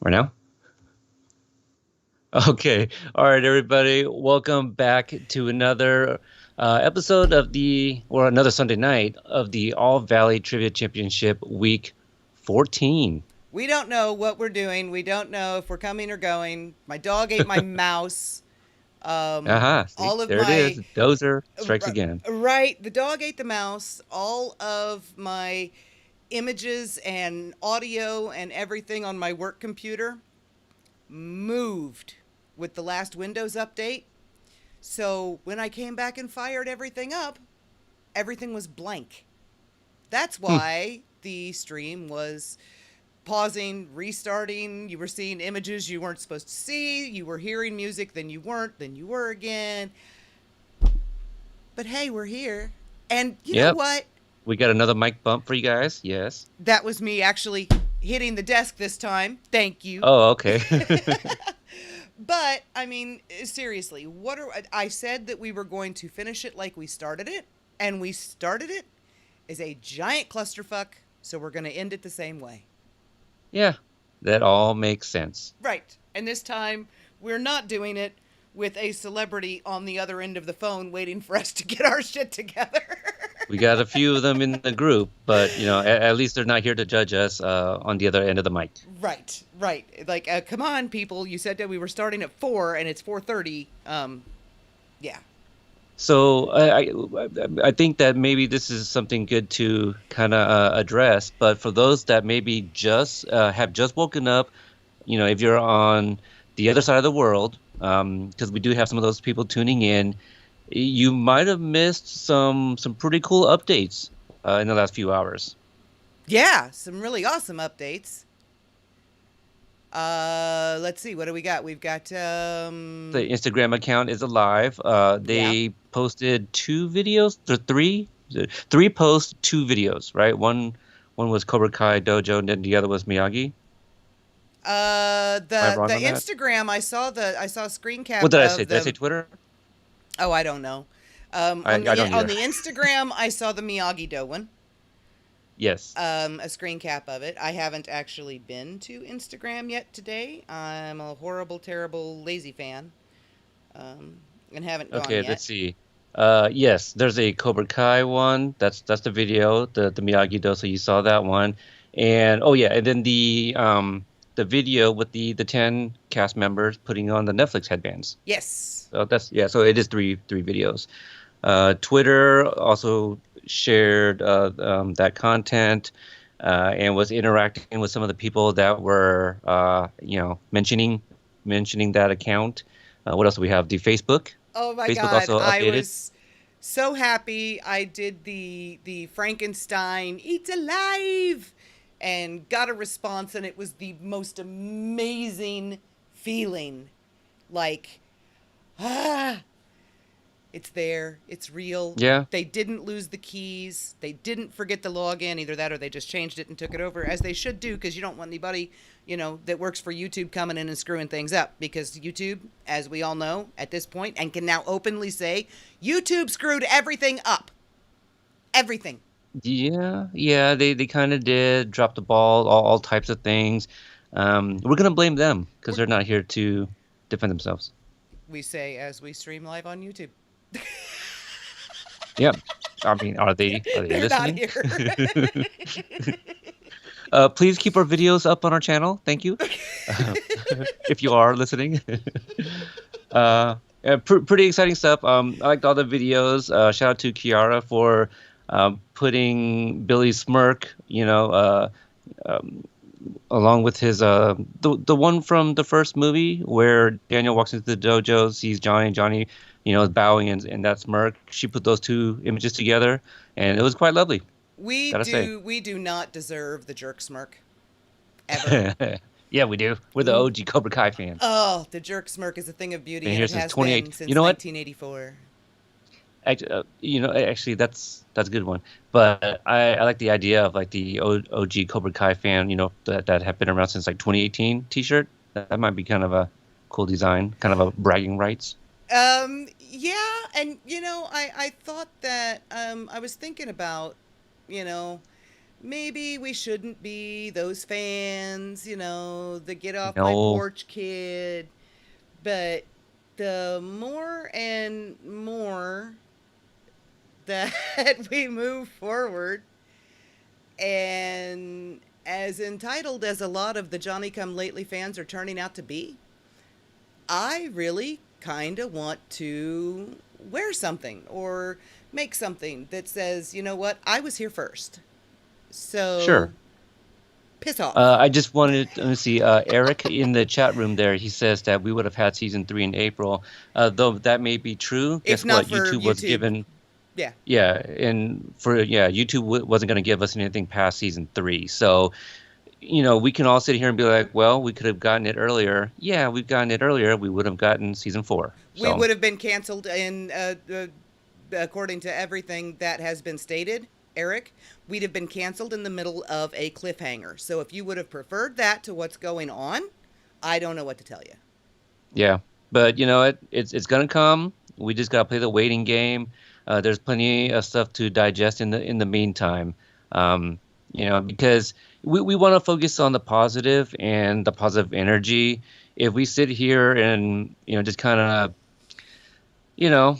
Right now? Okay. All right, everybody. Welcome back to another episode or another Sunday night of the All Valley Trivia Championship Week 14. We don't know what we're doing. We don't know if we're coming or going. My dog ate my mouse. Aha, see, All of there it my is. Dozer strikes again. right, the dog ate the mouse. All of my images and audio and everything on my work computer moved with the last Windows update. So when I came back and fired everything up, everything was blank. That's Hmm. why the stream was pausing, restarting. You were seeing images you weren't supposed to see. You were hearing music, then you weren't, then you were again. But hey, we're here. And you know Yep. what? We got another mic bump for you guys. Yes. That was me actually hitting the desk this time. Thank you. Oh, okay. But I mean, seriously, I said that we were going to finish it like we started it, and we started it as a giant clusterfuck, so we're going to end it the same way. Yeah, that all makes sense. Right. And this time, we're not doing it with a celebrity on the other end of the phone waiting for us to get our shit together. We got a few of them in the group, but at least they're not here to judge us on the other end of the mic. Right, right. Like, come on, people. You said that we were starting at 4 and it's 4:30. Yeah. So I think that maybe this is something good to kind of address. But for those that maybe just have just woken up, if you're on the other side of the world, because we do have some of those people tuning in, you might have missed some pretty cool updates in the last few hours. Yeah, some really awesome updates. Let's see. What do we got? We've got The Instagram account is alive. yeah. They posted 2 videos, or three posts, 2 videos, right? One was Cobra Kai Dojo, and then the other was Miyagi. Am I The wrong on that? Instagram I saw a screen cap What did I say? of Did I say the Twitter? oh, I don't know. I don't On either. the Instagram I saw the Miyagi Do one. Yes. A screen cap of it. I haven't actually been to Instagram yet today. I'm a horrible, terrible, lazy fan, and haven't gone Okay, let's yet. see. Yes, there's a Cobra Kai one. That's the video, the Miyagi-Do, so you saw that one. And oh yeah, and then the video with the 10 cast members putting on the Netflix headbands. Yes. So so it is three videos. Twitter also shared that content and was interacting with some of the people that were mentioning that account. What else do we have? The Facebook. Oh my Facebook God, also I updated. was so happy. I did the Frankenstein eats alive, and got a response, and it was the most amazing feeling. Like, ah, it's there. It's real. Yeah. They didn't lose the keys. They didn't forget to log in. Either that or they just changed it and took it over, as they should do, because you don't want anybody, that works for YouTube coming in and screwing things up. Because YouTube, as we all know at this point, and can now openly say, YouTube screwed everything up. Everything. Yeah, they kind of did drop the ball, all types of things. We're gonna blame them because We're, they're not here to defend themselves. we say as we stream live on YouTube. Yeah, I mean, are they They're not listening? here. Please keep our videos up on our channel. Thank you. Uh, if you are listening. Yeah, pretty exciting stuff. I liked all the videos. Shout out to Kiara for putting Billy Smirk, um, along with his the one from the first movie where Daniel walks into the dojo, sees Johnny, is bowing and that smirk. She put those 2 images together, and it was quite lovely. Gotta say. We do not deserve the jerk smirk ever. Yeah, we do. We're the OG Cobra Kai fans. Oh, the jerk smirk is a thing of beauty, Been and here it since has been 28. You since know what? 1984. Actually, that's a good one. But I like the idea of like the OG Cobra Kai fan, that have been around since like 2018 T-shirt. That might be kind of a cool design, kind of a bragging rights. Yeah, and I thought that I was thinking about, you know, maybe we shouldn't be those fans, the get off my No, porch kid. But the more and more that we move forward, and as entitled as a lot of the Johnny Come Lately fans are turning out to be, I really kind of want to wear something or make something that says, you know what, I was here first. So sure. piss off. I just wanted to let me see. Eric in the chat room there, he says that we would have had season 3 in April. Though that may be true. If Guess not what? for YouTube was YouTube. given, Yeah. yeah, and YouTube wasn't going to give us anything past season 3. So, we can all sit here and be like, well, we could have gotten it earlier. Yeah, we've gotten it earlier. We would have gotten season 4. We So, would have been canceled in according to everything that has been stated, Eric, we'd have been canceled in the middle of a cliffhanger. So if you would have preferred that to what's going on, I don't know what to tell you. yeah, but you know what? It's gonna come. We just gotta play the waiting game. There's plenty of stuff to digest in the meantime. Because we want to focus on the positive and the positive energy. If we sit here and just kind of you know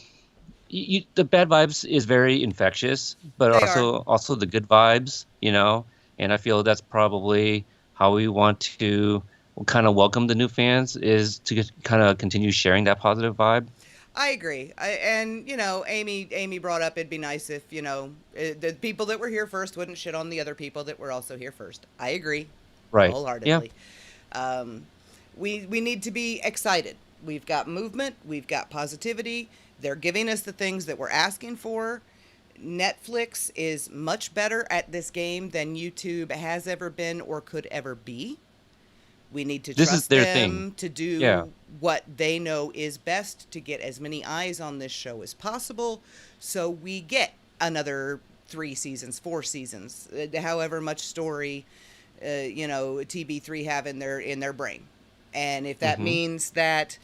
the bad vibes is very infectious, but They are. also the good vibes. And I feel that's probably how we want to kind of welcome the new fans is to kind of continue sharing that positive vibe. I agree. And Amy brought up it'd be nice if the people that were here first wouldn't shit on the other people that were also here first. I agree, Right. Yeah. wholeheartedly. Um, we need to be excited. We've got movement. We've got positivity. They're giving us the things that we're asking for. Netflix is much better at this game than YouTube has ever been or could ever be. We need to This is trust their thing. them to Yeah. do what they know is best to get as many eyes on this show as possible so we get another 3 seasons, 4 seasons, however much story TB3 have in their brain. And if that Hmm. means that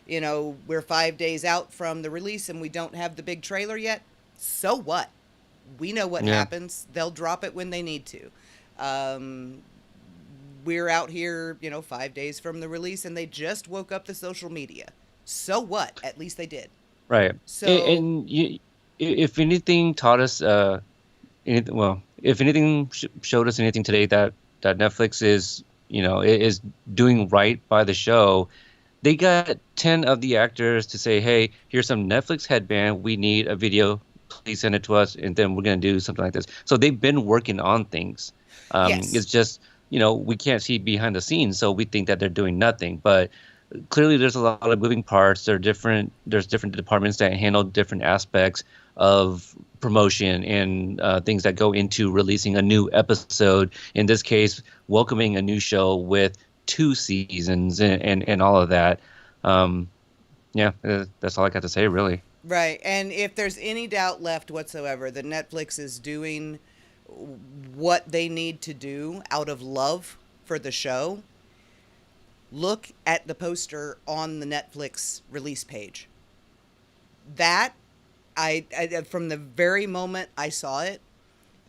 we're 5 days out from the release and we don't have the big trailer yet, so what? We know what Yeah. happens. They'll drop it when they need to. Um, we're out here, 5 days from the release, and they just woke up the social media. So what? At least they did. Right. So, If anything taught us, if anything showed us anything today that Netflix is doing right by the show, they got 10 of the actors to say, hey, here's some Netflix headband. We need a video. Please send it to us, and then we're going to do something like this. So they've been working on things. yes. It's just, we can't see behind the scenes, so we think that they're doing nothing. But clearly there's a lot of moving parts. There's different departments that handle different aspects of promotion and things that go into releasing a new episode. In this case, welcoming a new show with 2 seasons and all of that. Yeah, that's all I got to say, really. Right. And if there's any doubt left whatsoever that Netflix is doing what they need to do out of love for the show, look at the poster on the Netflix release page. That I from the very moment I saw it,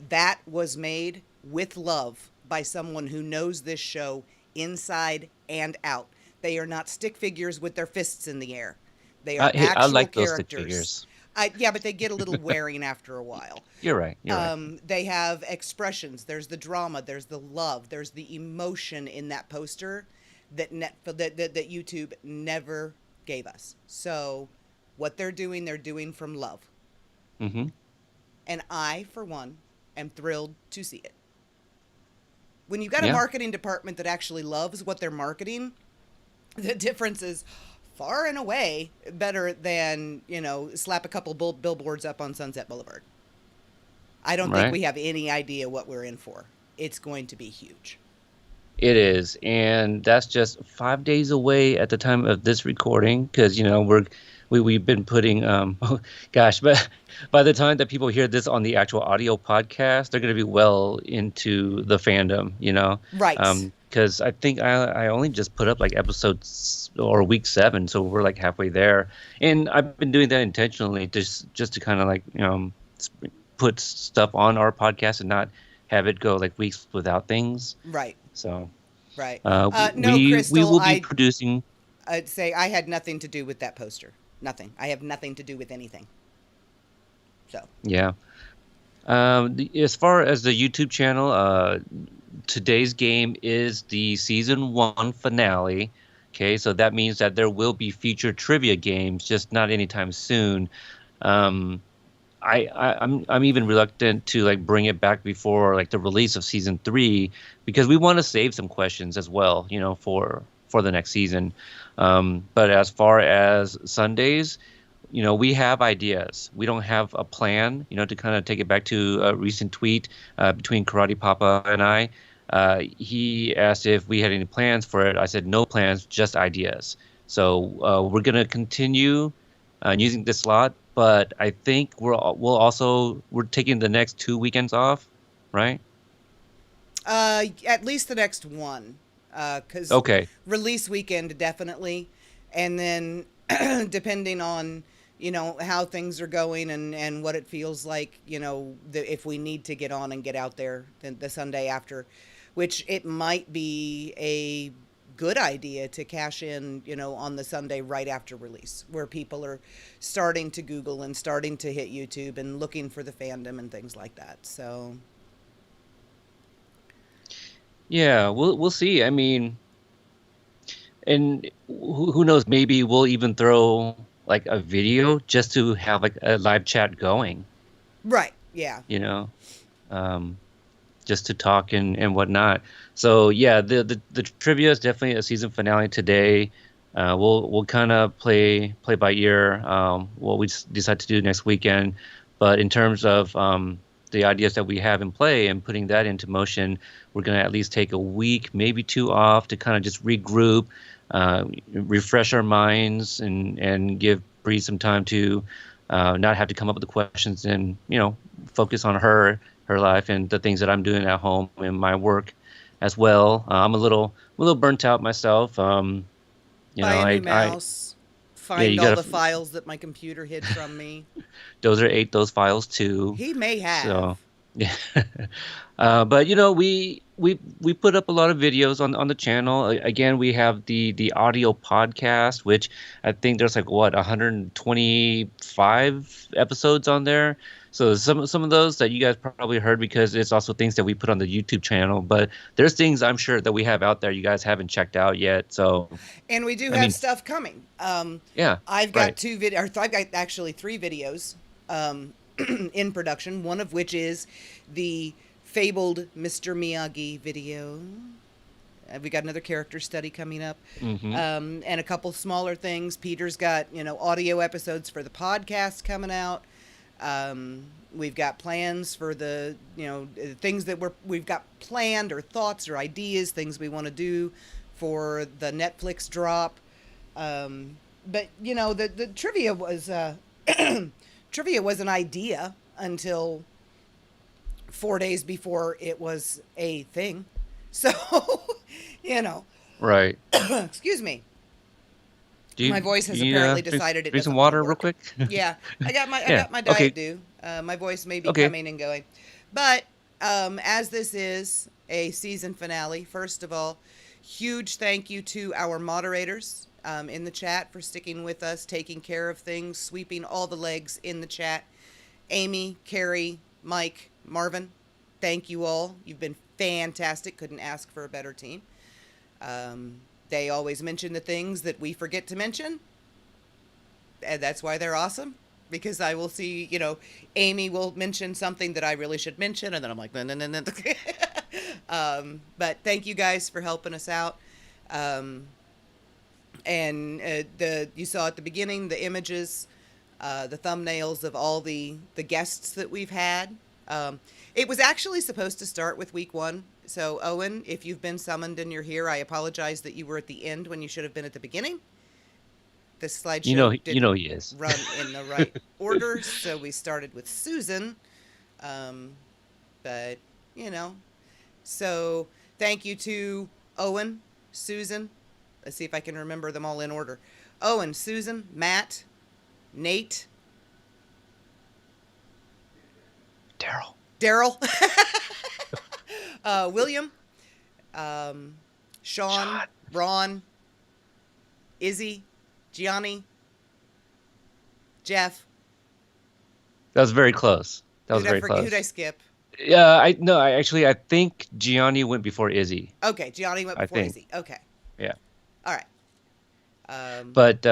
that was made with love by someone who knows this show inside and out. They are not stick figures with their fists in the air. They are Hey, I actual like those stick characters. figures. Yeah, but they get a little wearing after a while. You're right. You're right. They have expressions. There's the drama. There's the love. There's the emotion in that poster that YouTube never gave us. So, what they're doing from love. Hmm. And I, for one, am thrilled to see it. When you've got a Yeah. marketing department that actually loves what they're marketing, the difference is far and away better than, slap a couple billboards up on Sunset Boulevard. I don't think Right. we have any idea what we're in for. It's going to be huge. It is, and that's just 5 days away at the time of this recording, because we've been putting gosh, but by the time that people hear this on the actual audio podcast, they're going to be well into the fandom. Right. Because I think I only just put up like episodes or week 7, so we're like halfway there, and I've been doing that intentionally just to kind of like put stuff on our podcast and not have it go like weeks without things. Right. So Right. No, we Crystal, will be producing. I'd say I had nothing to do with that poster. Nothing. I have nothing to do with anything. So. Yeah. As far as the YouTube channel, today's game is the season 1 finale. Okay, so that means that there will be future trivia games, just not anytime soon. Um, I'm even reluctant to like bring it back before like the release of season 3 because we want to save some questions as well, for the next season. But as far as Sundays, we have ideas. We don't have a plan, to kind of take it back to a recent tweet between Karate Papa and I. He asked if we had any plans for it. I said, no plans, just ideas. So we're going to continue using this slot, but I think we're taking the next 2 weekends off, right? At least the next one, because Okay. release weekend definitely, and then depending on how things are going and what it feels like, if we need to get on and get out there the Sunday after, which it might be a good idea to cash in, on the Sunday right after release, where people are starting to Google and starting to hit YouTube and looking for the fandom and things like that. So. Yeah, we'll see. I mean, and who knows? Maybe we'll even throw like a video just to have like a live chat going. Right. Yeah. You know, um, just to talk and whatnot. So yeah, the trivia is definitely a season finale today. We'll kind of play by ear what we decide to do next weekend. But in terms of the ideas that we have in play and putting that into motion, we're going to at least take a week, maybe 2 off to kind of just regroup, refresh our minds, and give Bree some time to not have to come up with the questions and focus on her life and the things that I'm doing at home and my work as well. I'm a little burnt out myself. Buy a new I mouse. yeah, Find you all gotta. the files that my computer hid from me. Those are those files too. He may have. So yeah, but we put up a lot of videos on the channel. Again, we have the audio podcast, which I think there's like what 125 episodes on there. So some of those that you guys probably heard because it's also things that we put on the YouTube channel. But there's things I'm sure that we have out there you guys haven't checked out yet. So And we do I have mean, stuff coming. yeah, I've got right. I've got actually 3 videos in production, one of which is the fabled Mr. Miyagi video. We got another character study coming up, Hmm. and a couple smaller things. Peter's got audio episodes for the podcast coming out. We've got plans for the things that we've got planned or thoughts or ideas, things we want to do for the Netflix drop. But the trivia was trivia was an idea until 4 days before it was a thing. So, Right. excuse me. Do you, My voice has you apparently drink, decided it drink some doesn't water want to real work. quick? Yeah, I got Yeah. my Okay. diet due. My voice may be Okay. coming and going, but as this is a season finale, first of all, huge thank you to our moderators in the chat for sticking with us, taking care of things, sweeping all the legs in the chat. Amy, Carrie, Mike, Marvin, thank you all. You've been fantastic. Couldn't ask for a better team. They always mention the things that we forget to mention, and that's why they're awesome. Because I will see, Amy will mention something that I really should mention, and then I'm like, no, no, no, no. But thank you guys for helping us out. And you saw at the beginning the images, the thumbnails of all the guests that we've had. It was actually supposed to start with week 1. So Owen, if you've been summoned and you're here, I apologize that you were at the end when you should have been at the beginning. The slideshow didn't he is. run in the right order, so we started with Susan. But so thank you to Owen, Susan. Let's see if I can remember them all in order. Owen, Susan, Matt, Nate, Daryl. Daryl. William, um, Sean, Shot. Ron, Izzy, Gianni, Jeff. That was very close. That was Who'd I very forget? Who'd I close. skip? Yeah, I no, I actually I think Gianni went before Izzy. Okay, Gianni went I before think. Izzy. Okay, Yeah. all right. Um, But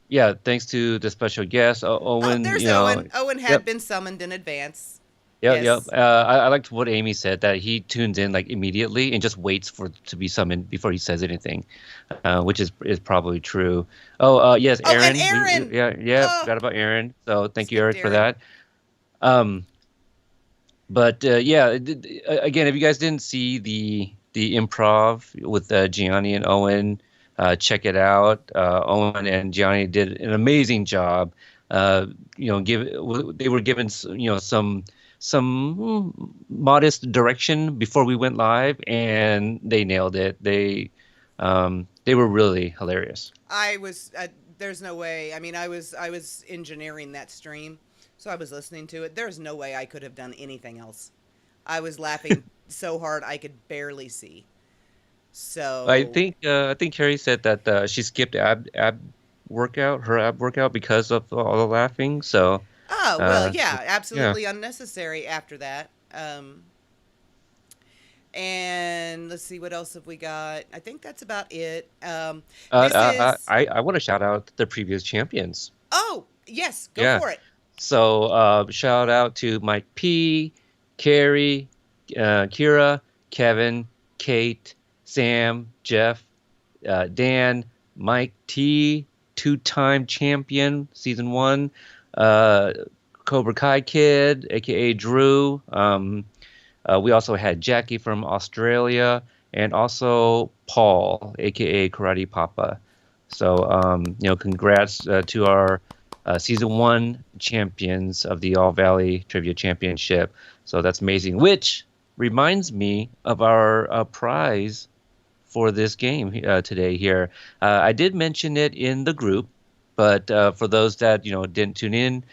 yeah, thanks to the special guest, oh, Owen, there's you know, Owen. Owen had yep, been summoned in advance. yep, yep. Yes. I liked what Amy said that he tunes in like immediately and just waits for to be summoned before he says anything, which is probably true. Oh, yes, Oh, and Aaron. Aaron. Yeah, yeah, Oh, forgot about Aaron. So thank you, skipped Eric, for Aaron. that. Um, but yeah, again, if you guys didn't see the improv with Gianni and Owen, check it out. Owen and Gianni did an amazing job. They were given some modest direction before we went live, and they nailed it. They were really hilarious. I was. There's no way. I mean, I was engineering that stream, so I was listening to it. There's no way I could have done anything else. I was laughing so hard I could barely see. So, I think Carrie said that she skipped her ab workout because of all the laughing. So oh well, uh, yeah, yeah. absolutely unnecessary after that. And let's see what else have we got. I think that's about it. This is. I want to shout out the previous champions. Oh yes, go Yeah. for it. So shout out to Mike P, Carrie, Kira, Kevin, Kate, Sam, Jeff, Dan, Mike T, two-time champion, season one, uh, Cobra Kai Kid, aka Drew. We also had Jackie from Australia, and also Paul, aka Karate Papa. So, congrats to our season one champions of the All Valley Trivia Championship. So that's amazing. Which reminds me of our prize for this game today here. I did mention it in the group, but for those that didn't tune in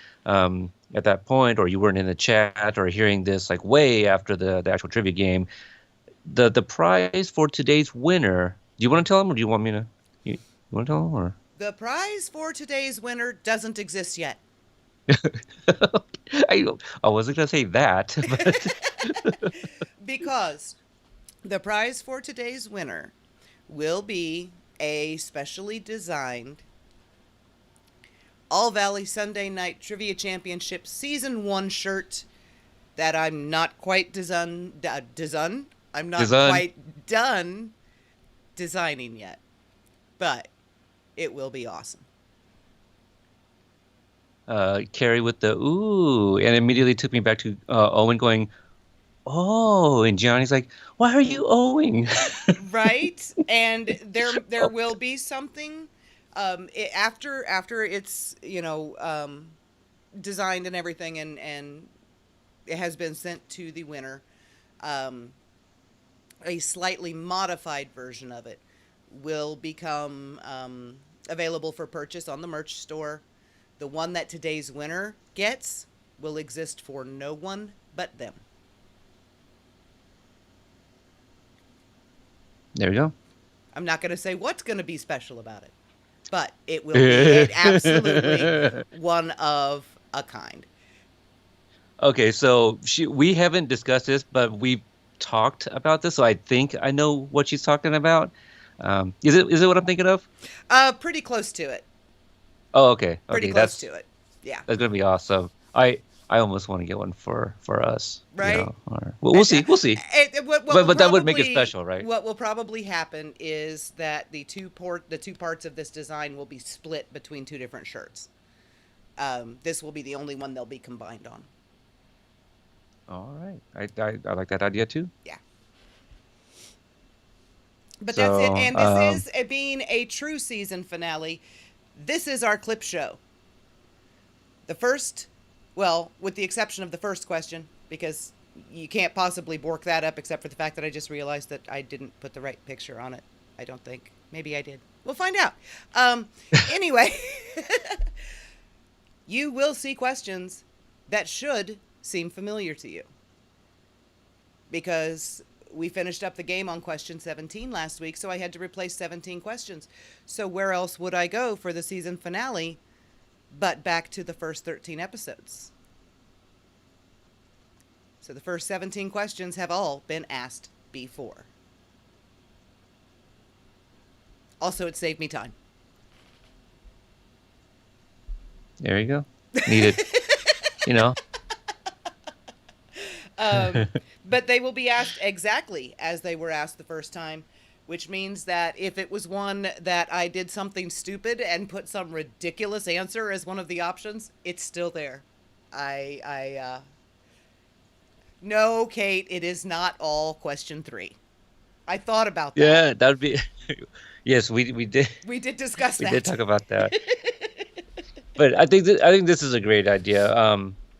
at that point, or you weren't in the chat, or hearing this like way after the actual trivia game, the prize for today's winner. Do you want to tell them, or do you want me to? You want to tell them, or? The prize for today's winner doesn't exist yet. I I wasn't gonna say that, but Because the prize for today's winner will be a specially designed All Valley Sunday Night Trivia Championship Season 1 shirt that I'm not quite I'm not Design. quite done designing yet. But it will be awesome. Carrie with the ooh, and immediately took me back to Owen going, oh, and Johnny's like, why are you owing? Right? And there Oh, will be something after it's, designed and everything, and it has been sent to the winner. Um, a slightly modified version of it will become available for purchase on the merch store. The one that today's winner gets will exist for no one but them. there we go. I'm not going to say what's going to be special about it, but it will be absolutely one of a kind. Okay, so we haven't discussed this, but we've talked about this, so I think I know what she's talking about. Is it what I'm thinking of? Pretty close to it. Oh, okay, Pretty okay, close to it. Yeah. that's gonna be awesome. I almost want to get one for us, Right? or we'll see, we'll see. What will But that would make it probably special, right? what will probably happen is that the two parts of this design will be split between two different shirts. This will be the only one they'll be combined on. All right, I like that idea too. Yeah. But that's it. So, And this is being a true season finale. This is our clip show. The first, well, with the exception of the first question, because you can't possibly bork that up except for the fact that I just realized that I didn't put the right picture on it. I don't think. Maybe I did. We'll find out. Anyway, you will see questions that should seem familiar to you. Because we finished up the game on question 17 last week, so I had to replace 17 questions. So where else would I go for the season finale but back to the first 13 episodes? So the first 17 questions have all been asked before. Also, it saved me time. There you go. Needed. You know. But they will be asked exactly as they were asked the first time, which means that if it was one that I did something stupid and put some ridiculous answer as one of the options, it's still there. No, Kate, it is not all question 3. I thought about that. Yeah, that would be. Yes, we did. We did discuss We that. did talk about that. But I think this is a great idea.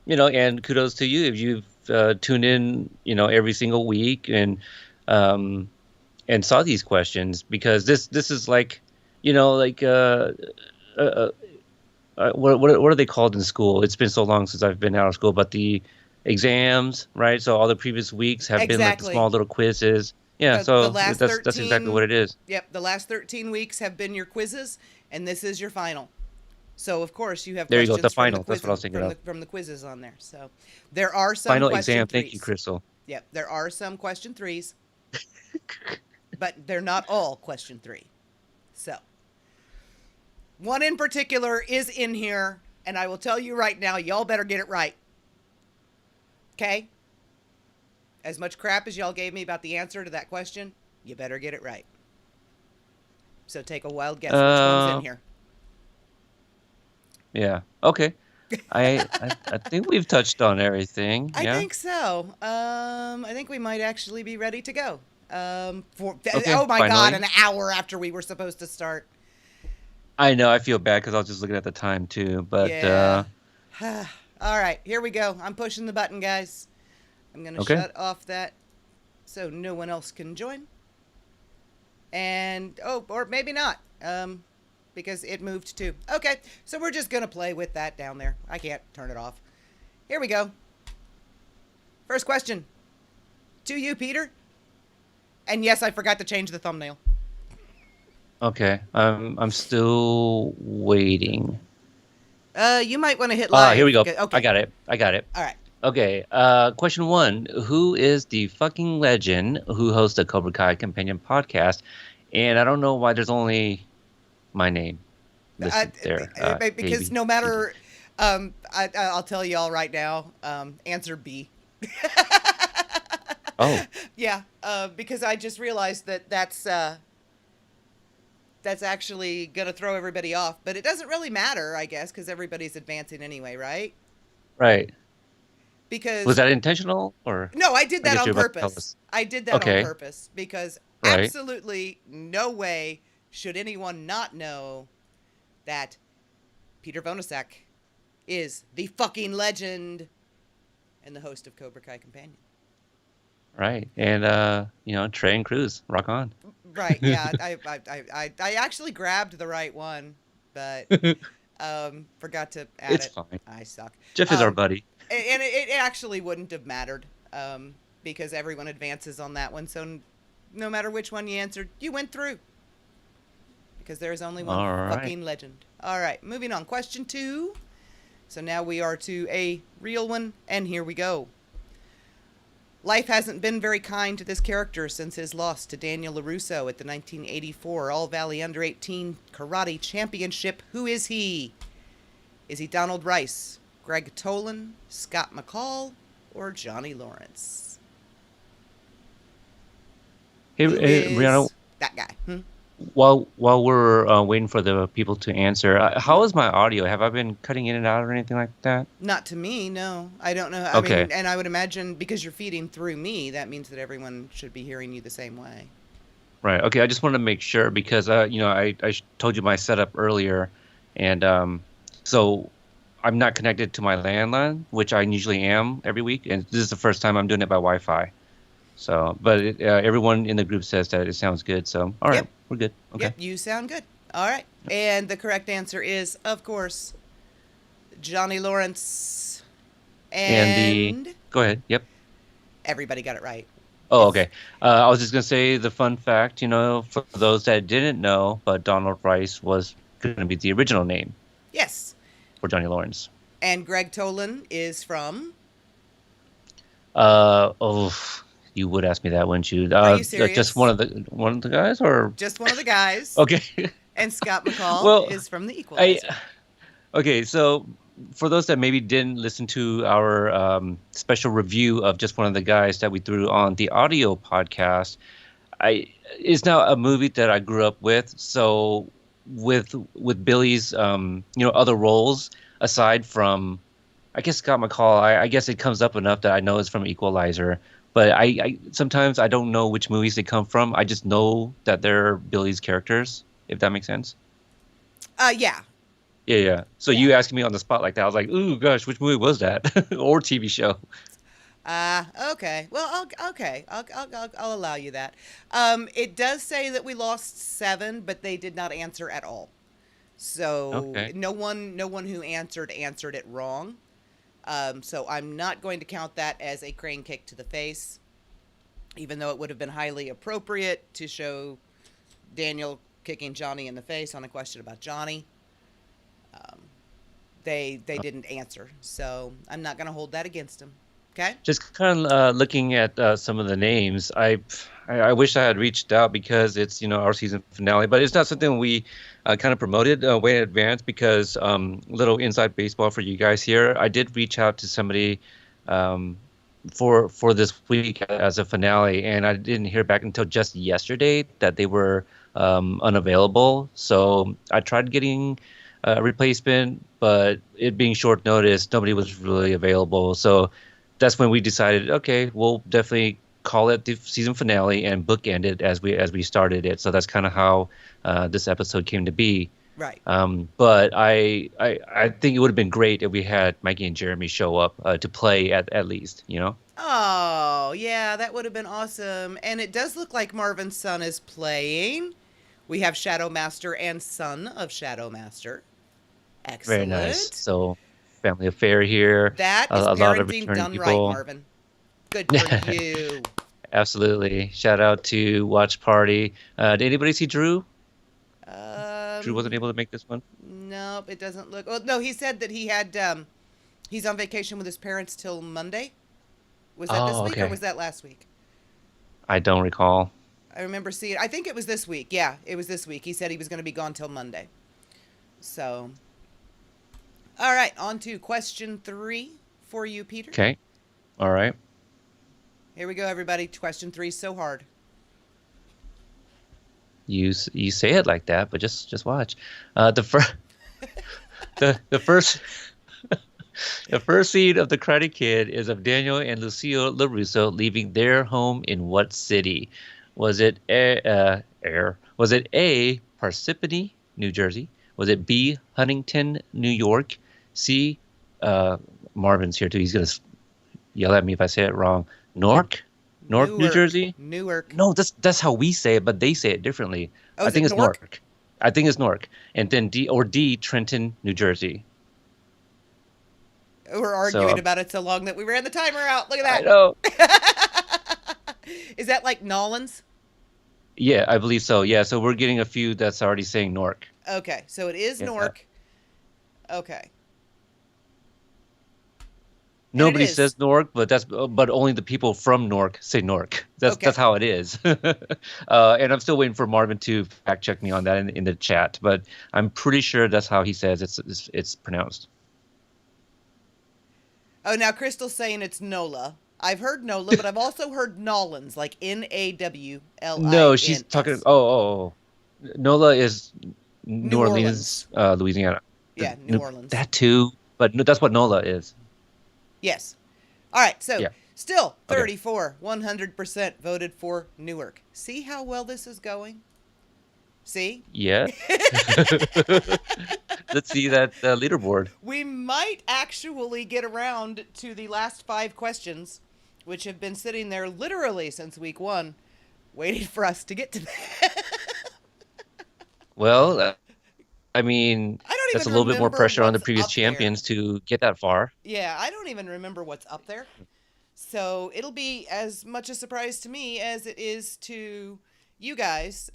And kudos to you if you've tuned in, every single week and saw these questions, because this is like, what are they called in school? It's been so long since I've been out of school, but the exams, right? So all the previous weeks have been like the small little quizzes. Yeah, so that's exactly what it is. Yep, the last 13 weeks have been your quizzes, and this is your final. So of course you have there questions you go, the final. That's what I was thinking from the quizzes on there. So there are some final question exam. threes. Thank you, Crystal. Yep, there are some question 3s, but they're not all question 3. So one in particular is in here, and I will tell you right now, y'all better get it right. Okay? As much crap as y'all gave me about the answer to that question, you better get it right. So take a wild guess which one's in here. Yeah. Okay. I think we've touched on everything. I Yeah? think so. I think we might actually be ready to go. Okay, Oh my God, finally. an hour after we were supposed to start. I know. I feel bad because I was just looking at the time too. But Yeah. All right, here we go. I'm pushing the button, guys. I'm going to Okay. shut off that so no one else can join. And, or maybe not, because it moved too. Okay, so we're just going to play with that down there. I can't turn it off. Here we go. First question. To you, Peter. And yes, I forgot to change the thumbnail. okay. I'm still waiting. You might want to hit live. Here we go. Okay. I got it. All right. Okay. Question 1. Who is the fucking legend who hosts the Cobra Kai Kompanion podcast? And I don't know why there's only my name listed there. Because no matter, I'll tell you all right now. Answer B. Oh. Yeah. Because I just realized that's actually gonna throw everybody off, but it doesn't really matter, I guess, because everybody's advancing anyway, right? Right. Because Was that intentional or? no, I did that guess on you're about to tell purpose. us. I did that Okay. on purpose because Right. absolutely no way should anyone not know that Peter Veunnasack is the fucking legend and the host of Cobra Kai Kompanion. Right. And Trey and Cruz, rock on. Right, yeah. I actually grabbed the right one, but forgot to add It's it. fine. I suck. Jeff is our buddy. And it actually wouldn't have mattered because everyone advances on that one. So no matter which one you answered, you went through. Because there's only one All right. fucking legend. All right, moving on. Question 2. So now we are to a real one, and here we go. Life hasn't been very kind to this character since his loss to Daniel LaRusso at the 1984 All-Valley Under-18 Karate Championship. Who is he? Is he Donald Rice, Greg Tolan, Scott McCall, or Johnny Lawrence? Hey, Who is Brianna, that guy? while we're waiting for the people to answer, how is my audio? Have I been cutting in and out or anything like that? Not to me, no. I don't know. Okay. And I would imagine because you're feeding through me, that means that everyone should be hearing you the same way. Right. Okay. I just wanted to make sure because I told you my setup earlier, and so I'm not connected to my landline, which I usually am every week, and this is the first time I'm doing it by Wi-Fi. So, but everyone in the group says that it sounds good. So, all right, Yep. we're good. Okay. Yep, you sound good. All right. And the correct answer is, of course, Johnny Lawrence. And Go ahead. Yep. everybody got it right. Oh, It's okay. I was just gonna say the fun fact, for those that didn't know, but Donald Rice was gonna be the original name yes. for Johnny Lawrence. And Greg Tolan is from. Oh, you would ask me that, wouldn't you? Are you Just serious? one of the guys, or Just one of the guys. okay. And Scott McCall Well, is from The I Equalizer. okay. So for those that maybe didn't listen to our special review of just one of the guys that we threw on the audio podcast, I it's now a movie that I grew up with. So with Billy's other roles aside from I guess Scott McCall, I guess it comes up enough that I know it's from Equalizer. But I sometimes I don't know which movies they come from. I just know that they're Billy's characters, if that makes sense. Yeah. Yeah, yeah. So Yeah. you asking me on the spot like that, I was like, ooh, gosh, which movie was that? Or TV show? Okay. Well, okay. I'll allow you that. It does say that we lost 7, but they did not answer at all. So Okay. no one who answered it wrong. So I'm not going to count that as a crane kick to the face, even though it would have been highly appropriate to show Daniel kicking Johnny in the face on a question about Johnny. They didn't answer, so I'm not going to hold that against them. Okay. Just kind of looking at some of the names, I wish I had reached out because it's our season finale, but it's not something we kind of promoted way in advance because little inside baseball for you guys here. I did reach out to somebody for this week as a finale, and I didn't hear back until just yesterday that they were unavailable. So I tried getting a replacement, but it being short notice, nobody was really available. So that's when we decided, okay, we'll definitely call it the season finale and bookend it as we started it. So that's kind of how this episode came to be. Right. But I think it would have been great if we had Mikey and Jeremy show up to play at least, Oh, yeah, that would have been awesome. And it does look like Marvin's son is playing. We have Shadow Master and son of Shadow Master. Very nice. Excellent. So family affair here. That A, is a lot of parenting returning done right, people. Marvin. Good for you. Absolutely. Shout out to Watch Party. Did anybody see Drew? Drew wasn't able to make this one. Nope, it doesn't look. Well, no, he said that he's on vacation with his parents till Monday. Was that this Oh, week or okay. was that last week? I don't recall. I remember seeing. I think it was this week. Yeah, it was this week. He said he was going to be gone till Monday. So, all right, on to question 3 for you, Peter. Okay. All right. Here we go, everybody. Question 3 is so hard. You say it like that, but just watch. The first the first the first scene of the Karate Kid is of Daniel and Lucio LaRusso leaving their home in what city? Was it Was it A, Parsippany, New Jersey? Was it B, Huntington, New York? C, Marvin's here too. He's gonna yell at me if I say it wrong. Newark, New Jersey. Newark. No, that's how we say it, but they say it differently. Oh, I is think it it's Newark? Newark. I think it's Newark, and then D, Trenton, New Jersey. We're So arguing about it so long that we ran the timer out. Look I at know. that. Is that like Nolans? Yeah, I believe so. Yeah, so we're getting a few that's already saying Newark. Okay, so it is Yeah. Newark. Okay. And it Nobody is. says Newark, but only the people from Newark say Newark. That's Okay. that's how it is. And I'm still waiting for Marvin to fact check me on that in the chat, but I'm pretty sure that's how he says it's pronounced. Oh, now Crystal's saying it's NOLA. I've heard NOLA, but I've also heard Nolans, like Nawlins. No, she's talking. Oh. NOLA is New New Orleans, Louisiana. Yeah, New Orleans. That too, but no, that's what NOLA is. Yes. All right, so Yeah. still Okay. 34, 100% voted for Newark. See how well this is going? See? Yeah. Let's see that leaderboard. We might actually get around to the last 5 questions, which have been sitting there literally since week 1, waiting for us to get to that. Well, I mean, I don't that's a even little bit more remember pressure on the what's previous up there. champions to get that far. Yeah, I don't even remember what's up there. So it'll be as much a surprise to me as it is to you guys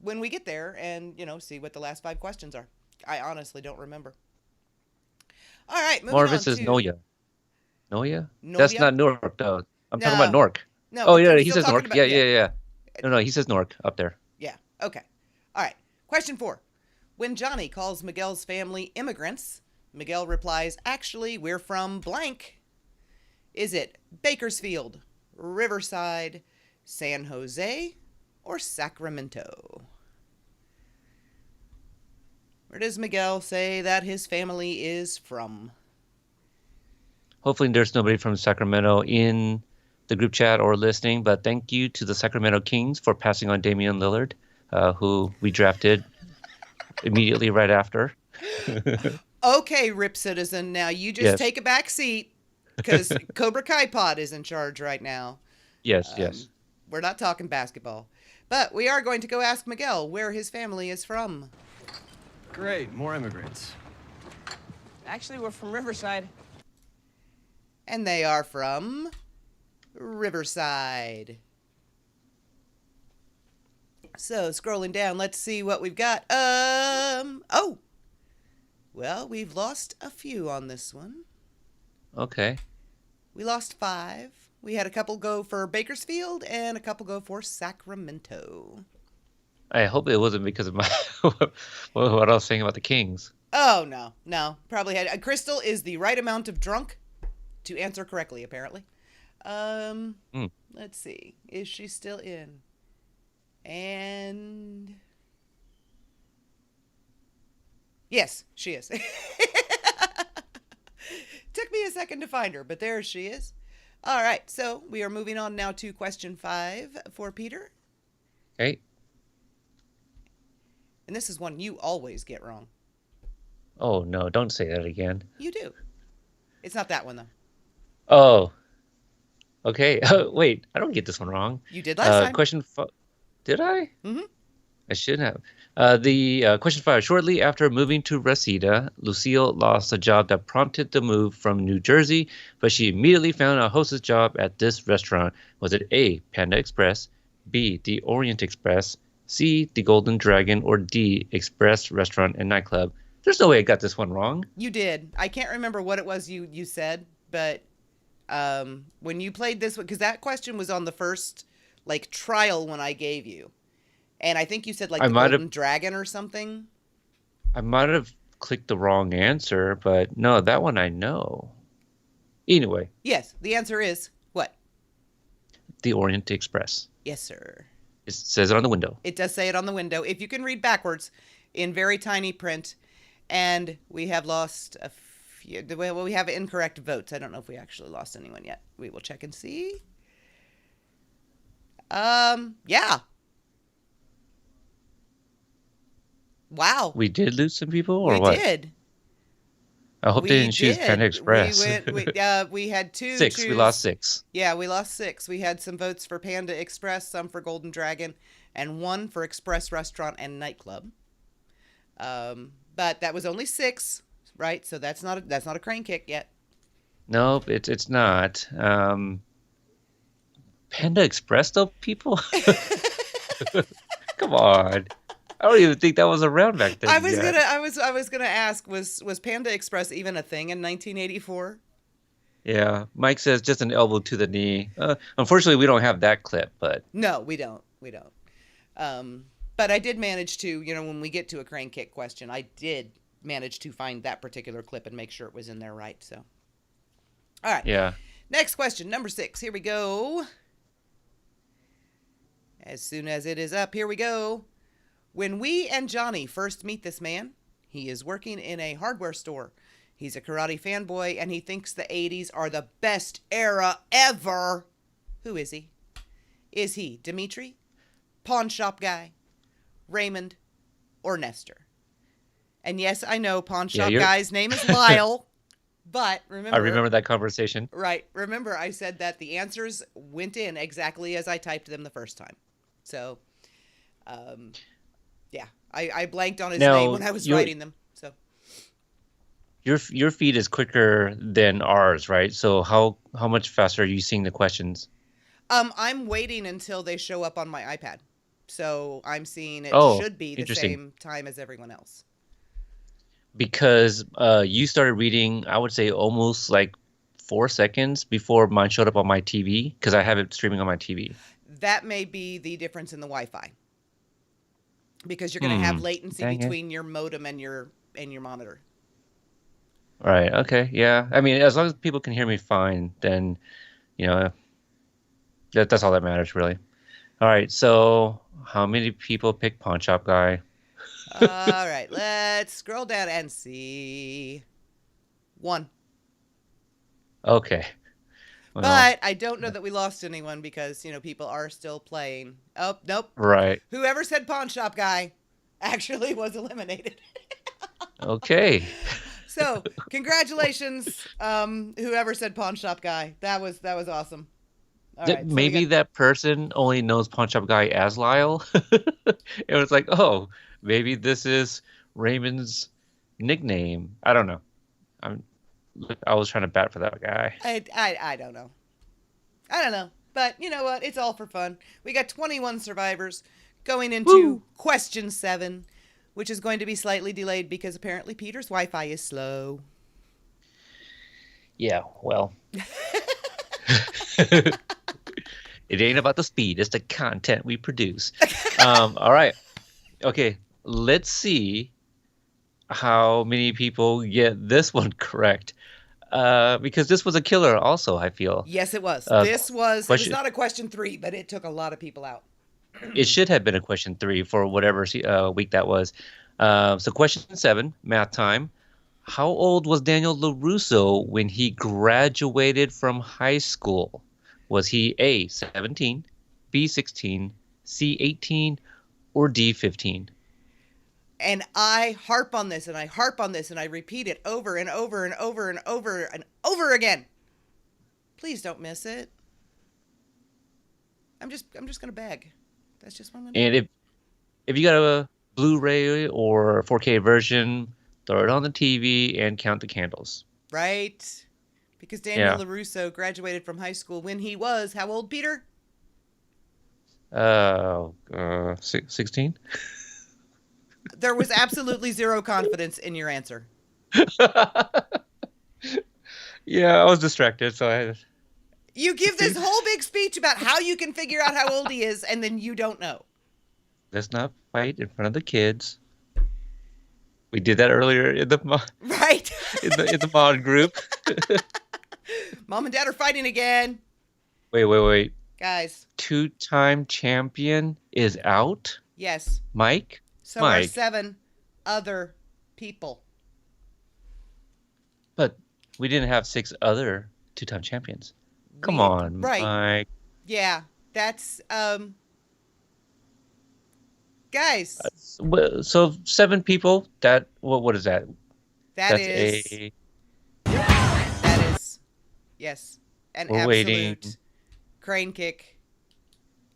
when we get there and, see what the last 5 questions are. I honestly don't remember. All right, moving Marvin on says to Noya. Noya? That's Noya. not Nork, though. I'm talking about No, Nork. no, Oh, yeah, I'm he still says talking Nork. about, Yeah, yeah, yeah, yeah. No, he says Nork up there. yeah, okay. All right, question 4. When Johnny calls Miguel's family immigrants, Miguel replies, actually, we're from blank. Is it Bakersfield, Riverside, San Jose, or Sacramento? Where does Miguel say that his family is from? Hopefully, there's nobody from Sacramento in the group chat or listening, but thank you to the Sacramento Kings for passing on Damian Lillard, who we drafted immediately right after. Okay, Rip Citizen, now you just Yes. take a back seat because Cobra Kai Pod is in charge right now. Yes, Um, yes. we're not talking basketball. But we are going to go ask Miguel where his family is from. Great, more immigrants. Actually, we're from Riverside. And they are from Riverside. So, scrolling down, let's see what we've got. Oh! Well, we've lost a few on this one. Okay. We lost 5. We had a couple go for Bakersfield and a couple go for Sacramento. I hope it wasn't because of my what I was saying about the Kings. Oh, no. Probably had. Crystal is the right amount of drunk to answer correctly, apparently. Let's see. Is she still in? And yes, she is. Took me a second to find her, but there she is. All right, so we are moving on now to question 5 for Peter. Okay. And this is one you always get wrong. Oh, no, don't say that again. You do. It's not that one, though. Oh. Okay. Wait, I don't get this one wrong. You did last time. Question 5. Did I? Mm-hmm. I should have. The question 5. Shortly after moving to Reseda, Lucille lost a job that prompted the move from New Jersey, but she immediately found a hostess job at this restaurant. Was it A, Panda Express, B, the Orient Express, C, the Golden Dragon, or D, Express Restaurant and Nightclub? There's no way I got this one wrong. You did. I can't remember what it was you said, but when you played this one, because that question was on the first trial one I gave you. And I think you said the Golden Dragon or something. I might have clicked the wrong answer, but no, that one I know. Anyway. Yes, the answer is what? The Orient Express. Yes, sir. It says it on the window. It does say it on the window. If you can read backwards in very tiny print. And we have lost a few. Well, we have incorrect votes. I don't know if we actually lost anyone yet. We will check and see. Yeah. Wow. We did lose some people, or we what? We did. I hope they didn't choose Panda Express. We had 2. 6. We lost 6. Yeah, we lost 6. We had some votes for Panda Express, some for Golden Dragon, and 1 for Express Restaurant and Nightclub. But that was only 6, right? So that's not a crane kick yet. Nope, it's not. Panda Express though, people. Come on. I don't even think that was around back then. I was gonna ask, was Panda Express even a thing in 1984? Yeah, Mike says just an elbow to the knee. Unfortunately, we don't have that clip, but no, we don't. But I did manage to, when we get to a crane kick question, I did manage to find that particular clip and make sure it was in there right. So, all right. Yeah. Next question, number 6. Here we go. As soon as it is up, here we go. When we and Johnny first meet this man, he is working in a hardware store. He's a karate fanboy, and he thinks the 80s are the best era ever. Who is he? Is he Dimitri, pawn shop guy, Raymond, or Nestor? And yes, I know pawn shop guy's name is Lyle, but remember... I remember that conversation. Right. Remember, I said that the answers went in exactly as I typed them the first time. So, yeah, I blanked on his name when I was writing them. So, Your feed is quicker than ours, right? So how much faster are you seeing the questions? I'm waiting until they show up on my iPad. So I'm seeing it Oh, should be the interesting. same time as everyone else. Because you started reading, I would say almost like 4 seconds before mine showed up on my TV because I have it streaming on my TV. That may be the difference in the Wi-Fi because you're going to have Hmm. latency Dang it. between your modem and your monitor. Right. Okay. Yeah. I mean, as long as people can hear me fine, then you know that's all that matters, really. All right. So, how many people pick Pawn Shop Guy? All right, let's scroll down and see. One. Okay. Well, But I don't know that we lost anyone because, people are still playing. Oh, nope. right. Whoever said pawn shop guy actually was eliminated. Okay. So, congratulations, whoever said pawn shop guy. That was awesome. All right, so we got Maybe that person only knows Pawn Shop Guy as Lyle. It was like, oh, maybe this is Raymond's nickname. I don't know. I'm I was trying to bat for that guy. I don't know. I don't know. But you know what? It's all for fun. We got 21 survivors going into Woo! question 7, which is going to be slightly delayed because apparently Peter's Wi-Fi is slow. Yeah, well. It ain't about the speed, it's the content we produce. All right. Okay, let's see how many people get this one correct. Because this was a killer also, I feel. Yes, it was. Uh, It was question not a question 3, but it took a lot of people out. It should have been a question 3 for whatever week that was. So question 7, math time. How old was Daniel LaRusso when he graduated from high school? Was he A, 17, B, 16, C, 18, or D, 15? And I harp on this and I harp on this and I repeat it over and over and over and over and over again. Please don't miss it. I'm just gonna beg. That's just what I'm gonna do. And if you got a Blu-ray or 4K version, throw it on the TV and count the candles. Right? Because Daniel Yeah. LaRusso graduated from high school when he was how old, Peter? 16? There was absolutely zero confidence in your answer. Yeah, I was distracted, so I You give this whole big speech about how you can figure out how old he is, and then you don't know. let's not fight in front of the kids. We did that earlier in the Right? in the mod group. Mom and Dad are fighting again. Wait. Guys, Two-time champion is out? yes. Mike? So are Mike. 7 other people. But we didn't have 6 other two-time champions. Come We- on, right. Mike. Yeah, that's guys, So 7 people, what is that? that is yes, an We're absolute waiting. crane kick.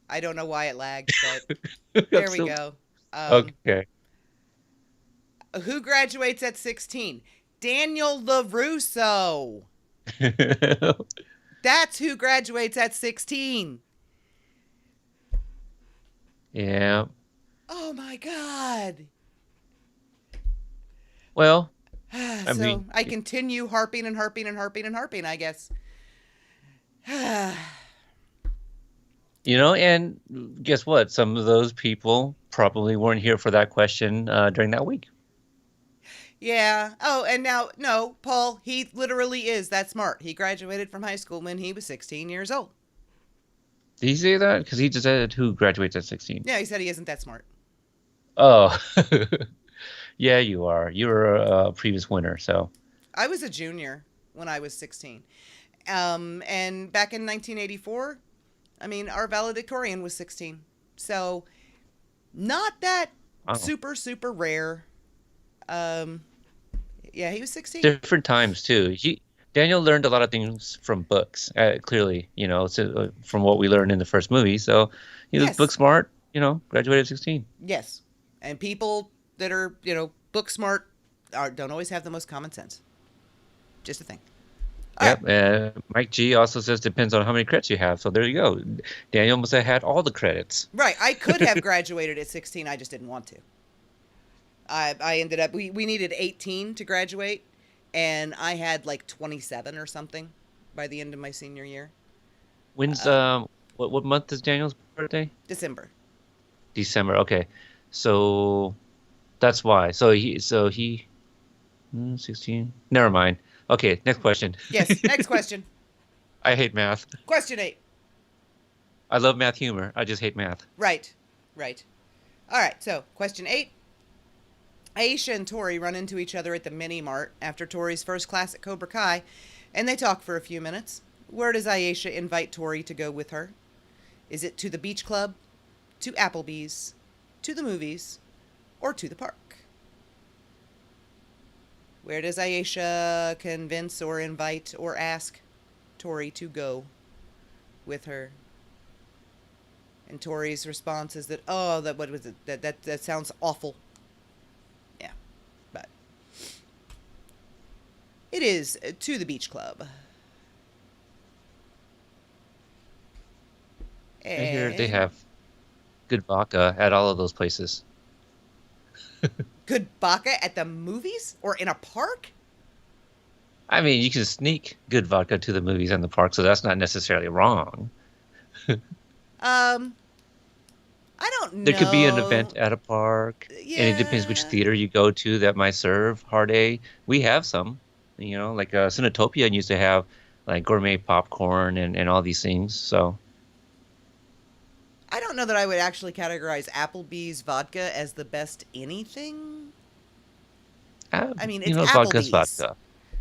I don't know why it lagged, but there we go. Okay. Who graduates at 16? Daniel LaRusso. That's who graduates at 16. Yeah. Oh my God. Well, So mean, I continue harping and harping and harping and harping, I guess. and guess what? Some of those people probably weren't here for that question during that week. Yeah. Oh, and now, no, Paul, he literally is that smart. He graduated from high school when he was 16 years old. Did he say that? Because he just said who graduates at 16. Yeah, he said he isn't that smart. Oh, yeah, you are. You're a previous winner, so. I was a junior when I was 16. And back in 1984, I mean, our valedictorian was 16. So, not that Wow. super, super rare. Yeah, he was 16. Different times too. Daniel learned a lot of things from books. Clearly, from what we learned in the first movie. So he was Yes. book smart. Graduated at 16. Yes. And people that are, book smart don't always have the most common sense. Just a thing. All Yep. right. Mike G also says depends on how many credits you have. So there you go. Daniel must have had all the credits. Right. I could have graduated at 16. I just didn't want to. I ended up, we needed 18 to graduate, and I had like 27 or something by the end of my senior year. When's what month is Daniel's birthday? December. December. Okay. So that's why. So he 16. Never mind. Okay, next question. Yes. Next question. I hate math. Question 8. I love math humor. I just hate math. Right. Right. All right. So, question 8. Ayesha and Tori run into each other at the mini mart after Tori's first class at Cobra Kai, and they talk for a few minutes. Where does Ayesha invite Tori to go with her? Is it to the beach club, to Applebee's, to the movies, or to the park? Where does Ayesha convince or invite or ask Tori to go with her? And Tori's response is that, oh, what was it? That sounds awful. Yeah, but it is to the beach club. I hear they have good vodka at all of those places. Good vodka at the movies or in a park? I mean, you can sneak good vodka to the movies and the park, so that's not necessarily wrong. I don't know. There could be an event at a park, and it depends which Yeah. theater you go to that might serve hard A. We have some, like Cinetopia used to have like gourmet popcorn and all these things. So I don't know that I would actually categorize Applebee's vodka as the best anything. I mean, it's vodka's Applebee's. vodka.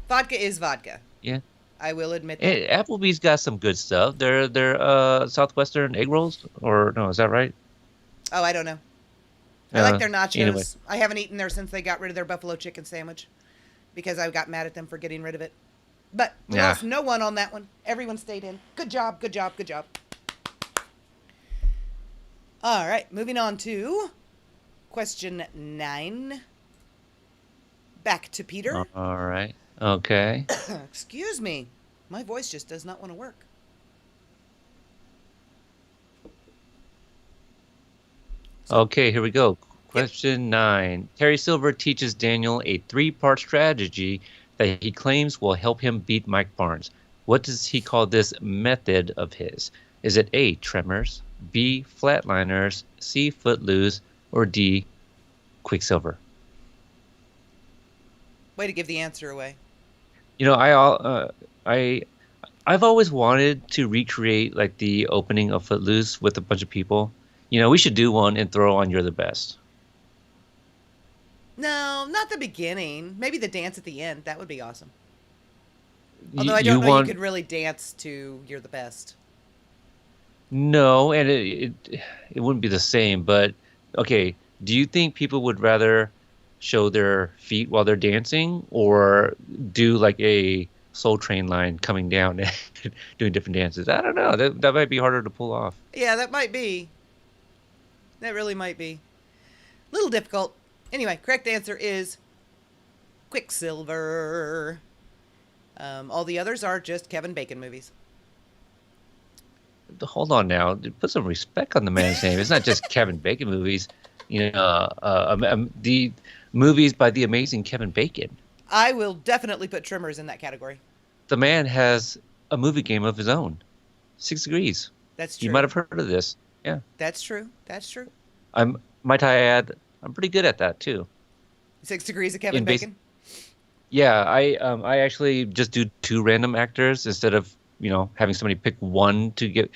Vodka is vodka. Yeah. I will admit that. Applebee's got some good stuff. They're Southwestern egg rolls, or no, is that right? Oh, I don't know. I like their nachos. Anyway. I haven't eaten there since they got rid of their buffalo chicken sandwich because I got mad at them for getting rid of it. But we Yeah. lost no one on that one. Everyone stayed in. Good job, good job, good job. All right, moving on to question 9. Back to Peter. All right. Okay. Excuse me. My voice just does not want to work. Okay, here we go. Question 9. Terry Silver teaches Daniel a 3-part strategy that he claims will help him beat Mike Barnes. What does he call this method of his? Is it A, tremors, B, flatliners, C, footloose, or D, Quicksilver? Way to give the answer away. I've always wanted to recreate like the opening of Footloose with a bunch of people. We should do one and throw on You're the Best. No, not the beginning. Maybe the dance at the end. That would be awesome. Y- Although I don't know want you could really dance to You're the Best. No, and it wouldn't be the same. But okay, do you think people would rather show their feet while they're dancing, or do like a Soul Train line coming down and doing different dances? I don't know. That might be harder to pull off. Yeah, that might be. That really might be. A little difficult. Anyway, correct answer is Quicksilver. All the others are just Kevin Bacon movies. Hold on now. Put some respect on the man's name. It's not just Kevin Bacon movies. The movies by the amazing Kevin Bacon. I will definitely put Tremors in that category. The man has a movie game of his own. 6 Degrees. That's true. You might have heard of this. Yeah. That's true. That's true. Might I add, I'm pretty good at that too. 6 Degrees of Kevin Bacon? Yeah, I actually just do 2 random actors instead of, having somebody pick one to get.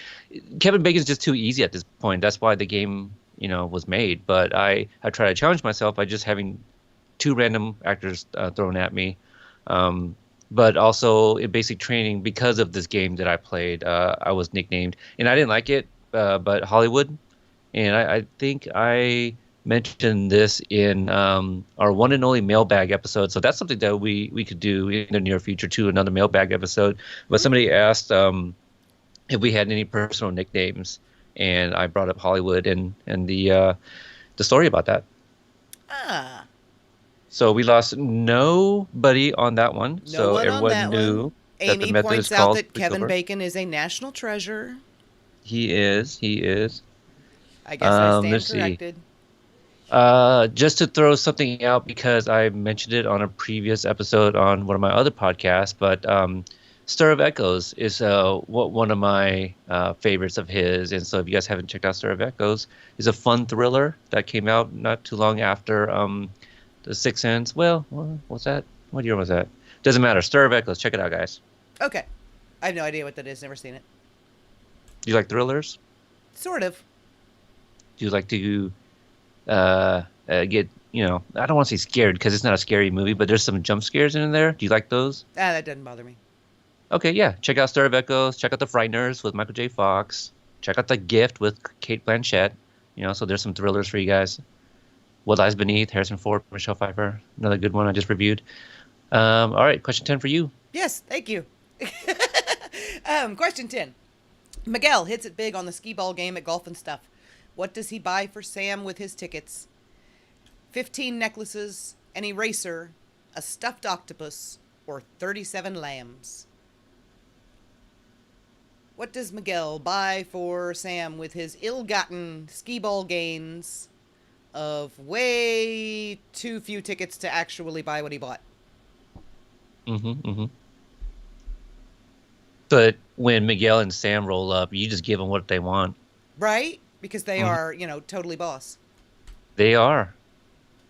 Kevin Bacon's just too easy at this point. That's why the game, was made. But I try to challenge myself by just having 2 random actors thrown at me. But also in basic training, because of this game that I played, I was nicknamed, and I didn't like it, but Hollywood. And I think I mentioned this in our one and only mailbag episode. So that's something that we could do in the near future too, another mailbag episode. But somebody asked if we had any personal nicknames, and I brought up Hollywood and the story about that. Ah. So we lost nobody on that one. No So one on everyone that knew one. that the Amy method is points out called that Kevin Quicksilver. Bacon is a national treasure. He is. He is. I guess I stand Let's see. corrected. Just to throw something out because I mentioned it on a previous episode on one of my other podcasts, but Stir of Echoes is one of my favorites of his. And so if you guys haven't checked out Stir of Echoes, it's a fun thriller that came out not too long after The Sixth Sense. Well, what's that? What year was that? Doesn't matter. Stir of Echoes. Check it out, guys. Okay. I have no idea what that is. Never seen it. Do you like thrillers? Sort of. Do you like to get, I don't want to say scared because it's not a scary movie, but there's some jump scares in there. Do you like those? That doesn't bother me. Okay, yeah. Check out Star of Echoes. Check out The Frighteners with Michael J. Fox. Check out The Gift with Kate Blanchett. So there's some thrillers for you guys. What Lies Beneath, Harrison Ford, Michelle Pfeiffer. Another good one I just reviewed. All right, question 10 for you. Yes, thank you. Question 10. Miguel hits it big on the skee ball game at Golf and Stuff. What does he buy for Sam with his tickets? 15 necklaces, an eraser, a stuffed octopus, or 37 lambs? What does Miguel buy for Sam with his ill-gotten skee ball gains of way too few tickets to actually buy what he bought? But when Miguel and Sam roll up, you just give them what they want. Right? Because they are, totally boss. They are.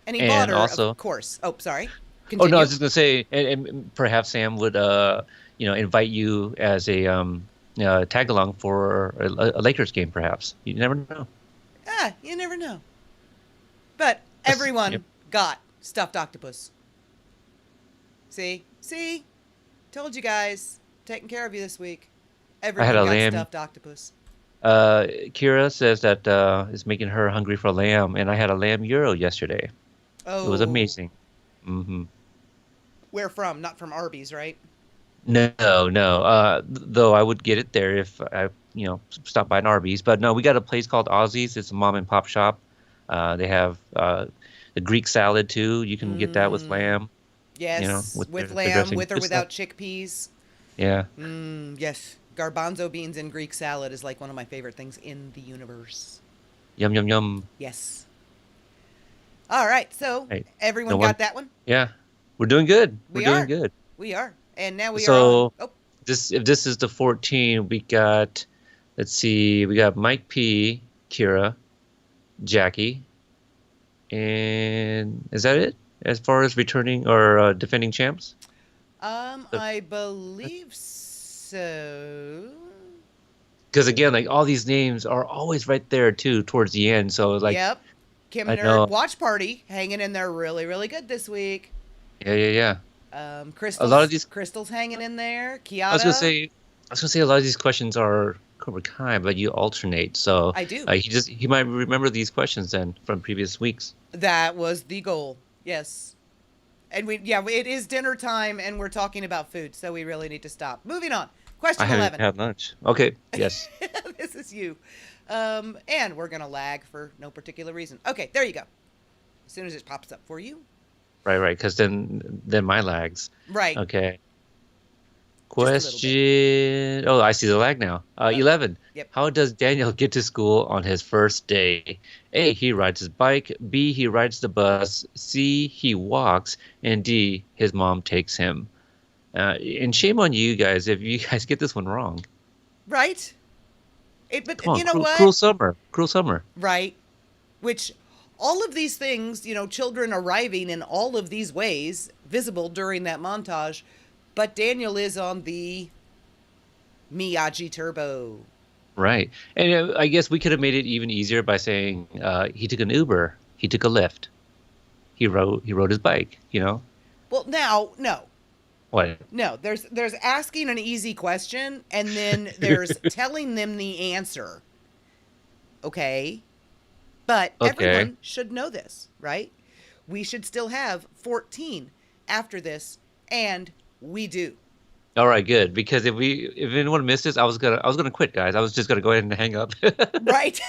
And he And bought her, also- of course. Oh, sorry. Oh, Continue. no, I was just going to say, and perhaps Sam would, invite you as a tag-along for a Lakers game, perhaps. You never know. You never know. But everyone Yep. got stuffed octopus. See? Told you guys. Taking care of you this week. Everyone had a got lamb. stuffed octopus. Kira says that it's making her hungry for lamb, and I had a lamb gyro yesterday. Oh. It was amazing. Mm-hmm. Where from? Not from Arby's, right? No. Though I would get it there if I, stopped by an Arby's. But no, we got a place called Aussie's. It's a mom and pop shop. They have the Greek salad too. You can get that with lamb. Yes. with with their lamb, dressing. with or Good without stuff. chickpeas. Yeah. Yes. Garbanzo beans and Greek salad is like one of my favorite things in the universe. Yum, yum, yum. Yes. All right. So Right. everyone No one- got that one? Yeah. We're doing good. We We're are. doing good. We are. And now we are So- on. Oh, If this is the 14, we got, let's see, we got Mike P, Kira, Jackie, and is that it as far as returning or defending champs? I believe so. Because again, like all these names are always right there too towards the end. So like, Yep. Kim I know. Nerd Watch Party hanging in there really, really good this week. yeah. Crystal's, A lot of these- Crystal's hanging in there. Kiata. I was gonna say a lot of these questions are Cobra Kai, but you alternate. So I do. He might remember these questions then from previous weeks. That was the goal. Yes. And it is dinner time and we're talking about food, so we really need to stop. Moving on. Question I haven't 11. had lunch. Okay. Yes. This is you. And we're going to lag for no particular reason. Okay, there you go. As soon as it pops up for you. Right. Because then my lags. Right. Okay. a little Question. Oh, I see the lag now. 11. Yep. How does Daniel get to school on his first day? A, he rides his bike. B, he rides the bus. C, he walks. And D, his mom takes him. And shame on you guys if you guys get this one wrong. Right? But Come on, you know what? Cruel summer. Right. Which all of these things, children arriving in all of these ways, visible during that montage, but Daniel is on the Miyagi Turbo. Right. And I guess we could have made it even easier by saying he took an Uber. He took a Lyft. He rode his bike, Well, now, no. What? No, there's asking an easy question and then there's telling them the answer. Okay? But Okay. everyone should know this, right? We should still have 14 after this, and we do. All right, good. Because if anyone missed this, I was gonna quit, guys. I was just gonna go ahead and hang up. Right?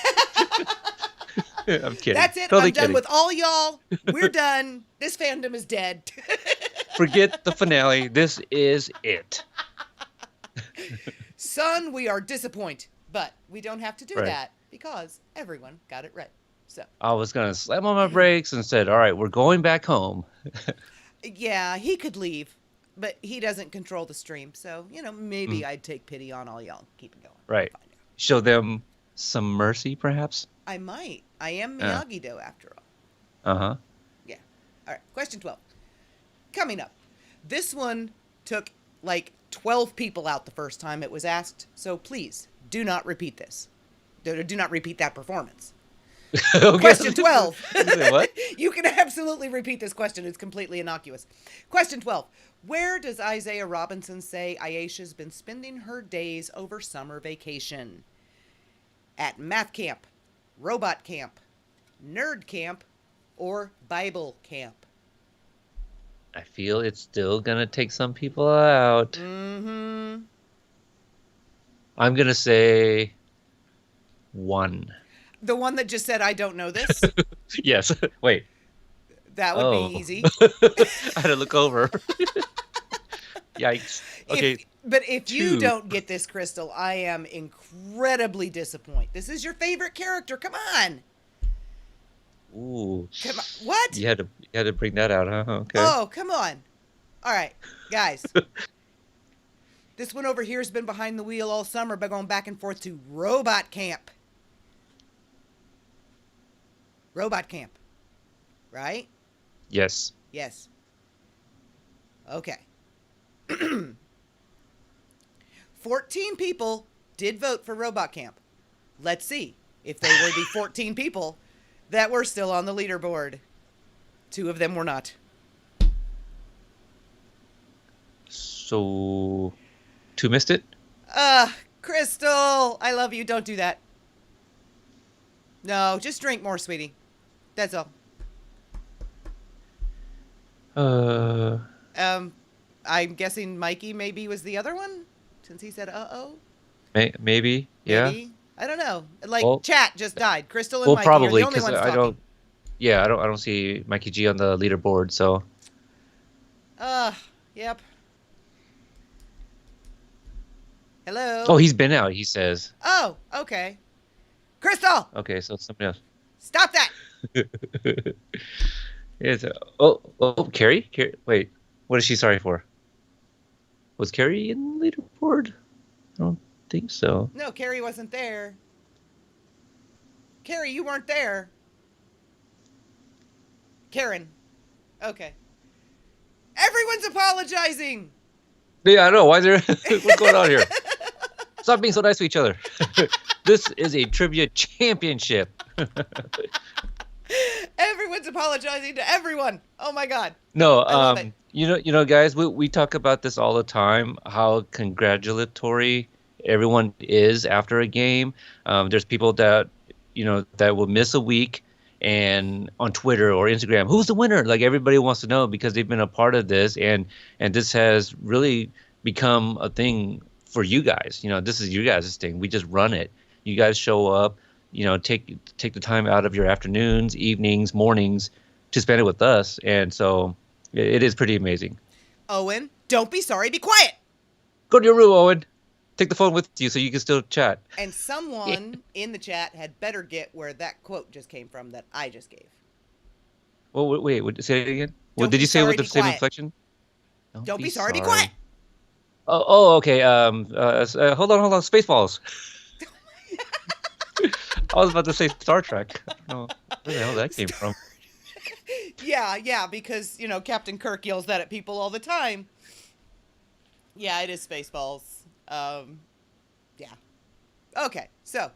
I'm kidding. That's it. Totally I'm done kidding. with all y'all. We're done. This fandom is dead. Forget the finale. This is it. Son, we are disappointed. But we don't have to do Right. that because everyone got it right. So, I was going to slam on my brakes and said, all right, we're going back home. yeah, he could leave, but he doesn't control the stream. So, maybe Mm. I'd take pity on all y'all. Keep it going. Right. Show them some mercy, perhaps? I might. I am Yeah. Miyagi-Do after all. Uh-huh. Yeah. All right. Question 12. Coming up. This one took like 12 people out the first time it was asked. So please do not repeat this. Do not repeat that performance. Okay. Question 12. Wait, what? You can absolutely repeat this question. It's completely innocuous. Question 12. Where does Isaiah Robinson say Ayesha's been spending her days over summer vacation? At math camp, robot camp, nerd camp, or Bible camp? I feel it's still going to take some people out. Mm-hmm. I'm going to say 1. The one that just said, I don't know this? Yes. Wait. That would Oh. be easy. I had to look over. Yikes. Okay. But if you 2. don't get this, Crystal, I am incredibly disappointed. This is your favorite character. Come on. Ooh. Come on. What? You had to bring that out, huh? Okay. Oh, come on. All right, guys. This one over here has been behind the wheel all summer by going back and forth to Robot Camp. Robot Camp. Right? Yes. Yes. Okay. 14 people did vote for Robot Camp. Let's see if they were the 14 people that were still on the leaderboard. 2 of them were not. So 2 missed it? Crystal, I love you. Don't do that. No, just drink more, sweetie. That's all. I'm guessing Mikey maybe was the other one, since he said uh-oh. Maybe. Yeah. Maybe? I don't know. Like, Well- chat just died. Crystal and Well, Mikey probably are the only because ones I talking. don't. Yeah, I don't see Mikey G on the leaderboard. So Yep. Hello? oh, he's been out. He says. Oh, okay. Crystal, Okay, so it's somebody else. stop that. It's oh, Carrie. Wait, what is she sorry for? Was Carrie in the leaderboard? I don't think so. No, Carrie wasn't there. Carrie, you weren't there. Karen. Okay. Everyone's apologizing. Yeah, I know. Why is there? What's going on here? Stop being so nice to each other. This is a trivia championship. Everyone's apologizing to everyone. Oh my God. No, I love it. you know, guys, we talk about this all the time. How congratulatory everyone is after a game. There's people that that will miss a week, and on Twitter or Instagram, who's the winner? Like everybody wants to know because they've been a part of this, and this has really become a thing for you guys. This is you guys' thing. We just run it. You guys show up. Take the time out of your afternoons, evenings, mornings to spend it with us, and so it is pretty amazing. Owen, don't be sorry. Be quiet. Go to your room, Owen. Take the phone with you so you can still chat. And someone in the chat had better get where that quote just came from that I just gave. Well, wait, say it again. Well, Don't did be you say it sorry, with the be same quiet. inflection? Don't be sorry. Be quiet. Oh, okay. Hold on. Spaceballs. I was about to say Star Trek. I don't know where the hell that came from. Yeah, because, Captain Kirk yells that at people all the time. Yeah, it is Spaceballs. Yeah. Okay, so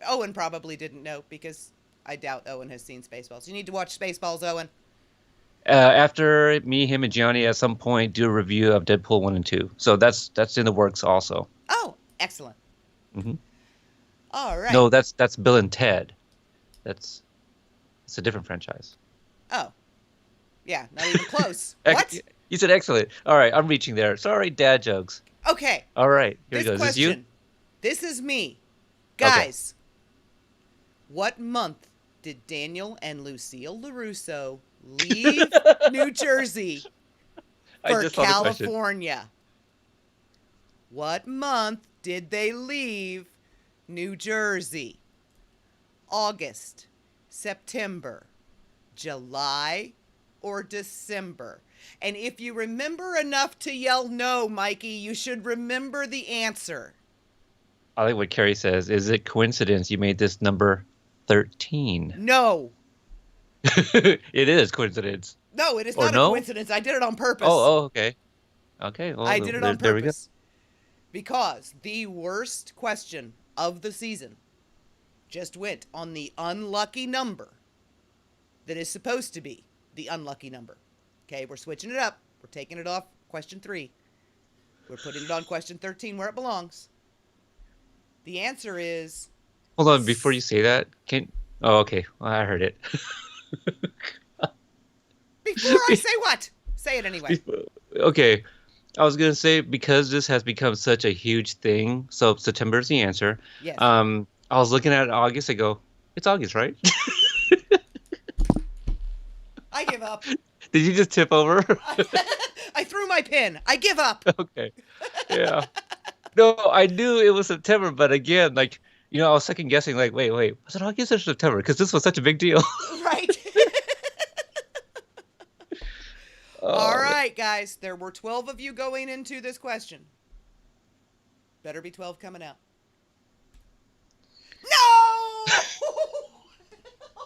Owen probably didn't know because I doubt Owen has seen Spaceballs. You need to watch Spaceballs, Owen. After me, him, and Gianni at some point do a review of Deadpool 1 and 2. So that's in the works also. Oh, excellent. Mm-hmm. All right. No, that's Bill and Ted. It's a different franchise. Oh. Yeah, not even close. What? You said excellent. All right, I'm reaching there. Sorry, dad jokes. Okay. All right, here we go. This Is this you? question. This is me. Guys, what month did Daniel and Lucille LaRusso leave New Jersey I for just saw the question. California? What month did they leave New Jersey? August, September, July, or December? And if you remember enough to yell no, Mikey, you should remember the answer. I like what Carrie says. Is it coincidence you made this number 13? No. It is coincidence. No, it is Or not no? a coincidence. I did it on purpose. Okay. Okay, well, I did it on there we go. purpose. Because the worst question of the season just went on the unlucky number that is supposed to be the unlucky number. Okay, we're switching it up. We're taking it off question 3. We're putting it on question 13 where it belongs. The answer is... Hold on, before you say that, Oh, okay. Well, I heard it. Before I say what? Say it anyway. Okay. I was going to say, because this has become such a huge thing, so September is the answer. Yes. I was looking at August, I go, it's August, right? I give up. Did you just tip over? I threw my pin. I give up. Okay. Yeah. No, I knew it was September, but again, like, I was second guessing, like, wait, was it August or September? Because this was such a big deal. Right. Oh, All right, guys. There were 12 of you going into this question. Better be 12 coming out. No!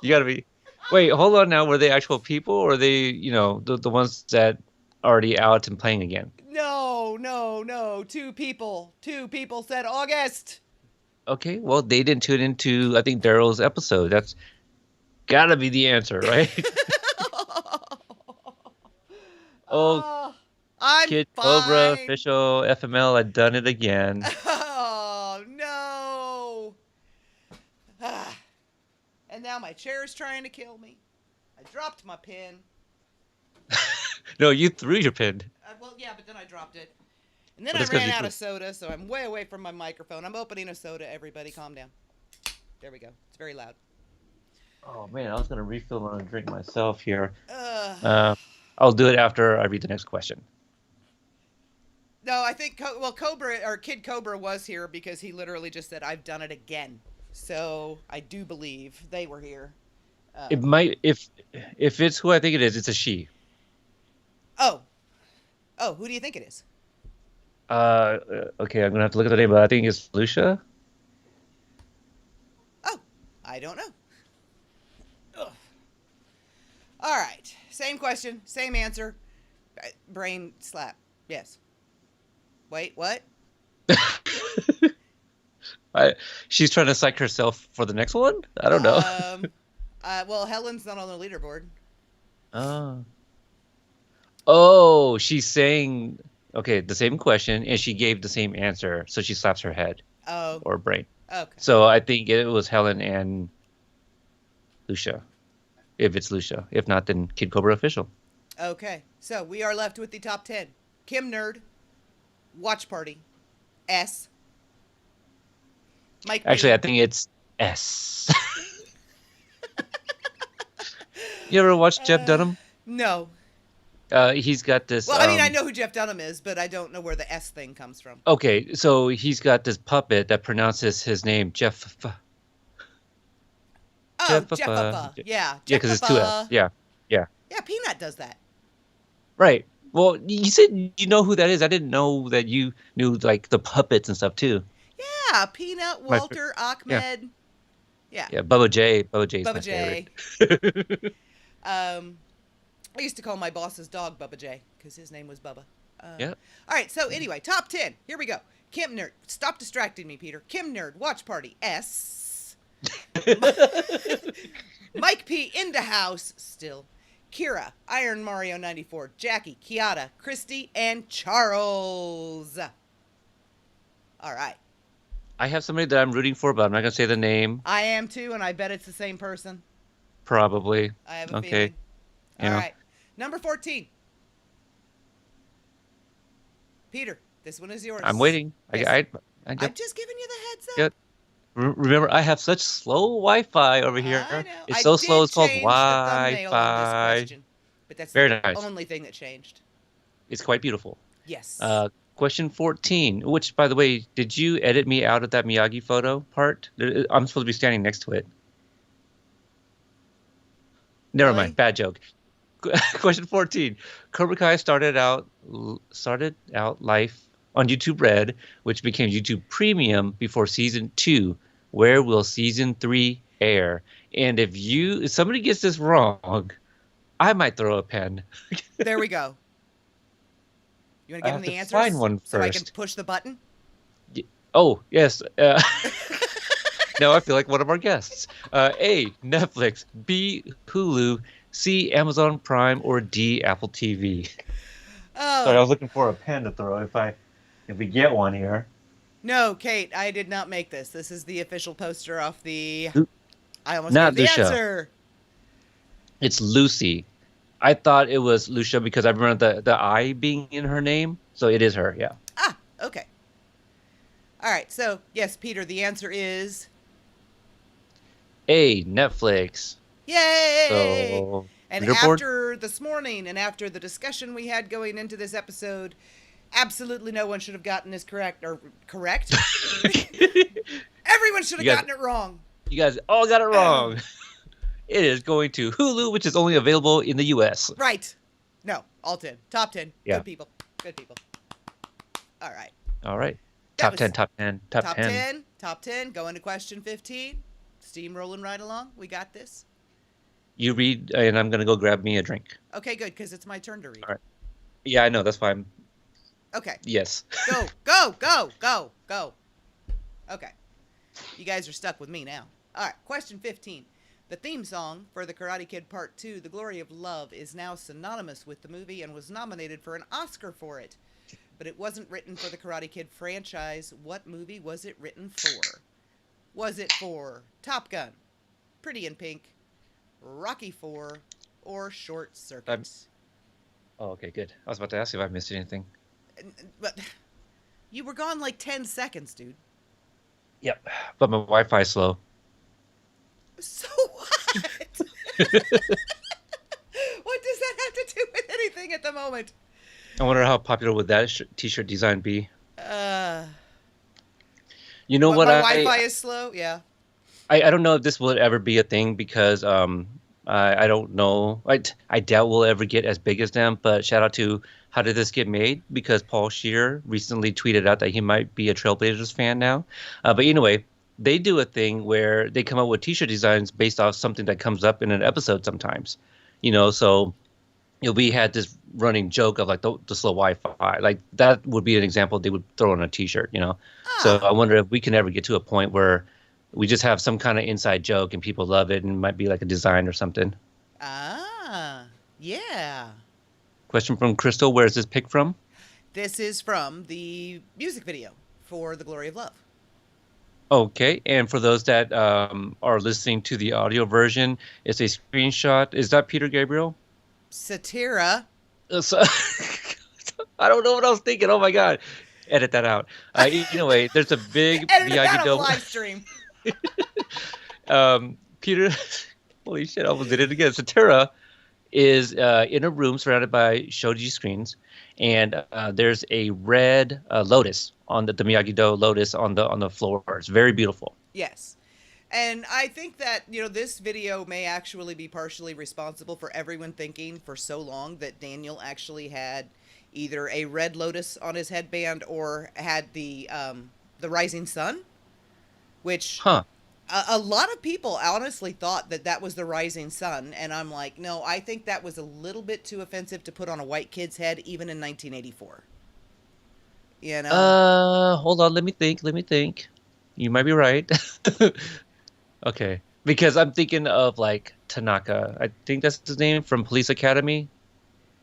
You gotta be. Wait, hold on now. Were they actual people, or are they, the ones that are already out and playing again? No. 2 people. 2 people said August. Okay, well, they didn't tune into, I think, Daryl's episode. That's gotta be the answer, right? I'm Kid fine. Cobra official FML had done it again. Oh, no. And now my chair is trying to kill me. I dropped my pen. No, you threw your pin. Well, yeah, but then I dropped it. And then Well, I that's 'cause ran you out threw- of soda, so I'm way away from my microphone. I'm opening a soda, everybody. Calm down. There we go. It's very loud. Oh, man, I was going to refill on a drink myself here. Ugh. I'll do it after I read the next question. No, I think, Cobra, or Kid Cobra was here because he literally just said, I've done it again. So I do believe they were here. It might, if it's who I think it is, it's a she. Oh, who do you think it is? Okay, I'm going to have to look at the name, but I think it's Lucia. Oh, I don't know. Ugh. All right. Same question, same answer. Brain slap. Yes. Wait, what? She's trying to psych herself for the next one? I don't know. Well, Helen's not on the leaderboard. Oh, she's saying, okay, the same question, and she gave the same answer, so she slaps her head or brain. Okay. So I think it was Helen and Lucia, if it's Lucia. If not, then Kid Cobra official. Okay. So we are left with the top 10. Kim Nerd, Watch Party, S. Mike. Actually, B. I think it's S. You ever watch Jeff Dunham? No. He's got this. Well, I mean, I know who Jeff Dunham is, but I don't know where the S thing comes from. Okay, so he's got this puppet that pronounces his name Jeff. Oh, Jeff-a-fa. Jeff-a-fa. Yeah. Yeah, because it's two Jeff-a-fa. F's. Yeah. Yeah, Peanut does that. Right. Well, you said you know who that is. I didn't know that you knew like the puppets and stuff too. Yeah, Peanut, Walter, Ahmed. Yeah. Yeah, Bubba J. Bubba J. Bubba J. I used to call my boss's dog Bubba J because his name was Bubba. Yeah. All right, so anyway, top 10. Here we go. Kim Nerd. Stop distracting me, Peter. Kim Nerd, Watch Party, S. Mike P. in the house, still. Kira, Iron Mario 94, Jackie, Kiata, Christy, and Charles. All right. I have somebody that I'm rooting for, but I'm not gonna say the name. I am too, and I bet it's the same person. Probably. I have a Okay. feeling. All Yeah. right. Number 14. Peter, this one is yours. I'm waiting. Yes. I'm I'm just giving you the heads up. Yep. Remember, I have such slow Wi-Fi over I here. know. It's I so slow. did It's called change the thumbnail on this Wi-Fi. question, but that's the Very nice. only thing that changed. It's quite beautiful. Yes. Question 14, which, by the way, did you edit me out of that Miyagi photo part? I'm supposed to be standing next to it. Never mind. Really? Bad joke. Question 14. Cobra Kai started out life on YouTube Red, which became YouTube Premium before season 2. Where will season 3 air? And if somebody gets this wrong, I might throw a pen. There we go. You want to I give him have to the find answers one so I can first. push the button? Oh, yes. Now I feel like one of our guests. A, Netflix. B, Hulu. C, Amazon Prime. Or D, Apple TV. Sorry, I Oh, was looking for a pen to throw if we get one here. no, Kate, I did not make this. This is the official poster off the. Lu- I almost Not gave the Lucia. answer. It's Lucy. I thought it was Lucia because I remember the I being in her name. So it is her, yeah. Ah, okay. All right, so yes, Peter, the answer is A, Netflix. yay! So, And leaderboard? after this morning and after the discussion we had going into this episode, absolutely no one should have gotten this correct. Or correct? Everyone should have You guys- gotten it wrong. You guys all got it wrong. It is going to Hulu, which is only available in the U.S. Right. No, all 10. Top 10. Yeah. Good people. Good people. All right. All right. That Top was 10, top 10, top, Top 10. 10. Top 10. Going to question 15. Steamrolling right along. We got this. You read, and I'm going to go grab me a drink. Okay, good, because it's my turn to read. All right. Yeah, I know. That's fine. Okay. Yes. Go, go, go, go, go. Okay. You guys are stuck with me now. All right, question 15. The theme song for The Karate Kid Part 2, The Glory of Love, is now synonymous with the movie and was nominated for an Oscar for it. But it wasn't written for the Karate Kid franchise. What movie was it written for? Was it for Top Gun, Pretty in Pink, Rocky 4, or Short Circuit? Oh, okay, good. I was about to ask you if I missed anything. But you were gone like 10 seconds, dude. Yep. But my Wi-Fi's slow. So what? What does that have to do with anything at the moment? I wonder how popular would that t-shirt design be? Uh, You know what? my Wi-Fi is slow. Yeah. I don't know if this will ever be a thing because I don't know. I doubt we'll ever get as big as them. But shout out to How Did This Get Made? Because Paul Scheer recently tweeted out that he might be a Trailblazers fan now. But anyway, they do a thing where they come up with t-shirt designs based off something that comes up in an episode sometimes. So we had this running joke of like the slow Wi-Fi. Like that would be an example they would throw on a t-shirt. So I wonder if we can ever get to a point where we just have some kind of inside joke and people love it and it might be like a design or something. Ah, yeah. Question from Crystal, where is this pick from? This is from the music video for The Glory of Love. Okay, and for those that are listening to the audio version, it's a screenshot. Is that Peter Gabriel? Satira. So- I don't know what I was thinking. Oh my God. Edit that out. Anyway, there's a big Edited that on Miyagi-Do. live stream. Peter, holy shit, I almost did it again. Satira is in a room surrounded by shoji screens, and there's a red lotus on the Miyagi-Do lotus on the floor. It's very beautiful. Yes. And I think that, this video may actually be partially responsible for everyone thinking for so long that Daniel actually had either a red lotus on his headband or had the rising sun, which a lot of people honestly thought that was the rising sun. And I'm like, no, I think that was a little bit too offensive to put on a white kid's head, even in 1984. Hold on, let me think. You might be right. Okay. Because I'm thinking of like Tanaka. I think that's his name from Police Academy.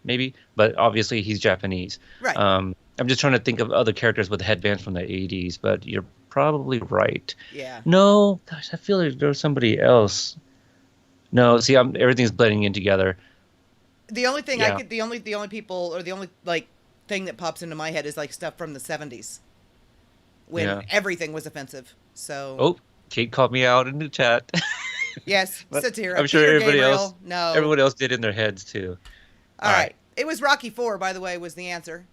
Maybe, but obviously he's Japanese. Right. I'm just trying to think of other characters with headbands from the 80s, but you're probably right. Yeah. No, gosh, I feel like there was somebody else. No, see, everything's blending in together. The only thing Yeah. the only people, or the only like thing that pops into my head is like stuff from the 70s when Yeah. everything was offensive. So Oh, Kate called me out in the chat. Yes, But Satira. I'm sure Peter everybody else, Gabriel. No. everyone else did in their heads too. All All right. right. It was Rocky 4, by the way, was the answer.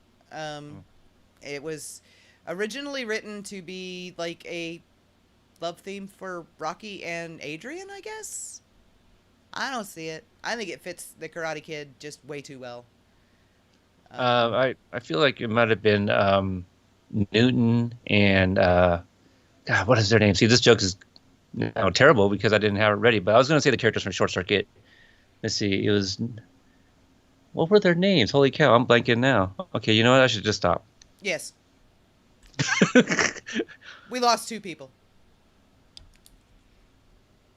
It was originally written to be like a love theme for Rocky and Adrian, I guess. I don't see it. I think it fits the Karate Kid just way too well. I feel like it might have been Newton and God, what is their name? See, this joke is terrible because I didn't have it ready. But I was going to say the characters from Short Circuit. Let's see. It was what were their names? Holy cow! I'm blanking now. Okay, you know what? I should just stop. Yes. We lost 2 people.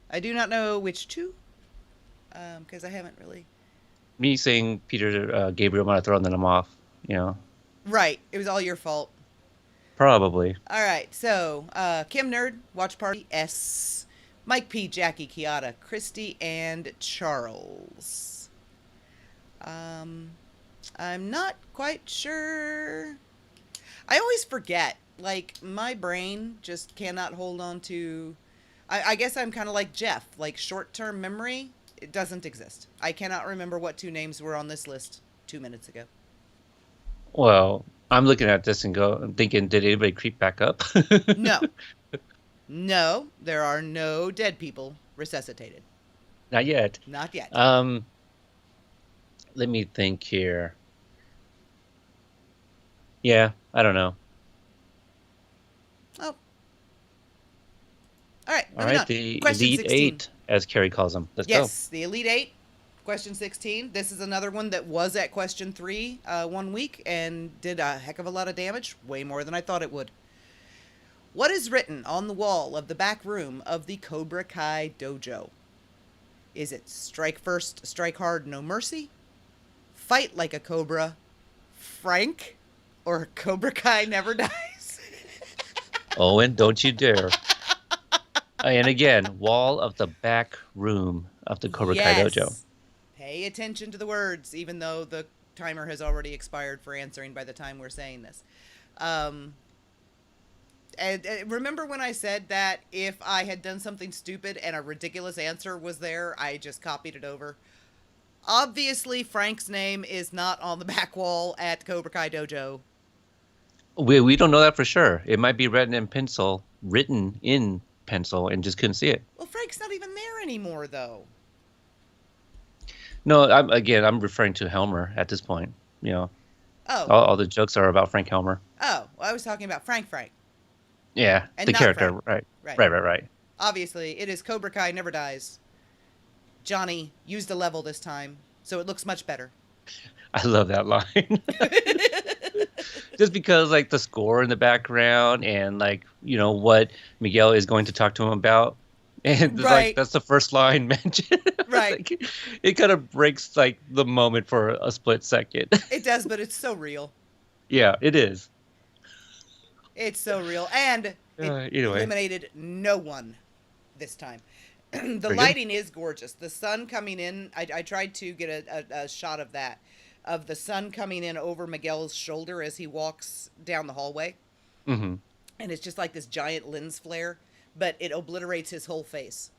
I do not know which 2, because I haven't really. Me saying Peter Gabriel might have thrown them off. Right. It was all your fault. Probably. All right. So, Kim Nerd, Watch Party S, Mike P, Jackie, Kiata, Christy, and Charles. I'm not quite sure. I always forget. Like, my brain just cannot hold on to. I guess I'm kind of like Jeff. Like, short-term memory, it doesn't exist. I cannot remember what 2 names were on this list 2 minutes ago. Well, I'm looking at this and I'm thinking, did anybody creep back up? No. No, there are no dead people resuscitated. Not yet. Not yet. Let me think here. Yeah, I don't know. Oh. All right. All right, the Question Elite 16. Eight, as Carrie calls them. Let's go. Yes, the Elite Eight. Question 16. This is another one that was at question 3 1 week and did a heck of a lot of damage. Way more than I thought it would. What is written on the wall of the back room of the Cobra Kai dojo? Is it strike first, strike hard, no mercy? Fight like a cobra? Frank? Or Cobra Kai never dies? Owen, don't you dare. And again, wall of the back room of the Cobra Kai dojo. Pay attention to the words, even though the timer has already expired for answering by the time we're saying this. And remember when I said that if I had done something stupid and a ridiculous answer was there, I just copied it over? Obviously, Frank's name is not on the back wall at Cobra Kai Dojo. We don't know that for sure. It might be written in pencil, and just couldn't see it. Well, Frank's not even there anymore, though. No, I'm referring to Helmer at this point. Oh. All the jokes are about Frank Helmer. Oh, well, I was talking about Frank. Yeah, And the not character, Frank. right. Right. Obviously, it is Cobra Kai Never Dies. Johnny used a level this time, so it looks much better. I love that line. Just because, like, the score in the background and, like, what Miguel is going to talk to him about. And, like, that's the first line mentioned. Right. Like, it kind of breaks, like, the moment for a split second. It does, but it's so real. Yeah, it is. It's so real. And it anyway. eliminated no one this time. The Very lighting good. is gorgeous. The sun coming in, I tried to get a shot of that, of the sun coming in over Miguel's shoulder as he walks down the hallway. Mm-hmm. And it's just like this giant lens flare, but it obliterates his whole face.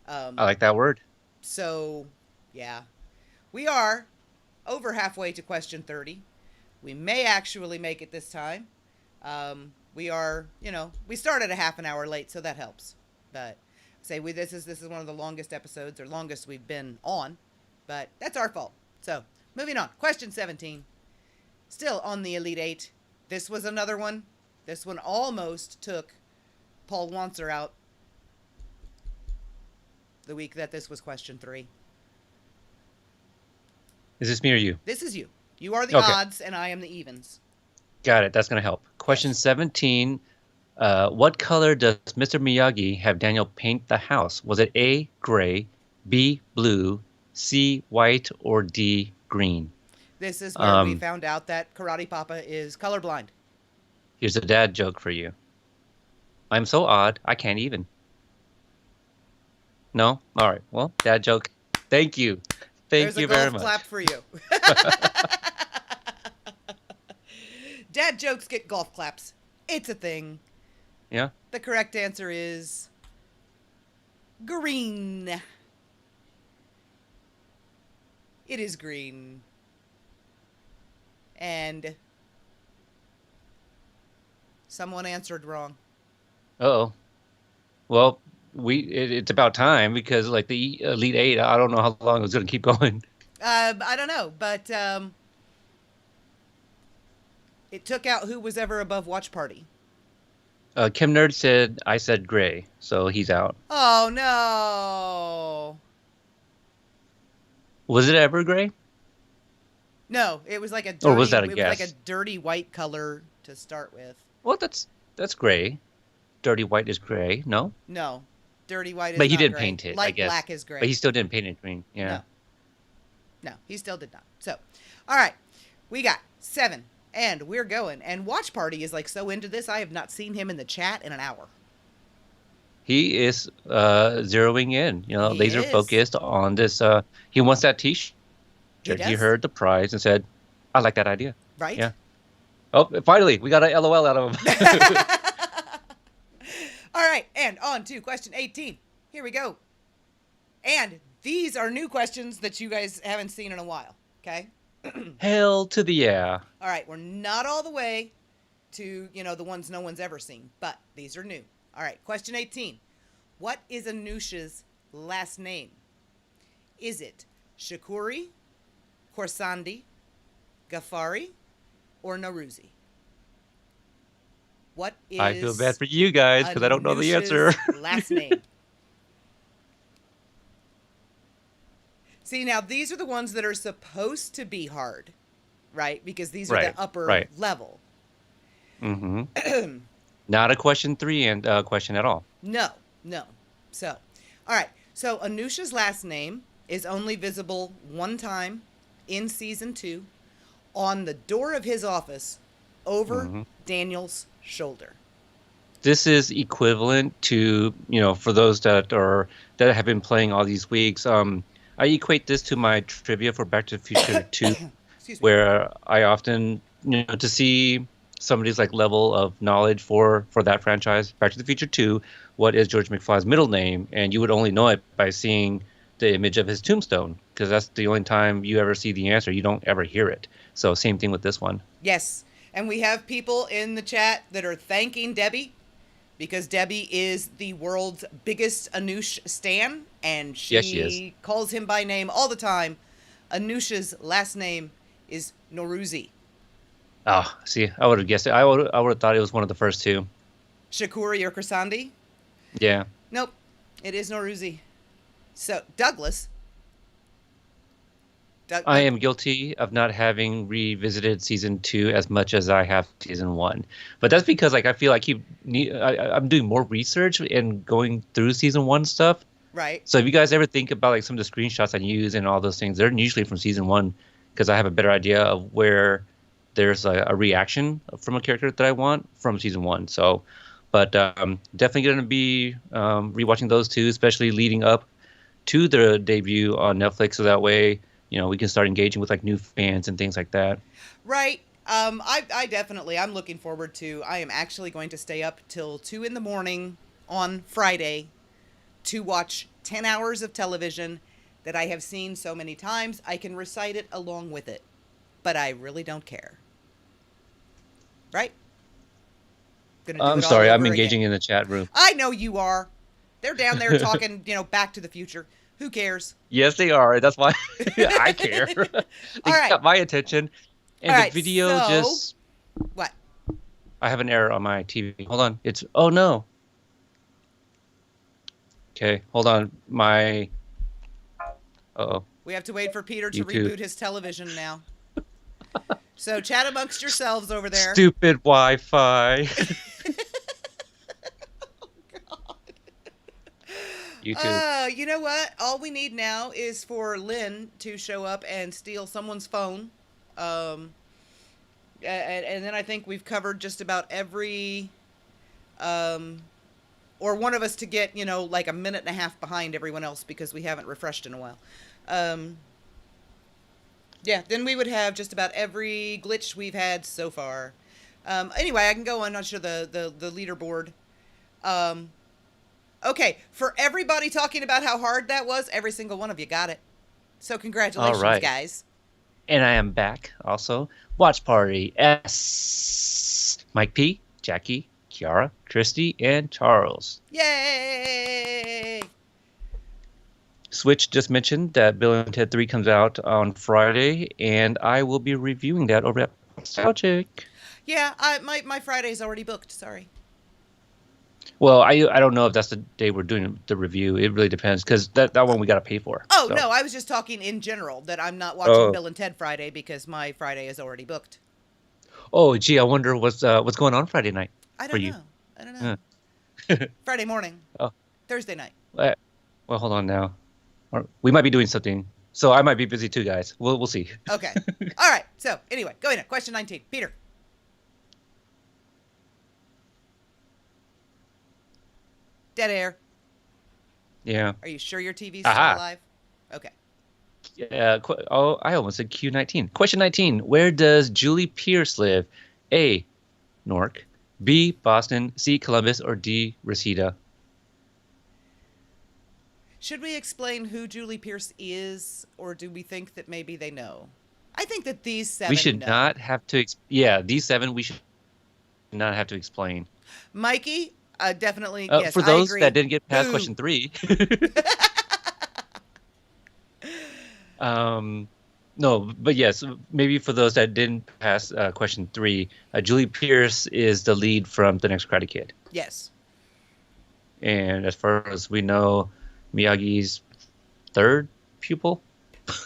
I like that word. So, yeah. We are over halfway to question 30. We may actually make it this time. We are, we started a half an hour late, so that helps. But this is one of the longest episodes, or longest we've been on, but that's our fault. So, moving on. Question 17. Still on the Elite Eight. This was another one. This one almost took Paul Wanser out the week that this was question 3. Is this me or you? This is you. You are the odds, and I am the evens. Got it. That's going to help. Question 17. What color does Mr. Miyagi have Daniel paint the house? Was it A, gray, B, blue, C, white, or D, green? This is where we found out that Karate Papa is colorblind. Here's a dad joke for you. I'm so odd, I can't even. No? All right. Well, dad joke. Thank you. Thank you very much. There's a golf clap for you. Dad jokes get golf claps. It's a thing. Yeah. The correct answer is green. It is green. And someone answered wrong. Uh-oh. Well, it's about time because like the Elite Eight, I don't know how long it was going to keep going. I don't know, but it took out who was ever above Watch Party. Kim Nerd said I said gray, so he's out. Oh no. Was it ever gray? No, it was like a dirty, Or was that a it guess? was like a dirty white color to start with. Well, that's gray. Dirty white is gray. No, No, dirty white is but he not didn't gray. paint it. Light I guess. black is gray. But he still didn't paint it green. Yeah. No, he still did not. So, all right, we got 7, and we're going. And Watch Party is like so into this. I have not seen him in the chat in an hour. He is zeroing in. You know, He laser is. focused on this. He wants that T-shirt. He does. heard the prize and said, "I like that idea." Right? Yeah. Oh, finally, we got an LOL out of him. All right, and on to question 18. Here we go. And these are new questions that you guys haven't seen in a while, okay? Hell to the yeah. All right, we're not all the way to, the ones no one's ever seen, but these are new. All right, question 18. What is Anusha's last name? Is it Shikuri, Korsandi, Gafari, or Nauruzi? What is I feel bad for you guys because I don't know the answer. Anusha's last name? See, now these are the ones that are supposed to be hard, right? Because these are Right, the upper right. level. Mm-hmm. Not a question 3 and question at all. No. So, all right. So Anusha's last name is only visible one time in season 2 on the door of his office over Daniel's shoulder. This is equivalent to, for those that have been playing all these weeks. I equate this to my trivia for Back to the Future 2, Excuse me. where I often, to see somebody's like level of knowledge for that franchise, Back to the Future 2, what is George McFly's middle name? And you would only know it by seeing the image of his tombstone, because that's the only time you ever see the answer. You don't ever hear it. So same thing with this one. Yes. And we have people in the chat that are thanking Debbie because Debbie is the world's biggest Anush stan, and she Yes, she is. calls him by name all the time. Anusha's last name is Nauruzi. Oh, see, I would have guessed it. I would have thought it was one of the first two. Shikuri or Korsandi? Yeah. Nope. It is Nauruzi. So, Douglas. I am guilty of not having revisited season 2 as much as I have season 1, but that's because I feel like I'm doing more research and going through season 1 stuff. Right. So if you guys ever think about some of the screenshots I use and all those things, they're usually from season 1 because I have a better idea of where there's a reaction from a character that I want from season 1. So, but definitely going to be rewatching those two, especially leading up to the debut on Netflix, so that way we can start engaging with new fans and things like that. Right. I definitely, I'm looking forward to, I am actually going to stay up till 2 in the morning on Friday to watch 10 hours of television that I have seen so many times, I can recite it along with it. But I really don't care. Right? Gonna do I'm it all sorry, I'm over engaging again. in the chat room. I know you are. They're down there talking, Back to the Future. Who cares? Yes, they are. That's why I care. They All right. got my attention. And All the right, video so- just... What? I have an error on my TV. Hold on. Oh, no. Okay, hold on. Uh-oh. We have to wait for Peter to YouTube. reboot his television now. So chat amongst yourselves over there. Stupid Wi-Fi. YouTube. You know what? All we need now is for Lynn to show up and steal someone's phone. And then I think we've covered just about every... or one of us to get, like a minute and a half behind everyone else because we haven't refreshed in a while. Yeah, then we would have just about every glitch we've had so far. Anyway, I can go on, not sure the leaderboard. Okay, for everybody talking about how hard that was, every single one of you got it. So All congratulations, right. guys. And I am back also. Watch Party S. Mike P, Jackie, Kiara, Christy, and Charles. Yay! Switch just mentioned that Bill and Ted 3 comes out on Friday, and I will be reviewing that over at Nostalgic. Yeah, my Friday's already booked. Sorry. Well, I don't know if that's the day we're doing the review. It really depends, because that one we got to pay for. Oh, so. no, I was just talking in general that I'm not watching Bill and Ted Friday because my Friday is already booked. Oh, gee, I wonder what's going on Friday night for you. I don't know. Friday morning. Oh. Thursday night. Well, hold on now. We might be doing something. So I might be busy too, guys. We'll see. Okay. All right. So, anyway, go ahead. Question 19. Peter. Dead air. Yeah. Are you sure your TV's still alive? Okay. I almost said Q19. Question 19. Where does Julie Pierce live? A, Newark. B, Boston. C, Columbus. Or D, Reseda? Should we explain who Julie Pierce is, or do we think that maybe they know? I think that these 7 We should know. not have to... these 7 we should not have to explain. Mikey, definitely, yes, for those I agree. that didn't get past Boo. question 3... No, but yes, maybe for those that didn't pass question 3, Julie Pierce is the lead from The Next Karate Kid. Yes. And as far as we know, Miyagi's 3rd pupil?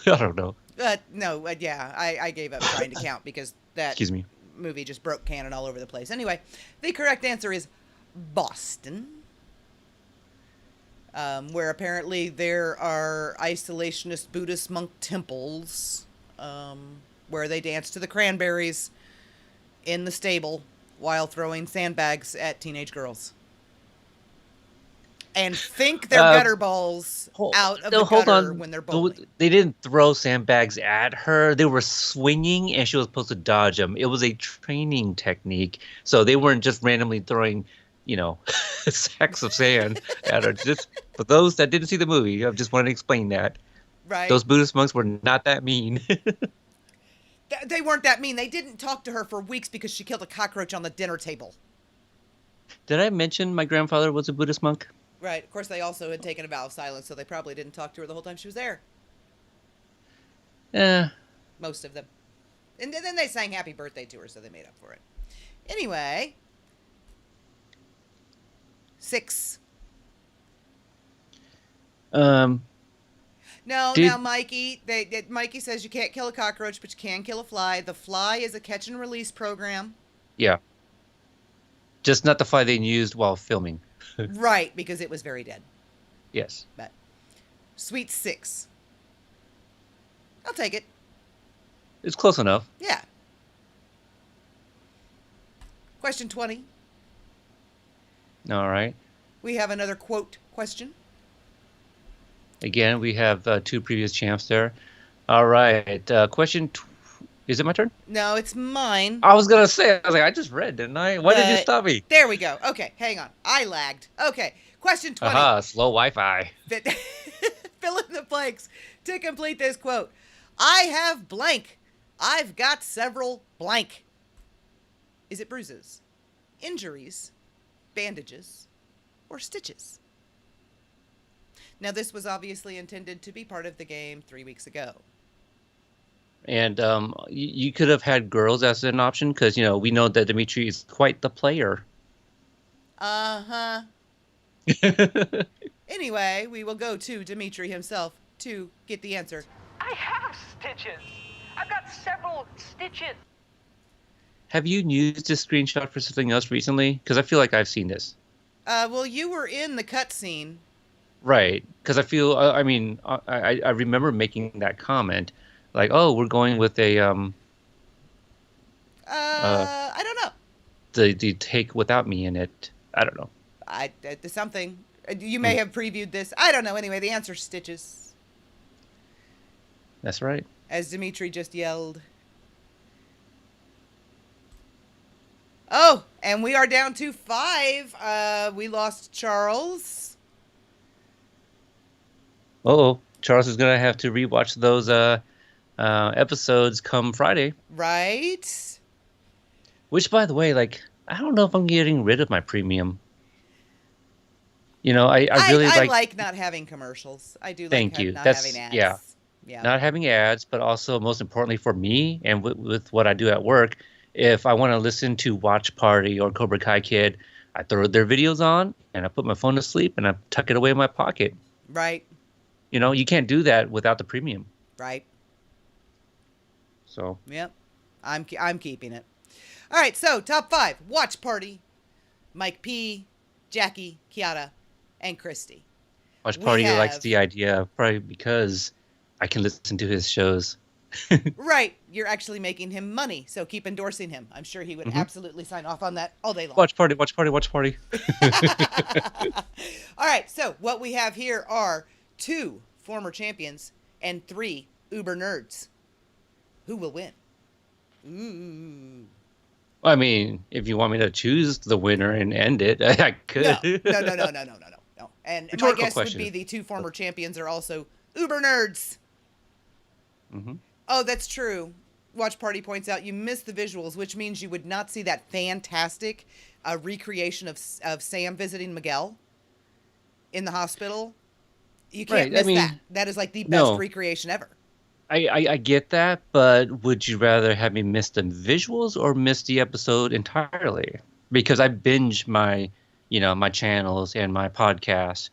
I don't know. No, yeah, I gave up trying to count because that Excuse me. movie just broke canon all over the place. Anyway, the correct answer is Boston. Where apparently there are isolationist Buddhist monk temples where they dance to the Cranberries in the stable while throwing sandbags at teenage girls. And think they're gutter balls out of the gutter when they're bowling. They didn't throw sandbags at her. They were swinging, and she was supposed to dodge them. It was a training technique. So they weren't just randomly throwing, sacks of sand at her. Just for those that didn't see the movie, I just wanted to explain that. Right. Those Buddhist monks were not that mean. They weren't that mean. They didn't talk to her for weeks because she killed a cockroach on the dinner table. Did I mention my grandfather was a Buddhist monk? Right. Of course, they also had taken a vow of silence, so they probably didn't talk to her the whole time she was there. Most of them. And then they sang happy birthday to her, so they made up for it. Anyway. 6. Now, Mikey, Mikey says you can't kill a cockroach, but you can kill a fly. The fly is a catch and release program. Yeah. Just not the fly they used while filming. Right, because it was very dead. Yes. But Sweet 6. I'll take it. It's close enough. Yeah. Question 20. All right. We have another quote question. Again, we have 2 previous champs there. All right. Question... Is it my turn? No, it's mine. I was going to say, I just read, didn't I? Why did you stop me? There we go. Okay, hang on. I lagged. Okay, question 20. Aha, slow Wi-Fi. Fill in the blanks to complete this quote. I have blank. I've got several blank. Is it bruises, injuries, bandages, or stitches? Now, this was obviously intended to be part of the game 3 weeks ago. And you could have had girls as an option because, we know that Dimitri is quite the player. Uh-huh. Anyway, we will go to Dimitri himself to get the answer. I have stitches. I've got several stitches. Have you used this screenshot for something else recently? Because I feel like I've seen this. Well, you were in the cutscene. Right. Because I feel, I remember making that comment. Like, oh, we're going with a... I don't know. The take without me in it. I don't know. Something. You may have previewed this. I don't know. Anyway, the answer's stitches. That's right. As Dimitri just yelled. Oh, and we are down to 5. We lost Charles. Oh, Charles is gonna have to rewatch those episodes come Friday. Right? Which, by the way, like, I don't know if I'm getting rid of my premium. You know, I really I like. like not having commercials. I do like Thank you. not That's having ads. yeah. Yeah. Not having ads, but also most importantly for me and with what I do at work, if I want to listen to Watch Party or Cobra Kai Kid, I throw their videos on and I put my phone to sleep and I tuck it away in my pocket. Right. You know, you can't do that without the premium. Right. So, Yep. I'm keeping it. All right, so top 5. Watch Party. Mike P, Jackie, Kiara, and Christy. Watch We Party have- likes the idea probably because I can listen to his shows. Right. You're actually making him money, so keep endorsing him. I'm sure he would absolutely sign off on that all day long. Watch Party, Watch Party, Watch Party. All right, so what we have here are 2 former champions and 3 uber nerds. Who will win? Ooh. I mean, if you want me to choose the winner and end it, I could. No. And my Rhetorical guess question. would be the 2 former champions are also uber nerds. Mm-hmm. Oh, that's true. Watch Party points out you missed the visuals, which means you would not see that fantastic recreation of Sam visiting Miguel in the hospital. You can't Right, I miss mean, that. That is like the best no. recreation ever. I get that, but would you rather have me miss the visuals or miss the episode entirely? Because I binge my, my channels and my podcasts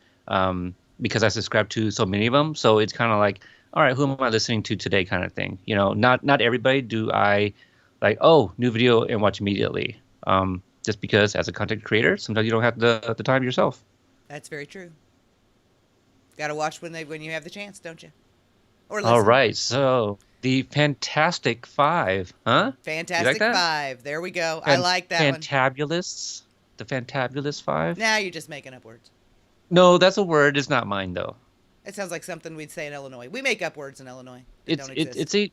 because I subscribe to so many of them. So it's kind of like, all right, who am I listening to today kind of thing. Not everybody do I like, oh, new video and watch immediately. Just because as a content creator, sometimes you don't have the time yourself. That's very true. Got to watch when you have the chance, don't you? Or listen. All right, so the Fantastic Five, huh? Fantastic You like that? 5. There we go. I like that one. Fantabulous. The Fantabulous Five. Now you're just making up words. No, that's a word. It's not mine though. It sounds like something we'd say in Illinois. We make up words in Illinois that don't exist.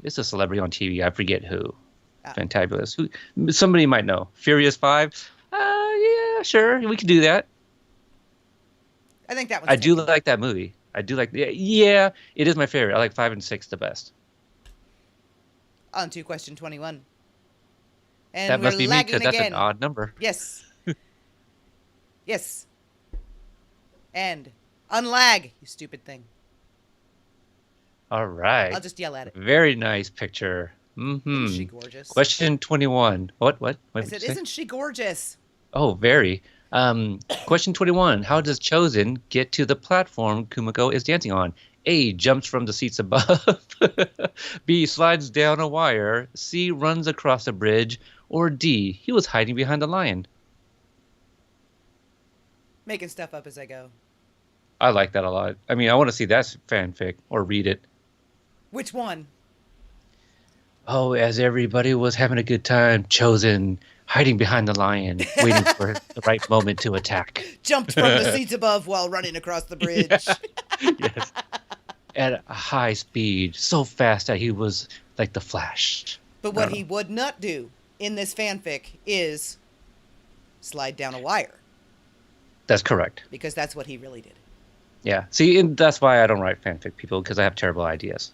It's a celebrity on TV. I forget who. Ah. Fantabulous. Who? Somebody might know. Furious Five. Yeah, sure. We could do that. I think that one's I do taken. like that movie. I do like. Yeah, it is my favorite. I like 5 and 6 the best. On to question 21. And That must we're be me lagging because that's again. an odd number. Yes. Yes. And unlag, you stupid thing. All right. I'll just yell at it. Very nice picture. Mm-hmm. Isn't she gorgeous? Question 21. What? What? I What'd said, you say? isn't she gorgeous? Oh, very. Question 21. How does Chosen get to the platform Kumiko is dancing on? A. Jumps from the seats above. B. Slides down a wire. C. Runs across a bridge. Or D. He was hiding behind a lion. Making stuff up as I go. I like that a lot. I mean, I want to see that fanfic or read it. Which one? Oh, as everybody was having a good time, Chosen hiding behind the lion, waiting for the right moment to attack. Jumped from the seats above while running across the bridge. Yes. At a high speed, so fast that he was like the Flash. But what he would not do in this fanfic is slide down a wire, That's correct. because that's what he really did. Yeah. See, and that's why I don't write fanfic, people, because I have terrible ideas.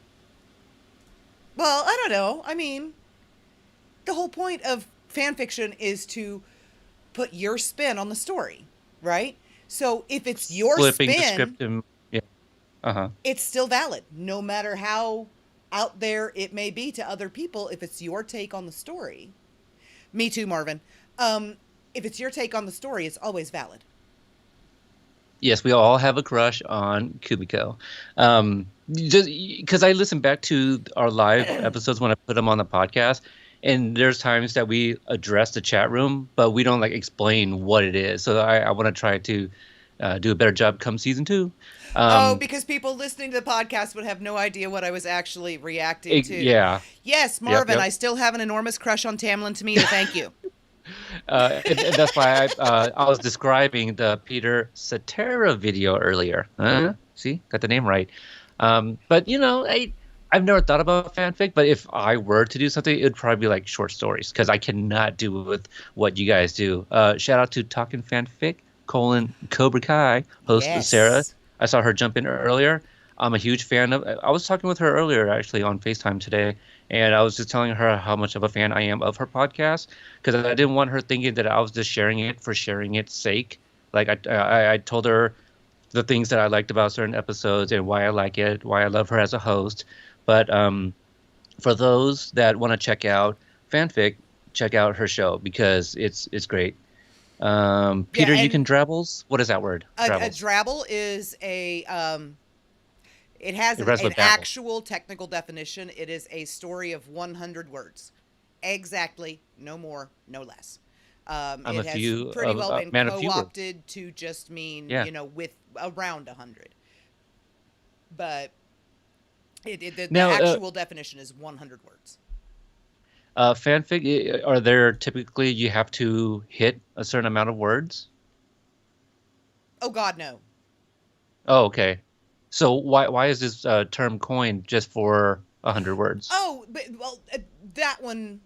Well, I don't know. I mean, the whole point of fan fiction is to put your spin on the story, right? So if it's your Flipping the spin, script and yeah. Uh-huh. it's still valid, no matter how out there it may be to other people. If it's your take on the story, me too, Marvin. If it's your take on the story, it's always valid. Yes, we all have a crush on Kumiko. Just because I listen back to our live episodes when I put them on the podcast, and there's times that we address the chat room, but we don't like explain what it is. So I want to try to do a better job come season 2. Because people listening to the podcast would have no idea what I was actually reacting to. Yeah. Yes, Marvin, yep. I still have an enormous crush on Tamlin Tamita. Thank you. And that's why I was describing the Peter Cetera video earlier. See, got the name right. But I've never thought about fanfic, but if I were to do something, it would probably be like short stories because I cannot do with what you guys do. Shout out to Talking Fanfic, Cobra Kai, host Yes. Sarah. I saw her jump in earlier. I'm a huge fan of. I was talking with her earlier actually on FaceTime today, and I was just telling her how much of a fan I am of her podcast because I didn't want her thinking that I was just sharing it for sharing its sake. Like I told her the things that I liked about certain episodes and why I like it, why I love her as a host. But for those that want to check out fanfic, check out her show because it's great. Peter, you can drabbles. What is that word? A drabble is it has an actual technical definition. It is a story of 100 words. Exactly. No more, no less. It has pretty well been co-opted to just mean, with around 100. But the actual definition is 100 words. Fanfic, are there typically you have to hit a certain amount of words? Oh, God, no. Oh, okay. So why is this term coined just for 100 words? Oh, that one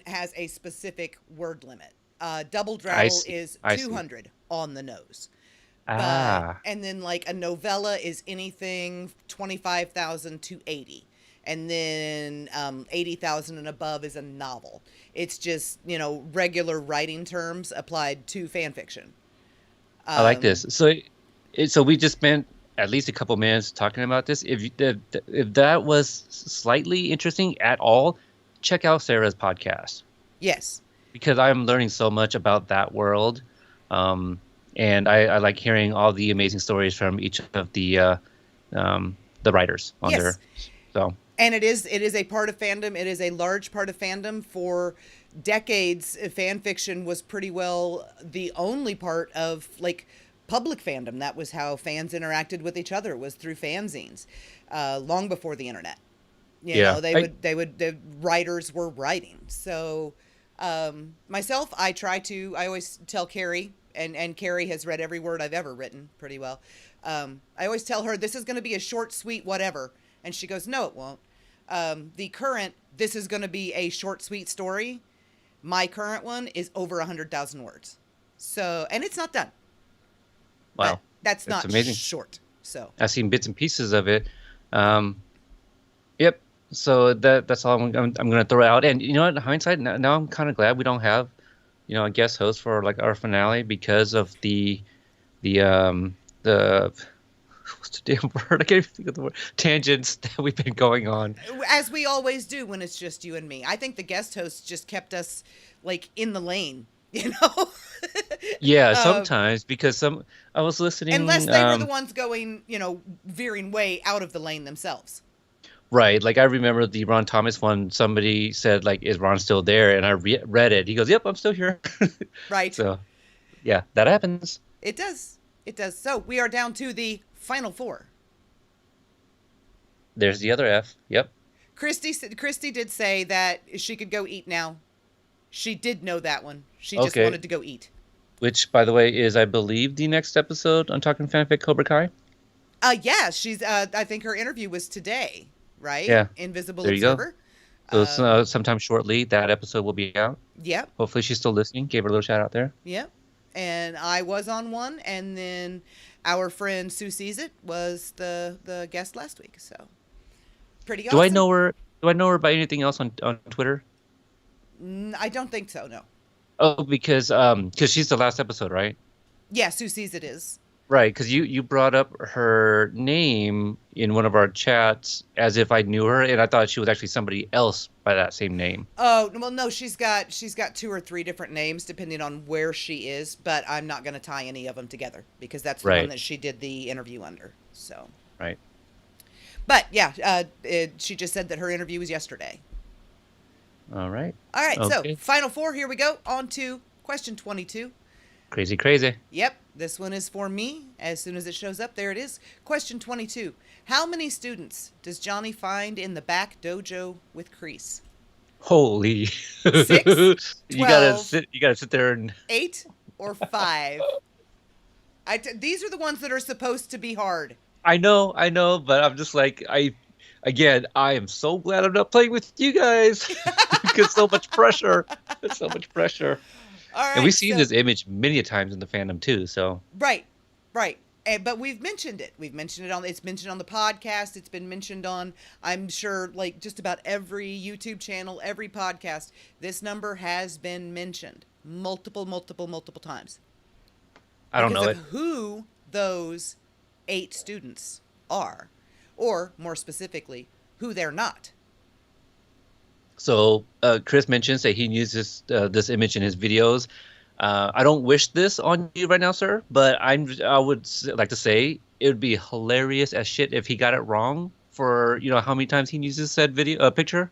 has a specific word limit. Double drabble is 200 on the nose. And then like a novella is anything 25,000 to 80. And then 80,000 and above is a novel. It's just, regular writing terms applied to fan fiction. I like this. So we just spent at least a couple minutes talking about this. If that was slightly interesting at all, check out Sarah's podcast. Yes. Because I'm learning so much about that world. And I like hearing all the amazing stories from each of the writers on there. So. And it is a part of fandom. It is a large part of fandom. For decades, fan fiction was pretty well the only part of public fandom. That was how fans interacted with each other, was through fanzines, long before the internet. The writers were writing. So myself, I always tell Carrie, and Carrie has read every word I've ever written pretty well. I always tell her, this is going to be a short, sweet, whatever. And she goes, no, it won't. The current, this is going to be a short, sweet story. My current one is over 100,000 words. So, and it's not done. Wow. That's not amazing. Short. So I've seen bits and pieces of it. Yep. So that's all I'm going to throw out. And you know what? In hindsight, now I'm kind of glad we don't have, a guest host for our finale because of the what's the damn word? I can't even think of the word. Tangents that we've been going on. As we always do when it's just you and me. I think the guest hosts just kept us in the lane, Yeah, sometimes because I was listening. Unless they were the ones going, veering way out of the lane themselves. Right. Like I remember the Ron Thomas one, somebody said is Ron still there? And I read it. He goes, yep, I'm still here. Right. So, yeah, that happens. It does. It does. So we are down to the final four. There's the other F. Yep. Christy did say that she could go eat now. She did know that one. She just wanted to go eat. Which, by the way, is, I believe, the next episode on Talking Fanfic Cobra Kai. Yeah, she's. I think her interview was today, right? Yeah. Invisible there Observer. You go. So sometime shortly, that episode will be out. Yep. Hopefully she's still listening. Gave her a little shout out there. Yep. And I was on one, and then our friend Sue Sees It was the guest last week. So pretty awesome. Do I know her by anything else on Twitter? I don't think so. No. Oh, because she's the last episode, right? Yeah, Sue Sees It is. Right, because you brought up her name in one of our chats as if I knew her, and I thought she was actually somebody else by that same name. Oh, well, no, she's got 2 or 3 different names depending on where she is, but I'm not going to tie any of them together because that's the one that she did the interview under. So. Right. But yeah, she just said that her interview was yesterday. All right. All right. Okay. So final 4. Here we go. On to question 22. Crazy. Yep. This one is for me. As soon as it shows up, there it is. Question 22. How many students does Johnny find in the back dojo with Crease? Holy. 6, 12, you gotta sit there and 8 or 5. These are the ones that are supposed to be hard. I know, but I'm just I am so glad I'm not playing with you guys. Because so much pressure. All right, and we've seen this image many times in the fandom too. So right. But we've mentioned it. It's mentioned on the podcast. It's been mentioned on, I'm sure, like just about every YouTube channel, every podcast. This number has been mentioned multiple times. I don't know because it. of who those 8 students are, or more specifically, who they're not. So Chris mentions that he uses this image in his videos. I don't wish this on you right now, sir, but I would like to say it would be hilarious as shit if he got it wrong for, how many times he uses said video picture.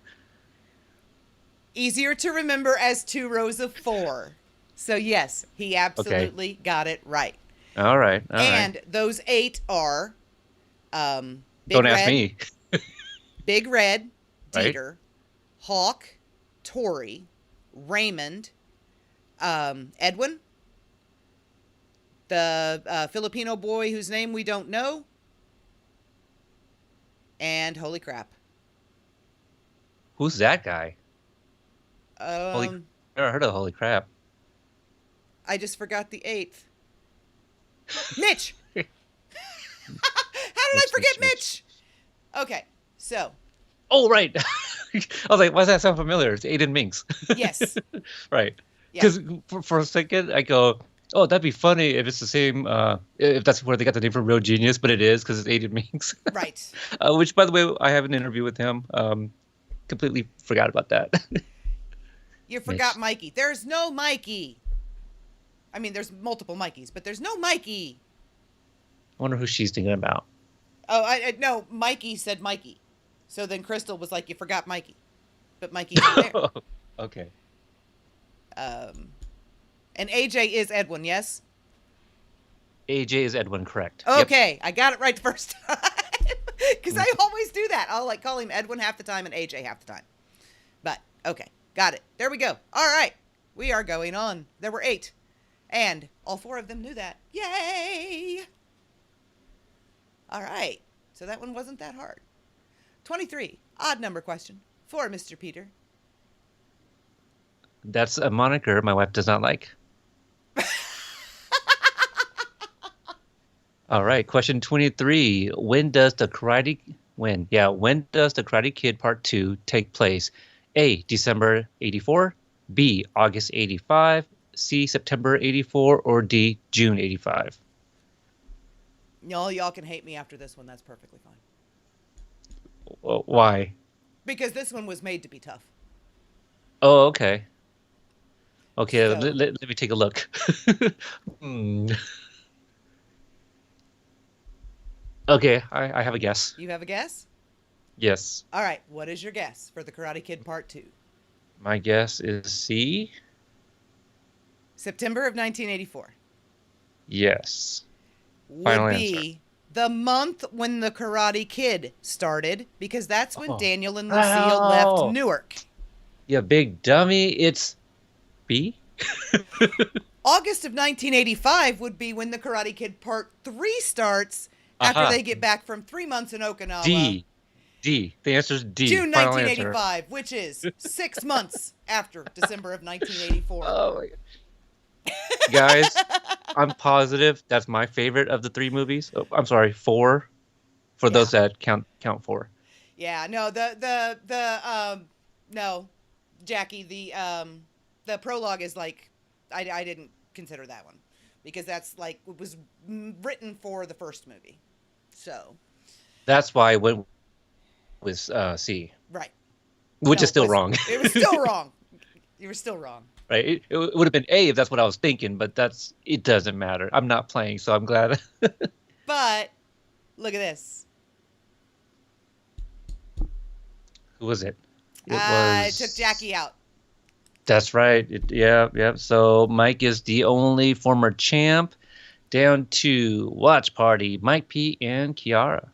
Easier to remember as 2 rows of 4. So yes, he absolutely got it right. All right. And those 8 are Big Don't Red, ask me. Big Red, Right. Dieter, Hawk, Tori, Raymond, Edwin, the Filipino boy whose name we don't know, and holy crap. Who's that guy? I've never heard of holy crap. I just forgot the 8th. Mitch! How did I forget Mitch? Okay, so. Oh, right. I was like, why does that sound familiar? It's Aiden Minks. Yes. Right. Yeah. Because for a second, I go, oh, that'd be funny if it's the same, if that's where they got the name from Real Genius, but it is because it's Aiden Minks. Right. Which, by the way, I have an interview with him. Completely forgot about that. You forgot Mikey. There's no Mikey. I mean, there's multiple Mikeys, but there's no Mikey. I wonder who she's thinking about. Oh, no, Mikey said Mikey. So then Crystal was like, you forgot Mikey. But Mikey's not there. Okay. And AJ is Edwin, yes? AJ is Edwin, correct. Okay, I got it right the first time. Because I always do that. I'll call him Edwin half the time and AJ half the time. But, okay, got it. There we go. All right, we are going on. There were 8. And all 4 of them knew that. Yay! All right, so that one wasn't that hard. 23, odd number question for Mr. Peter. That's a moniker my wife does not like. All right, question 23. When does the Karate Kid Part 2 take place? A, December 84, B, August 85, C, September 84, or D, June 85? No, y'all can hate me after this one. That's perfectly fine. Well, why? Because this one was made to be tough. Oh, okay. Okay, So- let me take a look. Okay, I have a guess. You have a guess? Yes. All right, what is your guess for the Karate Kid Part 2? My guess is C. September of 1984. Yes. Would Final be the month when the Karate Kid started, because that's when Oh. Daniel and Lucille Oh. left Newark. You big dummy. It's B? August of 1985 would be when the Karate Kid Part 3 starts after Aha. they get back from 3 months in Okinawa. D. D. The answer is D. June Final 1985, which is 6 months after December of 1984. Oh my God. Guys, I'm positive that's my favorite of the 3 movies. Oh, I'm sorry, 4. For those that count 4. Yeah, no, no, Jackie, the prologue is like, I didn't consider that one because that's like, it was written for the first movie. So. That's why I went with C. Right. Which No, is still it was- wrong. It was still wrong. You were still wrong. Right? It would have been A if that's what I was thinking, but it doesn't matter. I'm not playing, so I'm glad. But look at this. Who was it? I took Jackie out. That's right. Yeah. So Mike is the only former champ. Down to Watch Party, Mike P. and Kiara.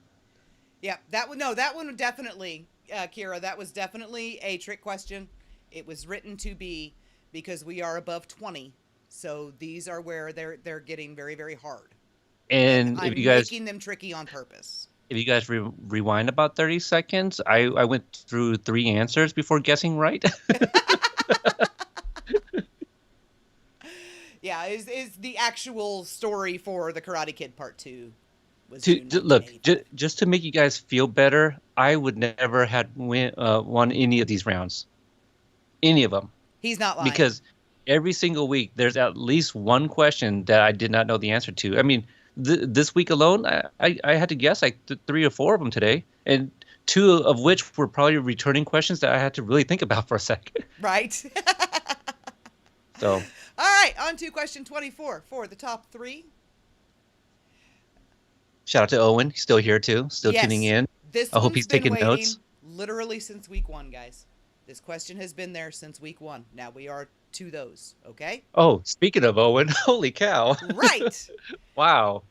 Yeah, that one would definitely, Kira, that was definitely a trick question. It was written to be because we are above 20. So these are where they're getting very, very hard. And I'm if you guys making them tricky on purpose. rewind about 30 seconds, I went through 3 answers before guessing right. Yeah, is the actual story for the Karate Kid Part 2 was To, June look, 1985. just to make you guys feel better, I would never had won any of these rounds, any of them, He's not lying. because every single week there's at least one question that I did not know the answer to. I mean, this week alone, I had to guess like 3 or 4 of them today, and 2 of which were probably returning questions that I had to really think about for a second. Right. So, All right, on to question 24 for the top 3. shout out to Owen. He's still here too, still Yes. tuning in. This I hope one's he's been taking waiting notes. literally since week 1, guys. This question has been there since week 1. Now we are to those, okay? Oh, speaking of Owen, holy cow. Right. Wow.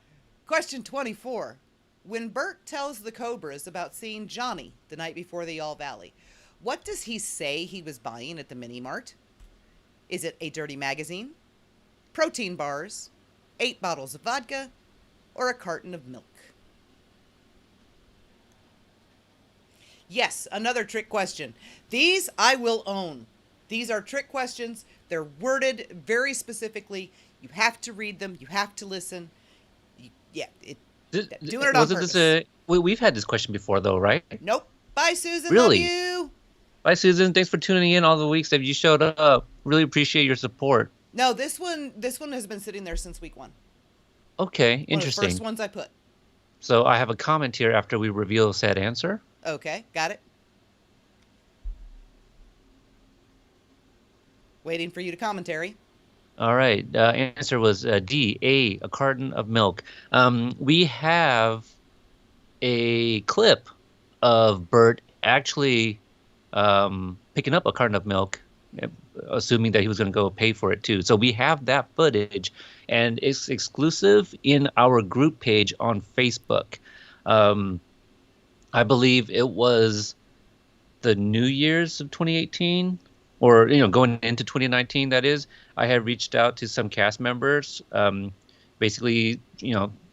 Question 24. When Bert tells the Cobras about seeing Johnny the night before the All Valley, what does he say he was buying at the mini mart? Is it a dirty magazine, protein bars, 8 bottles of vodka, or a carton of milk? Yes, another trick question. These I will own. These are trick questions. They're worded very specifically. You have to read them. You have to listen. Doing it on purpose. We've had this question before, though, right? Nope. Bye, Susan. Really? Love you. Bye, Susan. Thanks for tuning in all the weeks that you showed up. Really appreciate your support. No, this one has been sitting there since week 1. Okay, One interesting. of the first ones I put. So I have a comment here after we reveal said answer. Okay, got it. Waiting for you to commentary. All right. Answer was D, a carton of milk. We have a clip of Bert actually picking up a carton of milk, assuming that he was going to go pay for it too. So we have that footage, and it's exclusive in our group page on Facebook. I believe it was the New Year's of 2018, or going into 2019. That is, I had reached out to some cast members, basically,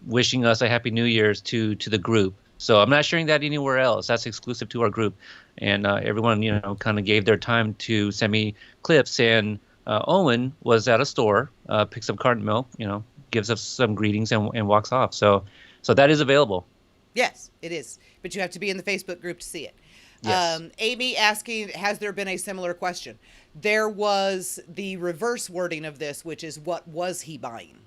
wishing us a Happy New Year's to the group. So I'm not sharing that anywhere else. That's exclusive to our group, and everyone, kind of gave their time to send me clips. And Owen was at a store, picks up carton milk, gives us some greetings and walks off. So that is available. Yes, it is. But you have to be in the Facebook group to see it. Yes. Amy asking, has there been a similar question? There was the reverse wording of this, which is, what was he buying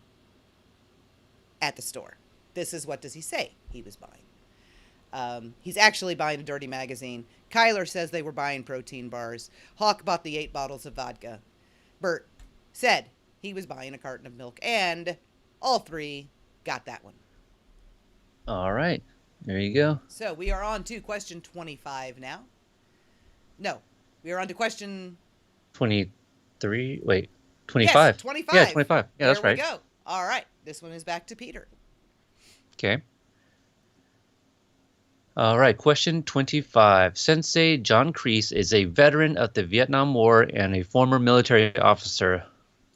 at the store? This is, what does he say he was buying? He's actually buying a dirty magazine. Kyler says they were buying protein bars. Hawk bought the 8 bottles of vodka. Bert said he was buying a carton of milk. And all 3 got that one. All right. There you go. So we are on to question 25 now. No, we are on to question 23. Wait, 25. Yes, 25. Yeah, 25. Yeah, that's right. There we go. All right. This one is back to Peter. Okay. All right. Question 25. Sensei John Crease is a veteran of the Vietnam War and a former military officer.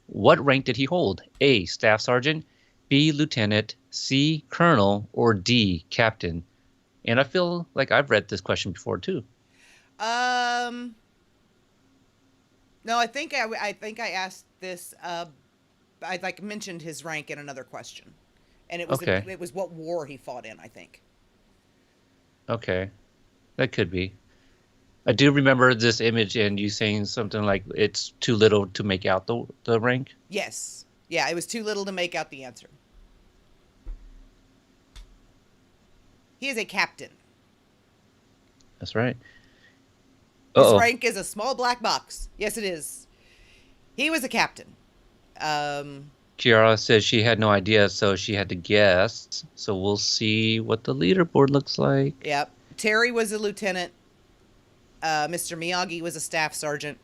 What rank did he hold? A, Staff Sergeant, B, Lieutenant, C, Colonel, or D, Captain? And I feel like I've read this question before too. No, I think I asked this. I mentioned his rank in another question, and it was Okay. it was what war he fought in. I think. Okay, that could be. I do remember this image and you saying something like it's too little to make out the rank. Yes. Yeah, it was too little to make out the answer. He is a captain. That's right. His rank is a small black box. Yes, it is. He was a captain. Kiara says she had no idea, so she had to guess. So we'll see what the leaderboard looks like. Yep. Terry was a lieutenant. Mr. Miyagi was a staff sergeant.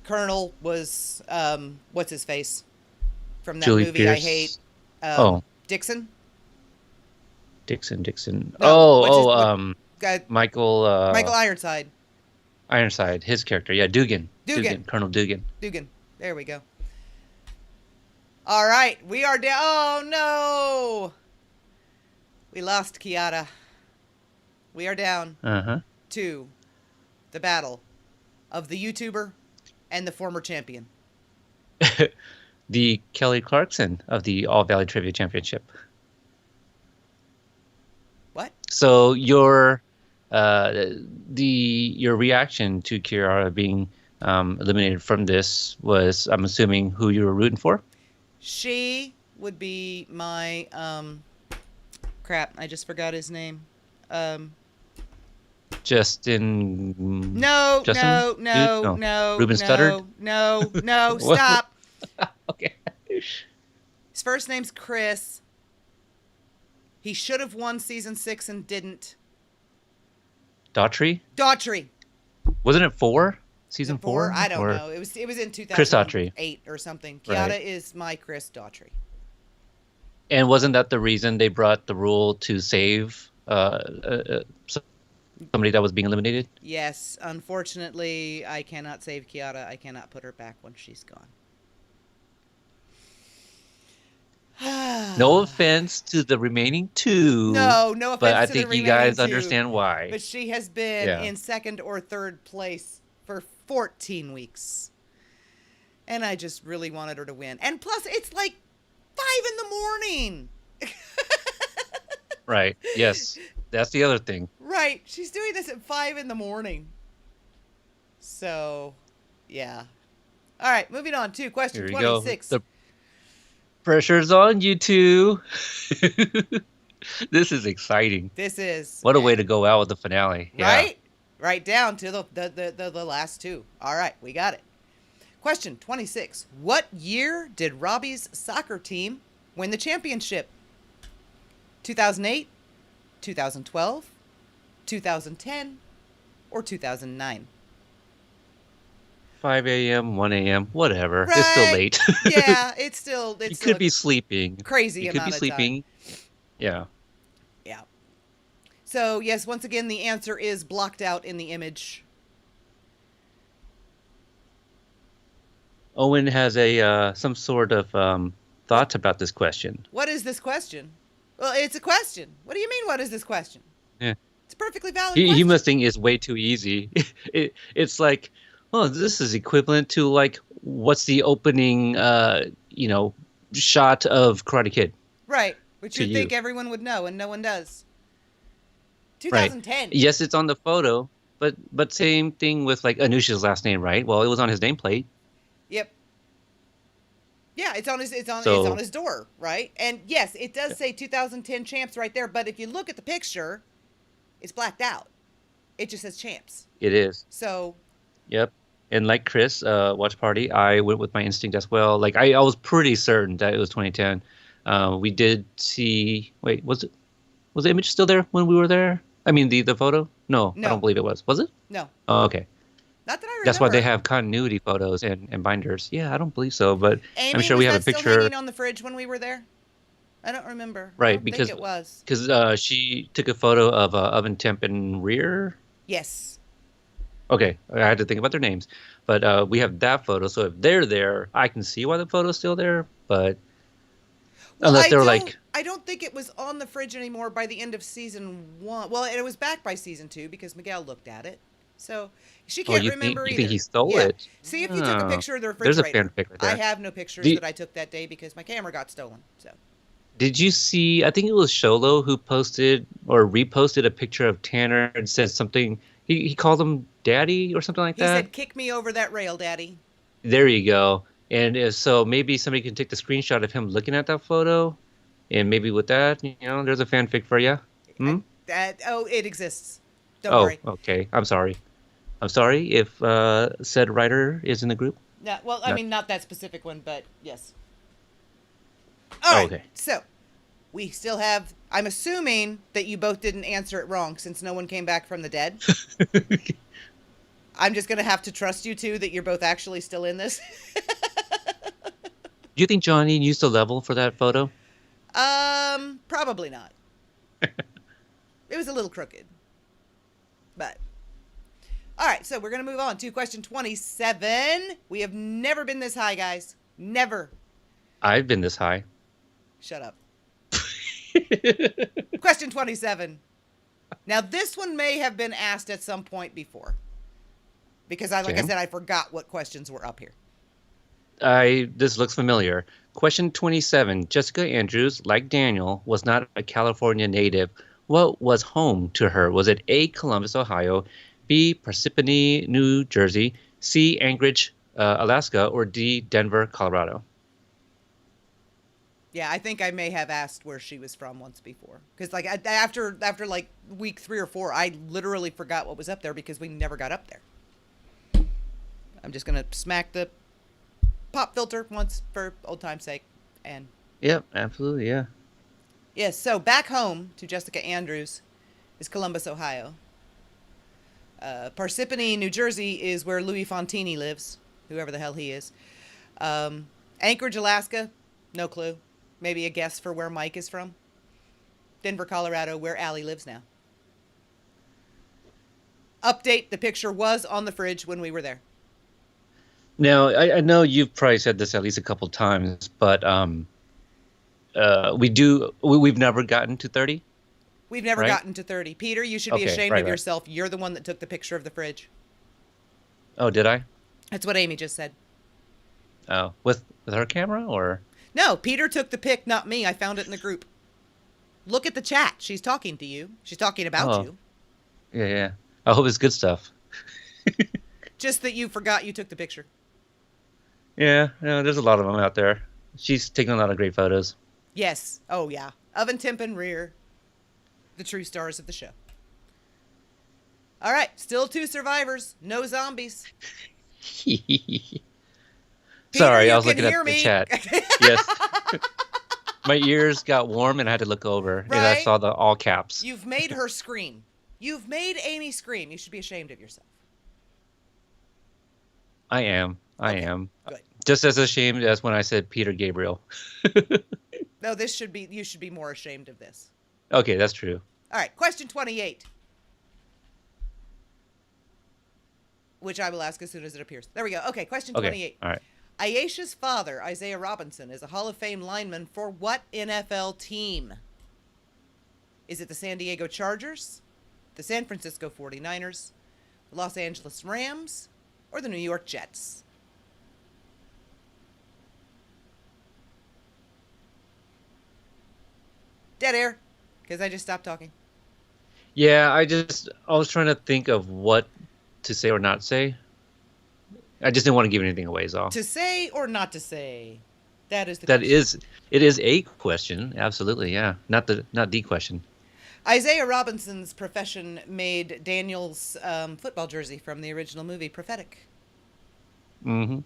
Colonel was, what's his face? From that Julie movie I Pierce. hate. Dixon? Dixon. No, Michael. Michael Ironside. Ironside, his character. Yeah, Dugan. Dugan. Colonel Dugan. Dugan. There we go. All right. We are down. Oh, no. We lost Kiara. We are down to the battle of the YouTuber and the former champion. The Kelly Clarkson of the All Valley Trivia Championship. What? So your reaction to Kiara being eliminated from this was, I'm assuming, who you were rooting for? She would be my crap, I just forgot his name. Justin. No, Justin? no, Dude? no, no, Ruben no, Studdard? no, What? stop. Okay. His first name's Chris. He should have won season 6 and didn't. Daughtry? Daughtry. Wasn't it 4? Season 4? I don't Or- know. It was in Chris Daughtry. 2008 or something. Right. Kiara is my Chris Daughtry. And wasn't that the reason they brought the rule to save somebody that was being eliminated? Yes, unfortunately, I cannot save Kiara. I cannot put her back when she's gone. No offense to the remaining 2. No offense but I to think the you guys remaining 2, understand why. But she has been Yeah. in 2nd or 3rd place for 14 weeks. And I just really wanted her to win. And plus, it's like 5 in the morning. Right. Yes. That's the other thing. Right. She's doing this at 5 in the morning. So, yeah. All right, moving on to question Here we go. 26. The pressure's on you two. This is exciting. This is. What a way to go out with the finale. Yeah. Right? Right down to the last 2. All right, we got it. Question 26. What year did Robbie's soccer team win the championship? 2008, 2012, 2010, or 2009? 5 a.m., 1 a.m., whatever. Right. It's still late. Yeah, it's still. You could be sleeping. crazy You could be amount of sleeping. Yeah. Yeah. So, yes, once again, the answer is blocked out in the image. Owen has a some sort of thoughts about this question. What is this question? Well, it's a question. What do you mean, what is this question? Yeah. It's a perfectly valid He question. must think it's way too easy. It's like, oh, this is equivalent to like, what's the opening, shot of Karate Kid? Right, which to you'd you. think everyone would know, and no one does. Right. 2010. Yes, it's on the photo, but same thing with like Anusha's last name, right? Well, it was on his nameplate. Yep. Yeah, it's on So- his door, right? And yes, it does say 2010 champs right there, but if you look at the picture, it's blacked out. It just says champs. It is. So, Yep. And like Chris, watch party, I went with my instinct as well. Like I was pretty certain that it was 2010. We did see. Wait, was the image still there when we were there? I mean, the photo? No, No. I don't believe it was. Was it? no. Oh, okay. Not that I remember. That's why they have continuity photos and binders. Yeah, I don't believe so, but Amy, I'm sure was we have a that still picture. hanging on the fridge when we were there? I don't remember. I Right, don't because- think it was. Because she took a photo of oven temp and rear. Yes. Okay, I had to think about their names, but we have that photo. So if they're there, I can see why the photo's still there. But unless they're like, I don't think it was on the fridge anymore by the end of season 1. Well, it was back by season 2 because Miguel looked at it. So she can't you remember think either. he stole Yeah. it? See if you took a Oh, picture of the there's a refrigerator. fanfic right I there. have no pictures Do you- that I took that day because my camera got stolen. So Did you see? I think it was Sholo who posted or reposted a picture of Tanner and said something. He called him Daddy or something like he that. said, "Kick me over that rail, Daddy." There you go. And so maybe somebody can take the screenshot of him looking at that photo, and maybe with that, there's a fanfic for you. It exists. Don't Oh, worry. okay. I'm sorry. I'm sorry if said writer is in the group. No, well, I No. mean, not that specific one, but yes. All right. Okay. So we still have. I'm assuming that you both didn't answer it wrong since no one came back from the dead. I'm just gonna have to trust you two that you're both actually still in this. Do you think Johnny used a level for that photo? Probably not. It was a little crooked, but. All right, so we're gonna move on to question 27. We have never been this high, guys. Never. I've been this high. Shut up. Question 27. Now, this one may have been asked at some point before. Because, like I Okay. said, I forgot what questions were up here. This looks familiar. Question 27. Jessica Andrews, like Daniel, was not a California native. What was home to her? Was it A, Columbus, Ohio, B, Parsippany, New Jersey, C, Anchorage, Alaska, or D, Denver, Colorado? Yeah, I think I may have asked where she was from once before. Because like after like week 3 or 4, I literally forgot what was up there because we never got up there. I'm just going to smack the pop filter once for old time's sake. And Yep, absolutely, yeah. yes, so back home to Jessica Andrews is Columbus, Ohio. Parsippany, New Jersey is where Louis Fontini lives, whoever the hell he is. Anchorage, Alaska, no clue. Maybe a guess for where Mike is from. Denver, Colorado, where Allie lives now. Update, the picture was on the fridge when we were there. Now, I know you've probably said this at least a couple times, but we've never gotten to 30? We've never Right? gotten to 30. Peter, you should be Okay, ashamed right, of right. yourself. You're the one that took the picture of the fridge. Oh, did I? That's what Amy just said. Oh, with her camera, or? No, Peter took the pic, not me. I found it in the group. Look at the chat. She's talking to you. She's talking about Oh. you. Yeah, yeah. I hope it's good stuff. Just that you forgot you took the picture. Yeah, there's a lot of them out there. She's taking a lot of great photos. Yes. Oh, yeah. Oven, Temp, and Rear. The true stars of the show. All right. Still 2 survivors. No zombies. Sorry, you I was can looking at hear the me. chat. Yes. My ears got warm and I had to look over, and I Right? saw the all caps. You've made her scream. You've made Amy scream. You should be ashamed of yourself. I am. Okay, I am. good. Just as ashamed as when I said Peter Gabriel. No, you should be more ashamed of this. Okay, that's true. All right, question 28. Which I will ask as soon as it appears. There we go. Okay, question Okay. 28. All right. Ayesha's father, Isaiah Robinson, is a Hall of Fame lineman for what NFL team? Is it the San Diego Chargers, the San Francisco 49ers, the Los Angeles Rams, or the New York Jets? Dead air, because I just stopped talking. Yeah, I was trying to think of what to say or not say. I just didn't want to give anything away, is all. To say or not to say? That is the That question. it is a question, absolutely, yeah. Not the question. Isaiah Robinson's profession made Daniel's football jersey from the original movie prophetic. Mm-hmm.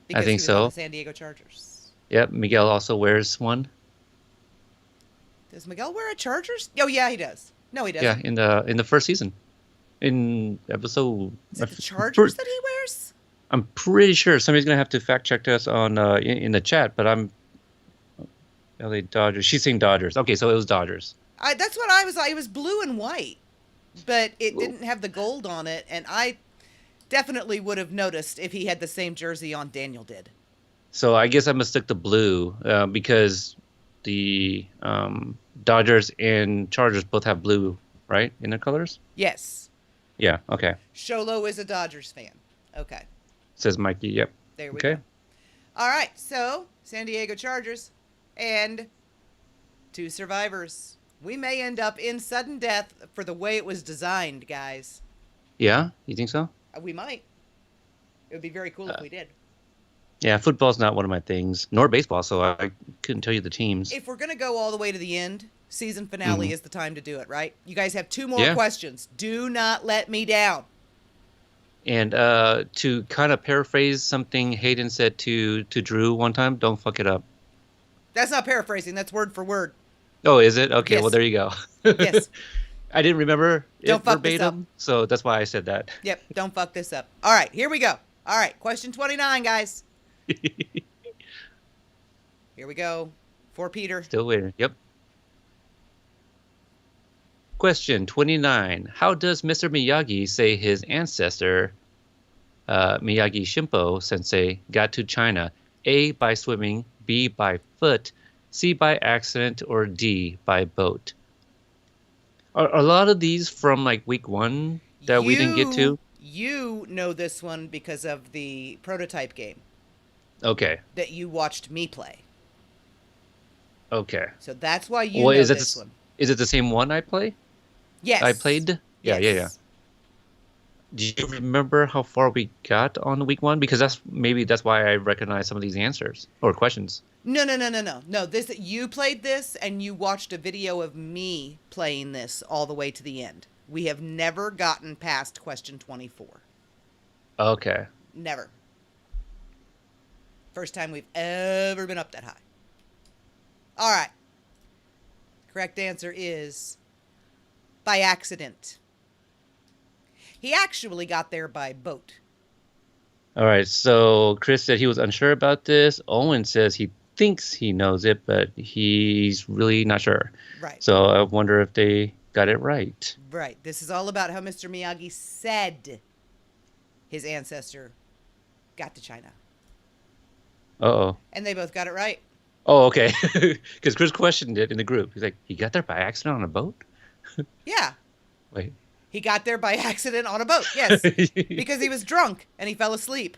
Because think he was so. on the San Diego Chargers. Yep, Miguel also wears one. Does Miguel wear a Chargers? Oh, yeah, he does. No, he Yeah, doesn't. in the first season. In episode Is it the Chargers that he wears? I'm pretty sure somebody's gonna have to fact check us on in the chat, but I'm LA Dodgers. She's saying Dodgers. Okay, so it was Dodgers. That's what I was like. It was blue and white, but it didn't have the gold on it, and I definitely would have noticed if he had the same jersey on Daniel did. So I guess I mistook the blue because the Dodgers and Chargers both have blue, right, in their colors? Yes. Yeah. Okay. Sholo is a Dodgers fan. Okay. Says Mikey. Yep. There we Okay. go. All right, so San Diego Chargers and 2 survivors. We may end up in sudden death for the way it was designed, guys. Yeah. You think so? We might. It would be very cool if we did. Yeah. Football's not one of my things, nor baseball, so I couldn't tell you the teams. If we're going to go all the way to the end, season finale is the time to do it, right? You guys have 2 more Yeah. questions. Do not let me down. And to kind of paraphrase something Hayden said to Drew one time, don't fuck it up. That's not paraphrasing. That's word for word. Oh, is it? Okay, Yes. well, there you go. Yes. I didn't remember Don't it fuck this verbatim, so that's why I said that. Yep, don't fuck this up. All right, here we go. All right, question 29, guys. Here we go. For Peter. Still waiting. Yep. Question 29. How does Mr. Miyagi say his ancestor, Miyagi Shimpo sensei, got to China? A, by swimming, B, by foot, C, by accident, or D, by boat? Are a lot of these from like week 1 that we didn't get to? You know this one because of the prototype game. Okay. that you watched me play. Okay. So that's why you Well, know this one. is it the same one I play? I Yes. played? Yeah, yeah, yeah. Yes. Do you remember how far we got on week one? Because that's why I recognize some of these answers or questions. No, no, no, no, no. No, this you played this and you watched a video of me playing this all the way to the end. We have never gotten past question 24. Okay. Never. First time we've ever been up that high. All right. Correct answer is by accident. He actually got there by boat. All right. So Chris said he was unsure about this. Owen says he thinks he knows it, but he's really not sure. Right. So I wonder if they got it right. Right. This is all about how Mr. Miyagi said his ancestor got to China. Uh-oh. And they both got it right. Oh, okay. Because Chris questioned it in the group. He's like, he got there by accident on a boat? Yeah. Wait. He got there by accident on a boat, yes, because he was drunk and he fell asleep.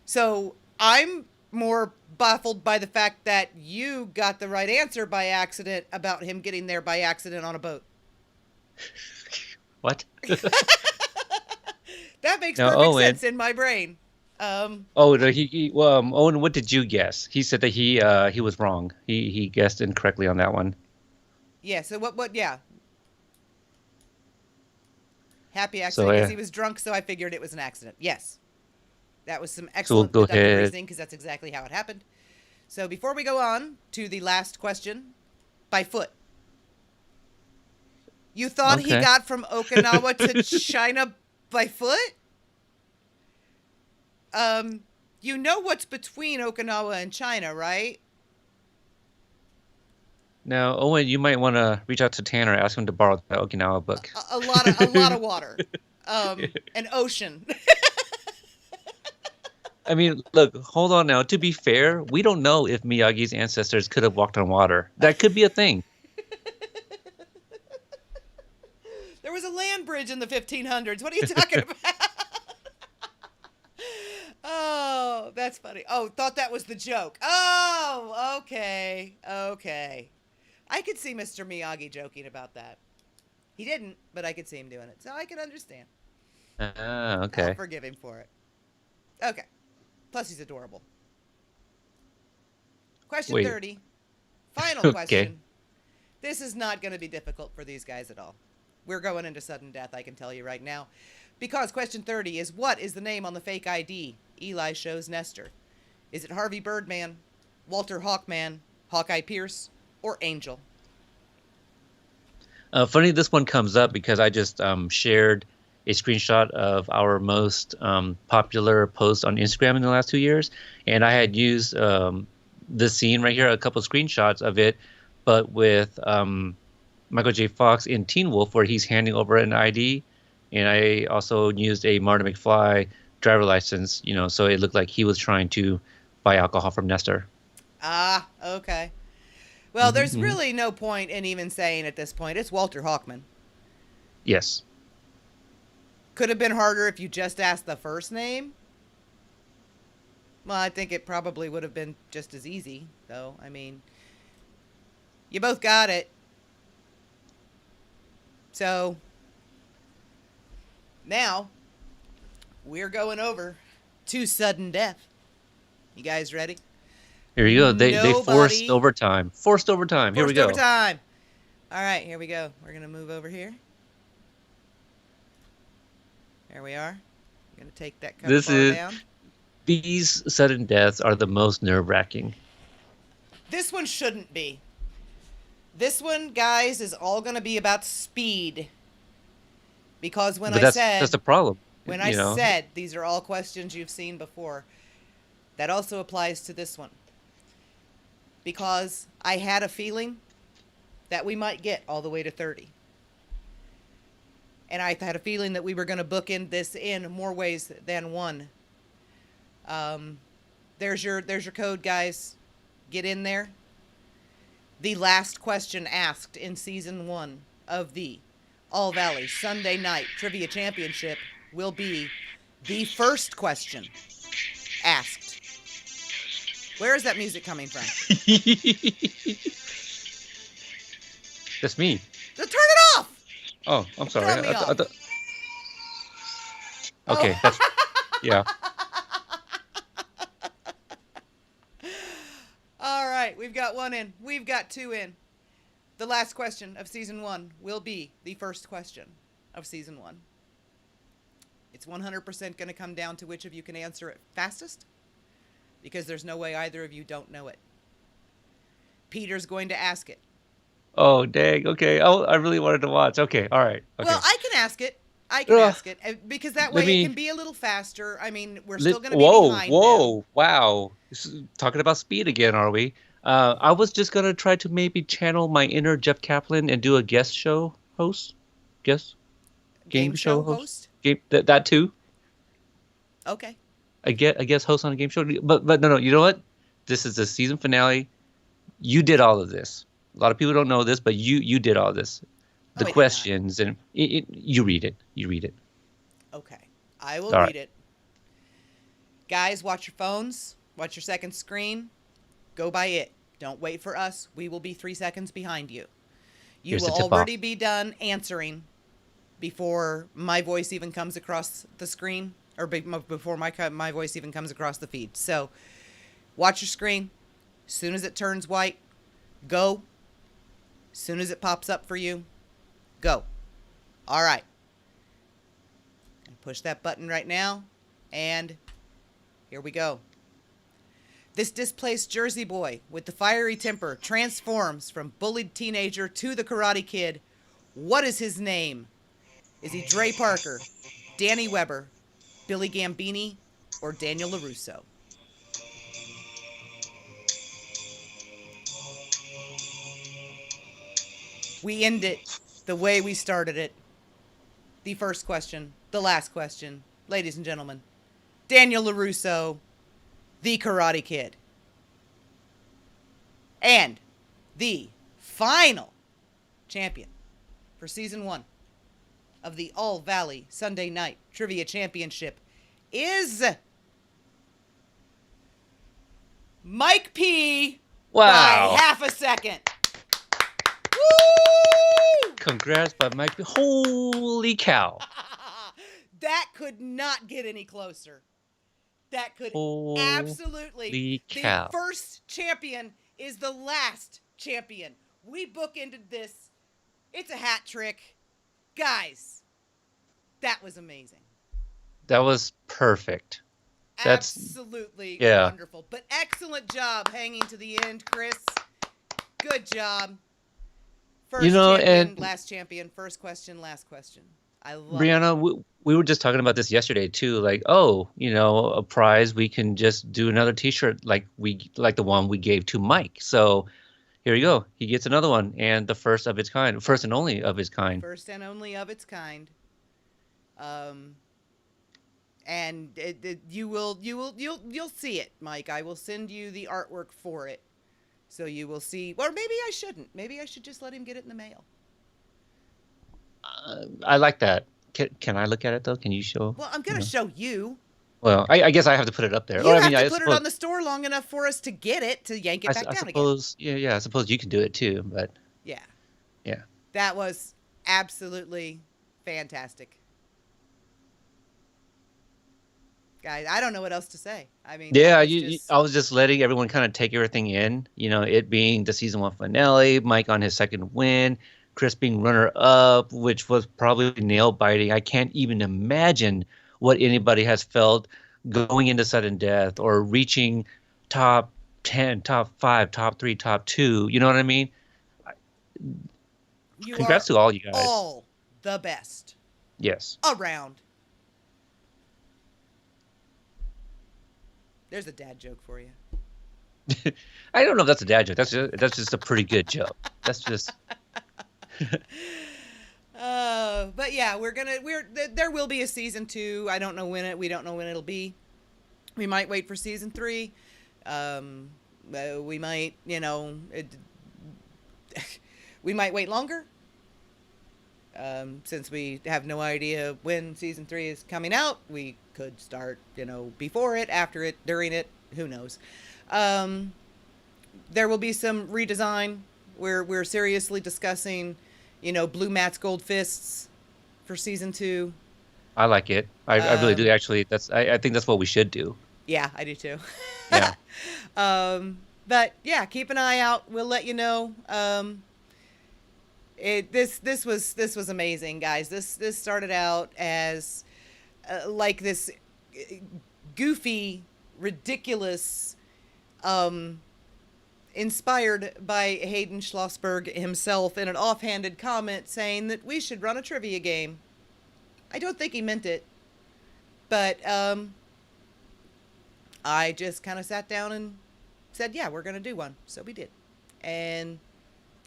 So I'm more baffled by the fact that you got the right answer by accident about him getting there by accident on a boat. What? That makes Now, perfect Owen. sense in my brain. Oh, no, Owen, what did you guess? He said that he was wrong. He guessed incorrectly on that one. Yeah, so yeah. Happy So, accident because he was drunk, so I figured it was an accident. Yes. That was some excellent go deductive ahead. reasoning because that's exactly how it happened. So before we go on to the last question, by foot. You thought he Okay. got from Okinawa to China by foot? You know what's between Okinawa and China, right? Now, Owen, you might want to reach out to Tanner, ask him to borrow the Okinawa book. A lot of water. An ocean. I mean, look, hold on now. To be fair, we don't know if Miyagi's ancestors could have walked on water. That could be a thing. There was a land bridge in the 1500s. What are you talking about? Oh, that's funny. Oh, thought that was the joke. Oh, okay. Okay. I could see Mr. Miyagi joking about that. He didn't, but I could see him doing it. So I can understand. Okay. I'll forgive him for it. Okay. Plus, he's adorable. Question Wait. 30. Final Okay. question. This is not going to be difficult for these guys at all. We're going into sudden death, I can tell you right now. Because question 30 is, what is the name on the fake ID Eli shows Nestor? Is it Harvey Birdman, Walter Hawkman, Hawkeye Pierce, or Angel? Funny this one comes up because I just shared a screenshot of our most popular post on Instagram in the last 2 years. And I had used this scene right here, a couple of screenshots of it, but with Michael J. Fox in Teen Wolf, where he's handing over an ID. And I also used a Marty McFly driver license, so it looked like he was trying to buy alcohol from Nestor. Ah, okay. Well, there's really no point in even saying at this point. It's Walter Hawkman. Yes. Could have been harder if you just asked the first name. Well, I think it probably would have been just as easy, though. I mean, you both got it. So, now, we're going over to sudden death. You guys ready? Here we go. They forced Nobody- overtime. Forced overtime. Here we go. Forced overtime. All right, here we go. We're going to move over here. There we are. I'm going to take that cover This bar is- down. These sudden deaths are the most nerve-wracking. This one shouldn't be. This one, guys, is all going to be about speed. Because when But I that's the problem. when I said these are all questions you've seen before, that also applies to this one. Because I had a feeling that we might get all the way to 30. And I had a feeling that we were going to bookend this in more ways than one. There's your code, guys. Get in there. The last question asked in season 1 of the All Valley Sunday Night Trivia Championship will be the first question asked. Where is that music coming from? That's me. So turn it off! Oh, I'm sorry. Throwing me off. Okay, that's yeah. All right, we've got one in. We've got two in. The last question of season 1 will be the first question of season 1. It's 100% going to come down to which of you can answer it fastest, because there's no way either of you don't know it. Peter's going to ask it. Oh, dang. Okay. Oh, I really wanted to watch. Okay. All right. Okay. Well, I can ask it. I can ask it, because that way Let me- it can be a little faster. I mean, we're still going to be Whoa, behind whoa, them. wow. Talking about speed again, are we? I was just gonna try to maybe channel my inner Jeff Kaplan and do a guest show host, game show host. That too. Okay. I guess host on a game show. But no. You know what? This is the season finale. You did all of this. A lot of people don't know this, but you did all this. The questions and you read it. You read it. Okay. I will All read it. Guys, watch your phones. Watch your second screen. Go by it. Don't wait for us. We will be 3 seconds behind you. You Here's the will tip-off. already be done answering before my voice even comes across the screen, or before my voice even comes across the feed. So watch your screen. As soon as it turns white, go. As soon as it pops up for you, go. All right. Push that button right now, and here we go. This displaced Jersey boy with the fiery temper transforms from bullied teenager to the Karate Kid. What is his name? Is he Dre Parker, Danny Weber, Billy Gambini, or Daniel LaRusso? We end it the way we started it. The first question, the last question, ladies and gentlemen. Daniel LaRusso, the Karate Kid. And the final champion for season 1 of the All Valley Sunday Night Trivia Championship is Mike P. Wow. By half a second. Woo! Congrats, by Mike. Holy cow. That could not get any closer. That could Holy absolutely. cow. The first champion is the last champion. We bookended this. It's a hat trick. Guys, that was amazing. That was perfect. That's Absolutely yeah. wonderful. But excellent job hanging to the end, Chris. Good job. First champion, and last champion, first question, last question. I love Brihana, it. we were just talking about this yesterday too. Like, oh, a prize. We can just do another T-shirt like the one we gave to Mike. So here you go. He gets another one, and the first of its kind, first and only of its kind. First and only of its kind. And you'll see it, Mike. I will send you the artwork for it, so you will see. Or maybe I shouldn't. Maybe I should just let him get it in the mail. I like that. Can I look at it though? Can you show? Well, I'm gonna show you. Well, I guess I have to put it up there. You I have mean, to I put suppose, it on the store long enough for us to get it, to yank it back down suppose, again. Yeah. I suppose you can do it too, but Yeah. yeah. That was absolutely fantastic. Guys, I don't know what else to say. I mean, Yeah, just... I was just letting everyone kind of take everything in. It being the season 1 finale, Mike on his second win, Chris being runner-up, which was probably nail-biting. I can't even imagine what anybody has felt going into sudden death or reaching top 10, top 5, top 3, top 2. You know what I mean? Congrats to all you guys. All the best. Yes. Around. There's a dad joke for you. I don't know if that's a dad joke. That's just a pretty good joke. That's just. But yeah, there will be a season 2. I don't know when we don't know when it'll be. We might wait for season 3. We might, we might wait longer. Since we have no idea when season 3 is coming out, we could start, before it, after it, during it, who knows. There will be some redesign. We're seriously discussing, blue mats, gold fists for season 2. I like it. I really do. Actually, I think that's what we should do. Yeah, I do too. Yeah. But yeah, keep an eye out. We'll let you know. This was amazing, guys. This started out as like this goofy, ridiculous, inspired by Hayden Schlossberg himself in an offhanded comment saying that we should run a trivia game. I don't think he meant it, but I just kind of sat down and said, yeah, we're going to do one. So we did. And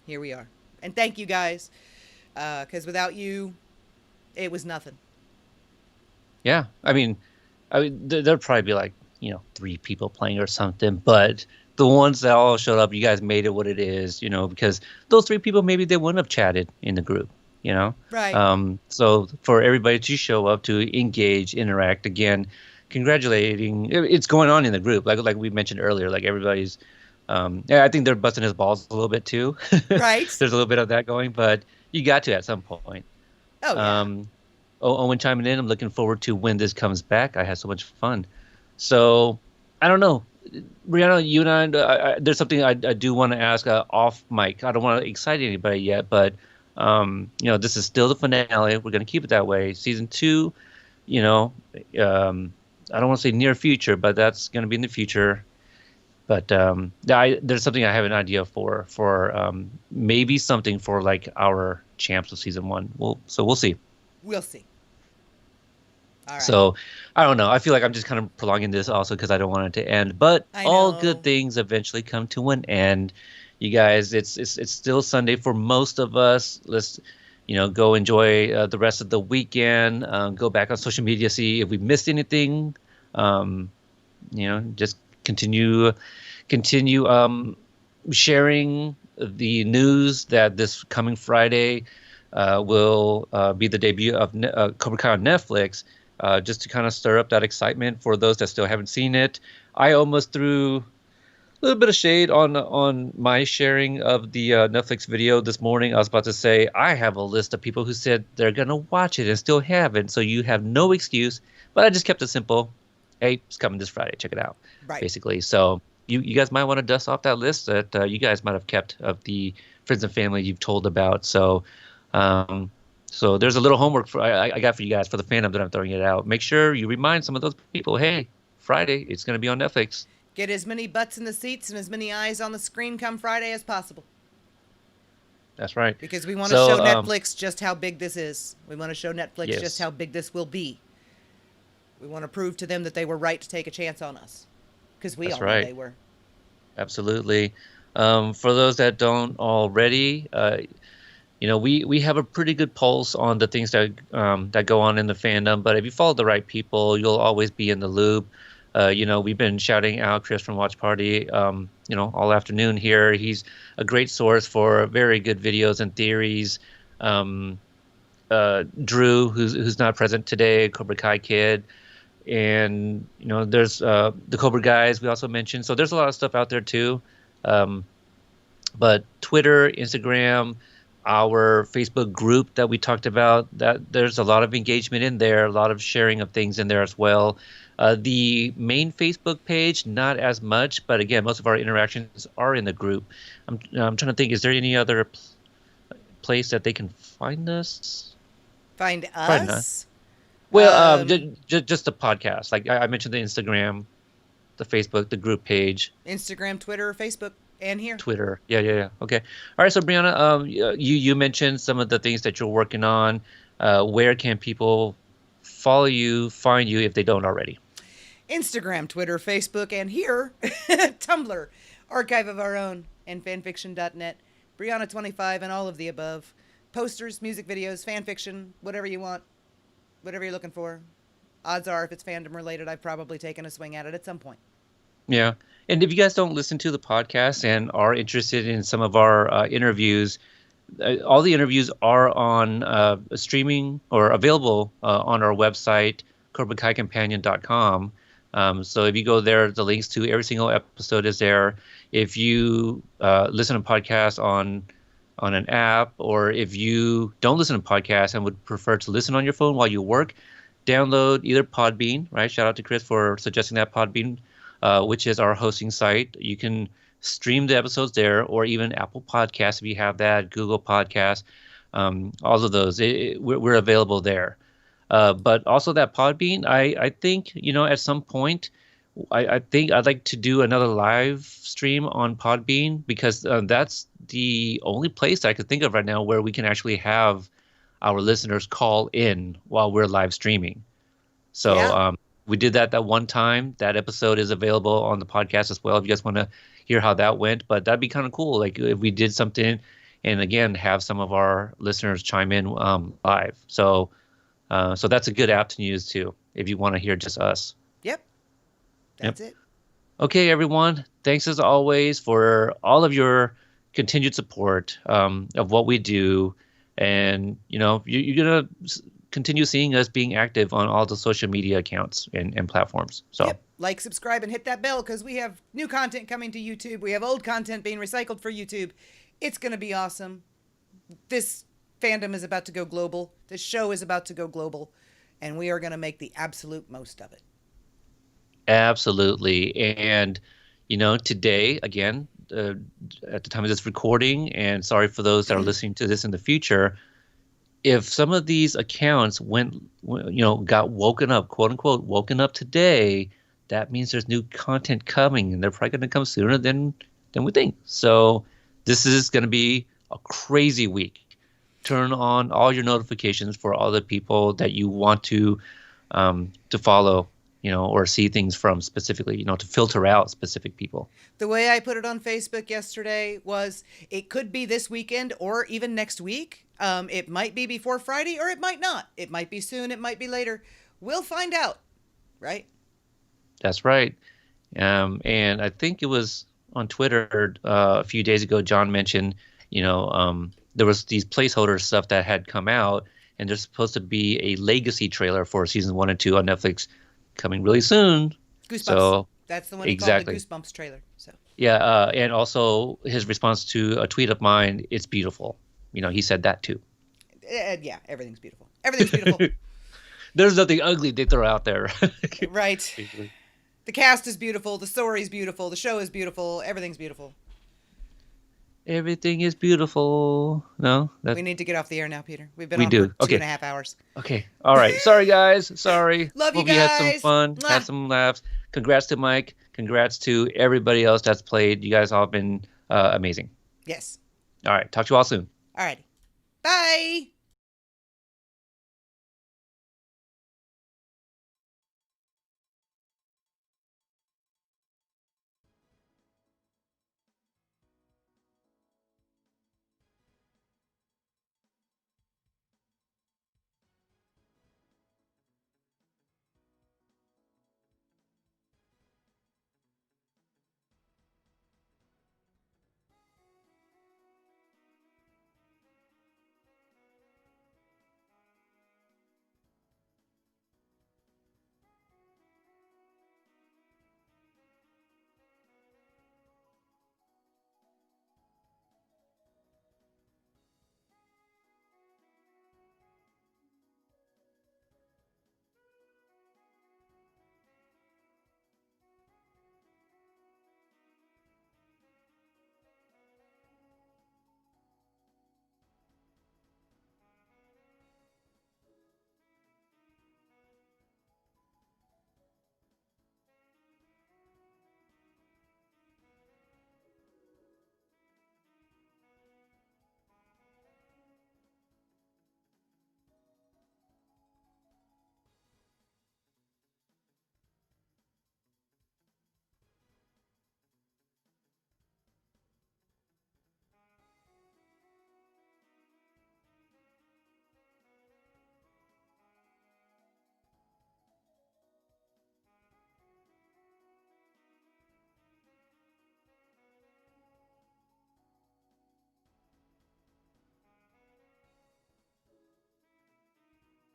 here we are. And thank you guys, because without you, it was nothing. Yeah. I mean, there'd probably be like, 3 people playing or something, but the ones that all showed up, you guys made it what it is, because those 3 people, maybe they wouldn't have chatted in the group, Right. So for everybody to show up, to engage, interact, again, congratulating, it's going on in the group. Like we mentioned earlier, like everybody's, I think they're busting his balls a little bit too. Right. There's a little bit of that going, but you got to at some point. Oh, yeah. Owen chiming in, I'm looking forward to when this comes back. I had so much fun. So, I don't know. Brihana, you and I, there's something I do want to ask off mic. I don't want to excite anybody yet, but, this is still the finale. We're going to keep it that way. Season 2, I don't want to say near future, but that's going to be in the future. But there's something I have an idea for maybe something for like our champs of season 1. We'll see. We'll see. All right. So I don't know. I feel like I'm just kind of prolonging this also because I don't want it to end. But all good things eventually come to an end. You guys, it's still Sunday for most of us. Let's go enjoy the rest of the weekend. Go back on social media, see if we missed anything. Just continue sharing the news that this coming Friday will be the debut of Cobra Kai on Netflix, just to kind of stir up that excitement for those that still haven't seen it. I almost threw a little bit of shade on my sharing of the Netflix video this morning. I was about to say I have a list of people who said they're going to watch it and still haven't, so you have no excuse. But I just kept it simple. Hey, it's coming this Friday. Check it out. Right. Basically. So you guys might want to dust off that list that you guys might have kept of the friends and family you've told about. So so there's a little homework I got for you guys for the fandom that I'm throwing it out. Make sure you remind some of those people, hey, Friday, it's going to be on Netflix. Get as many butts in the seats and as many eyes on the screen come Friday as possible. That's right. Because we want to show Netflix just how big this is. We want to show Netflix just how big this will be. We want to prove to them that they were right to take a chance on us. Because we all know they were. Absolutely. For those that don't already, we have a pretty good pulse on the things that go on in the fandom. But if you follow the right people, you'll always be in the loop. We've been shouting out Chris from Watch Party, all afternoon here. He's a great source for very good videos and theories. Drew, who's not present today, Cobra Kai Kid. And, there's the Cobra guys we also mentioned. So there's a lot of stuff out there too. But Twitter, Instagram, our Facebook group that we talked about, that there's a lot of engagement in there, a lot of sharing of things in there as well. The main Facebook page, not as much, but again, most of our interactions are in the group. I'm trying to think, is there any other place that they can find us? Find us? Well, just the podcast. Like I mentioned the Instagram, the Facebook, the group page. Instagram, Twitter, Facebook, and here. Twitter. Yeah. Okay. All right. So, Brihana, you mentioned some of the things that you're working on. Where can people follow you, find you if they don't already? Instagram, Twitter, Facebook, and here, Tumblr, archive of our own, and fanfiction.net. Brihana25 and all of the above. Posters, music videos, fanfiction, whatever you want, whatever you're looking for. Odds are, if it's fandom related, I've probably taken a swing at it at some point. Yeah. And if you guys don't listen to the podcast and are interested in some of our interviews, all the interviews are on streaming or available on our website, CobraKaiKompanion.com. So if you go there, the links to every single episode is there. If you listen to podcasts on an app, or if you don't listen to podcasts and would prefer to listen on your phone while you work, download either Podbean, right? Shout out to Chris for suggesting that, Podbean, which is our hosting site. You can stream the episodes there, or even Apple Podcasts if you have that, Google Podcasts, all of those. We're available there. But also that Podbean, I think, at some point, I think I'd like to do another live stream on Podbean, because that's the only place I could think of right now where we can actually have our listeners call in while we're live streaming. So Yeah. we did that one time. That episode is available on the podcast as well if you guys want to hear how that went. But that'd be kind of cool, like if we did something and, again, have some of our listeners chime in live. So that's a good app to use too if you want to hear just us. Yep. That's it. Okay, everyone. Thanks as always for all of your continued support of what we do. And, you're going to continue seeing us being active on all the social media accounts and platforms. So, Yep. Like, subscribe, and hit that bell, because we have new content coming to YouTube. We have old content being recycled for YouTube. It's going to be awesome. This fandom is about to go global. This show is about to go global. And we are going to make the absolute most of it. absolutely. And, today, again, at the time of this recording, and sorry for those that are listening to this in the future, if some of these accounts got woken up, quote unquote, woken up today, that means there's new content coming, and they're probably going to come sooner than we think. So this is going to be a crazy week. Turn on all your notifications for all the people that you want to follow, or see things from specifically, to filter out specific people. The way I put it on Facebook yesterday was, it could be this weekend or even next week. It might be before Friday, or it might not. It might be soon. It might be later. We'll find out, right? That's right. And I think it was on Twitter a few days ago, John mentioned, there was these placeholder stuff that had come out, and there's supposed to be a legacy trailer for seasons 1 and 2 on Netflix coming really soon. Goosebumps. So That's the one he exactly. called the Goosebumps trailer. So Yeah, and also his response to a tweet of mine, it's beautiful. He said that too. yeah, everything's beautiful. Everything's beautiful. There's nothing ugly they throw out there. Right. The cast is beautiful. The story's beautiful. The show is beautiful. Everything's beautiful. Everything is beautiful. No? We need to get off the air now, Peter. We've been We on do. for Okay. 2.5 hours. Okay. All right. Sorry, guys. Sorry. Love you Hope you had some guys. fun, Mwah. had some laughs. Congrats to Mike. Congrats to everybody else that's played. You guys all have been amazing. Yes. All right. Talk to you all soon. All righty. Bye.